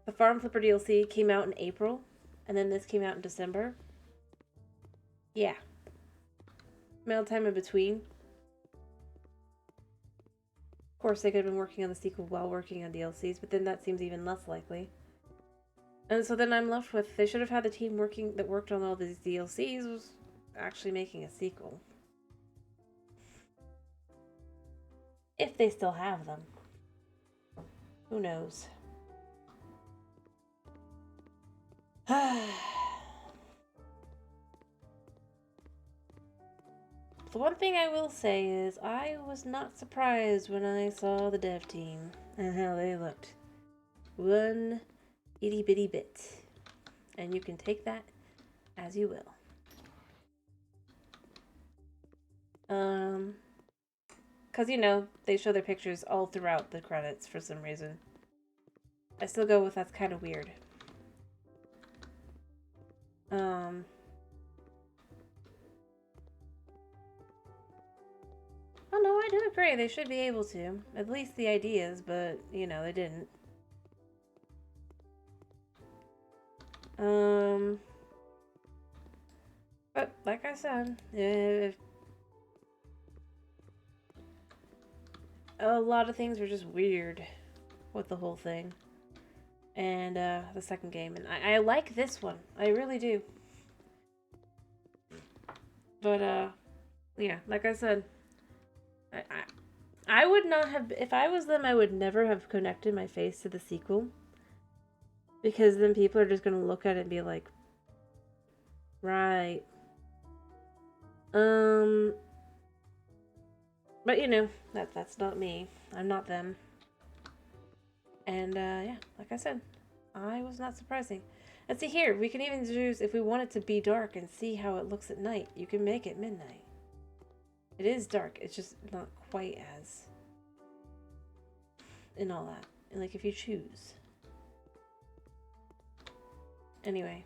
the Farm Flipper DLC came out in April, and then this came out in December, yeah. Amount of time in between. Of course, they could have been working on the sequel while working on DLCs, but then that seems even less likely. And so then I'm left with, they should have had the team that worked on all these DLCs was actually making a sequel. If they still have them. Who knows? The one thing I will say is I was not surprised when I saw the dev team and how they looked. One itty bitty bit. And you can take that as you will. Because, you know, they show their pictures all throughout the credits for some reason. I still go with that's kind of weird. Oh no, I do agree. They should be able to. At least the ideas, but, you know, they didn't. But, like I said, if a lot of things were just weird with the whole thing. And, the second game. And I like this one. I really do. But, yeah, like I said, I would not have, if I was them, I would never have connected my face to the sequel. Because then people are just going to look at it and be like, right. But you know, that's not me. I'm not them. And, yeah, like I said, I was not surprising. And see here, we can even choose, if we want it to be dark and see how it looks at night, you can make it midnight. It is dark, it's just not quite as, and all that. And like, if you choose. Anyway.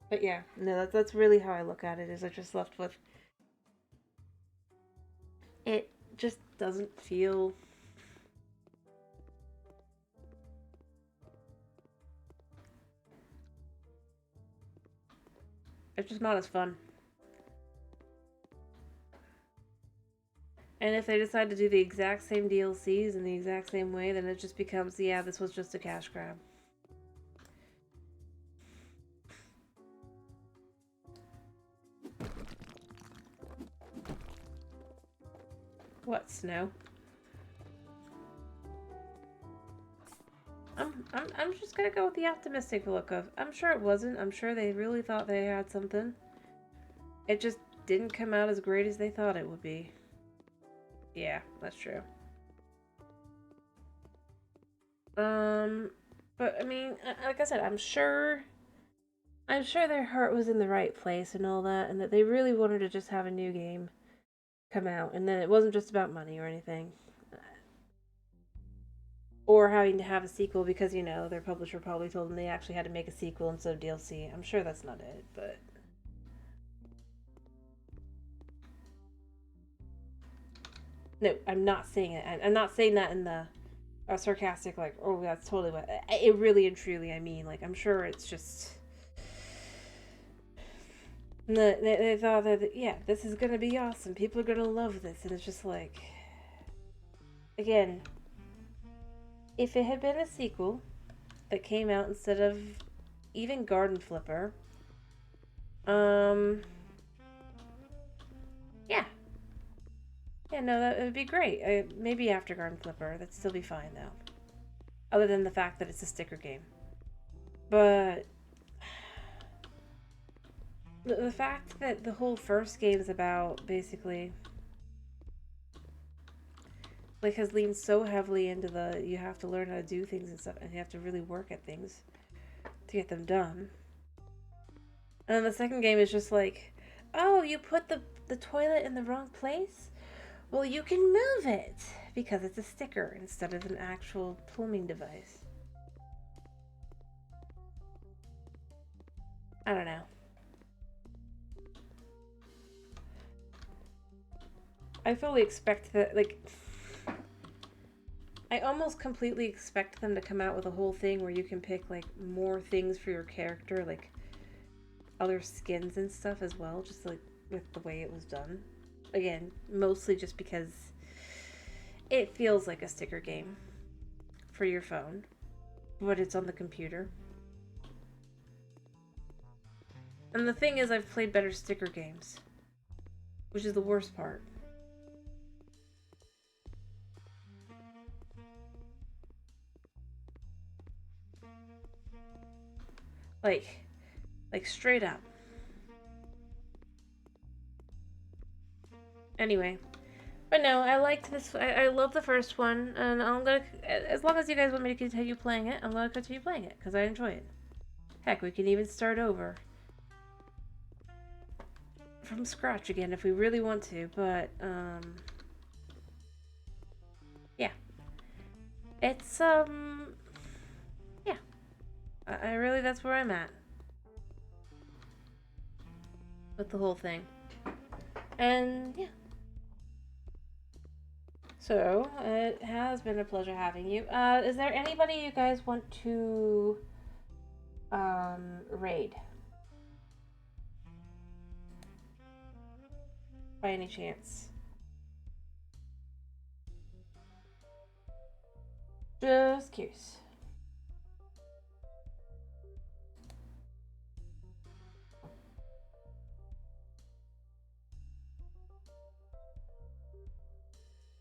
But yeah, no, that's really how I look at it, is I just left with, it just doesn't feel, it's just not as fun. And if they decide to do the exact same DLCs in the exact same way, then it just becomes, yeah, this was just a cash grab. What, snow? I'm just gonna go with the optimistic look of, I'm sure it wasn't. I'm sure they really thought they had something. It just didn't come out as great as they thought it would be. Yeah, that's true. But I mean, like I said, I'm sure their heart was in the right place and all that, and that they really wanted to just have a new game come out, and then it wasn't just about money or anything. Or having to have a sequel because, you know, their publisher probably told them they actually had to make a sequel instead of DLC. I'm sure that's not it, but... No, I'm not saying it. I'm not saying that in the sarcastic, like, oh, that's totally what... It really and truly, I mean, like, I'm sure it's just... They thought that, yeah, this is gonna be awesome. People are gonna love this. And it's just like... Again... If it had been a sequel that came out instead of even Garden Flipper, yeah. Yeah, no, that would be great. Maybe after Garden Flipper, that'd still be fine, though. Other than the fact that it's a sticker game. But the fact that the whole first game is about, basically, like has leaned so heavily into the you have to learn how to do things and stuff, and you have to really work at things to get them done. And then the second game is just like, oh, you put the toilet in the wrong place? Well, you can move it because it's a sticker instead of an actual plumbing device. I don't know. I fully expect that, like, I almost completely expect them to come out with a whole thing where you can pick, like, more things for your character, like, other skins and stuff as well, just, like, with the way it was done. Again, mostly just because it feels like a sticker game for your phone, but it's on the computer. And the thing is, I've played better sticker games, which is the worst part. Like straight up. Anyway, but no, I liked this. I love the first one, and I'm gonna, as long as you guys want me to continue playing it, I'm gonna continue playing it because I enjoy it. Heck, we can even start over from scratch again if we really want to. But yeah, it's yeah. I really, that's where I'm at with the whole thing, and yeah. So, it has been a pleasure having you. Is there anybody you guys want to raid? By any chance? Just curious.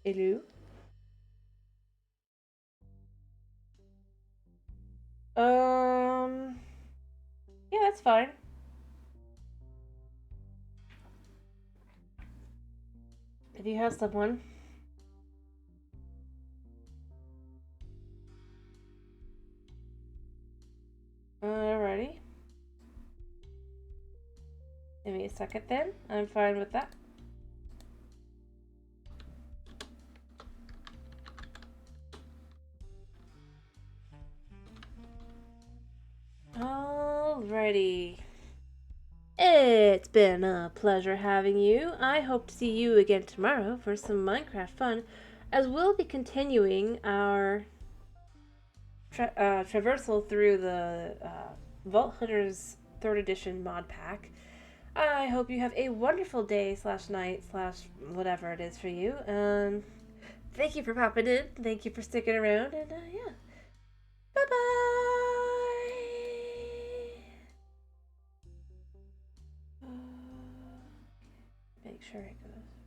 Hello? Yeah, that's fine. If you have someone. Alrighty. Give me a second then. I'm fine with that. Alrighty. It's been a pleasure having you. I hope to see you again tomorrow for some Minecraft fun, as we'll be continuing our traversal through the Vault Hunters 3rd Edition mod pack. I hope you have a wonderful day slash night slash whatever it is for you. Thank you for popping in. Thank you for sticking around. And yeah. Bye-bye. Make sure it goes.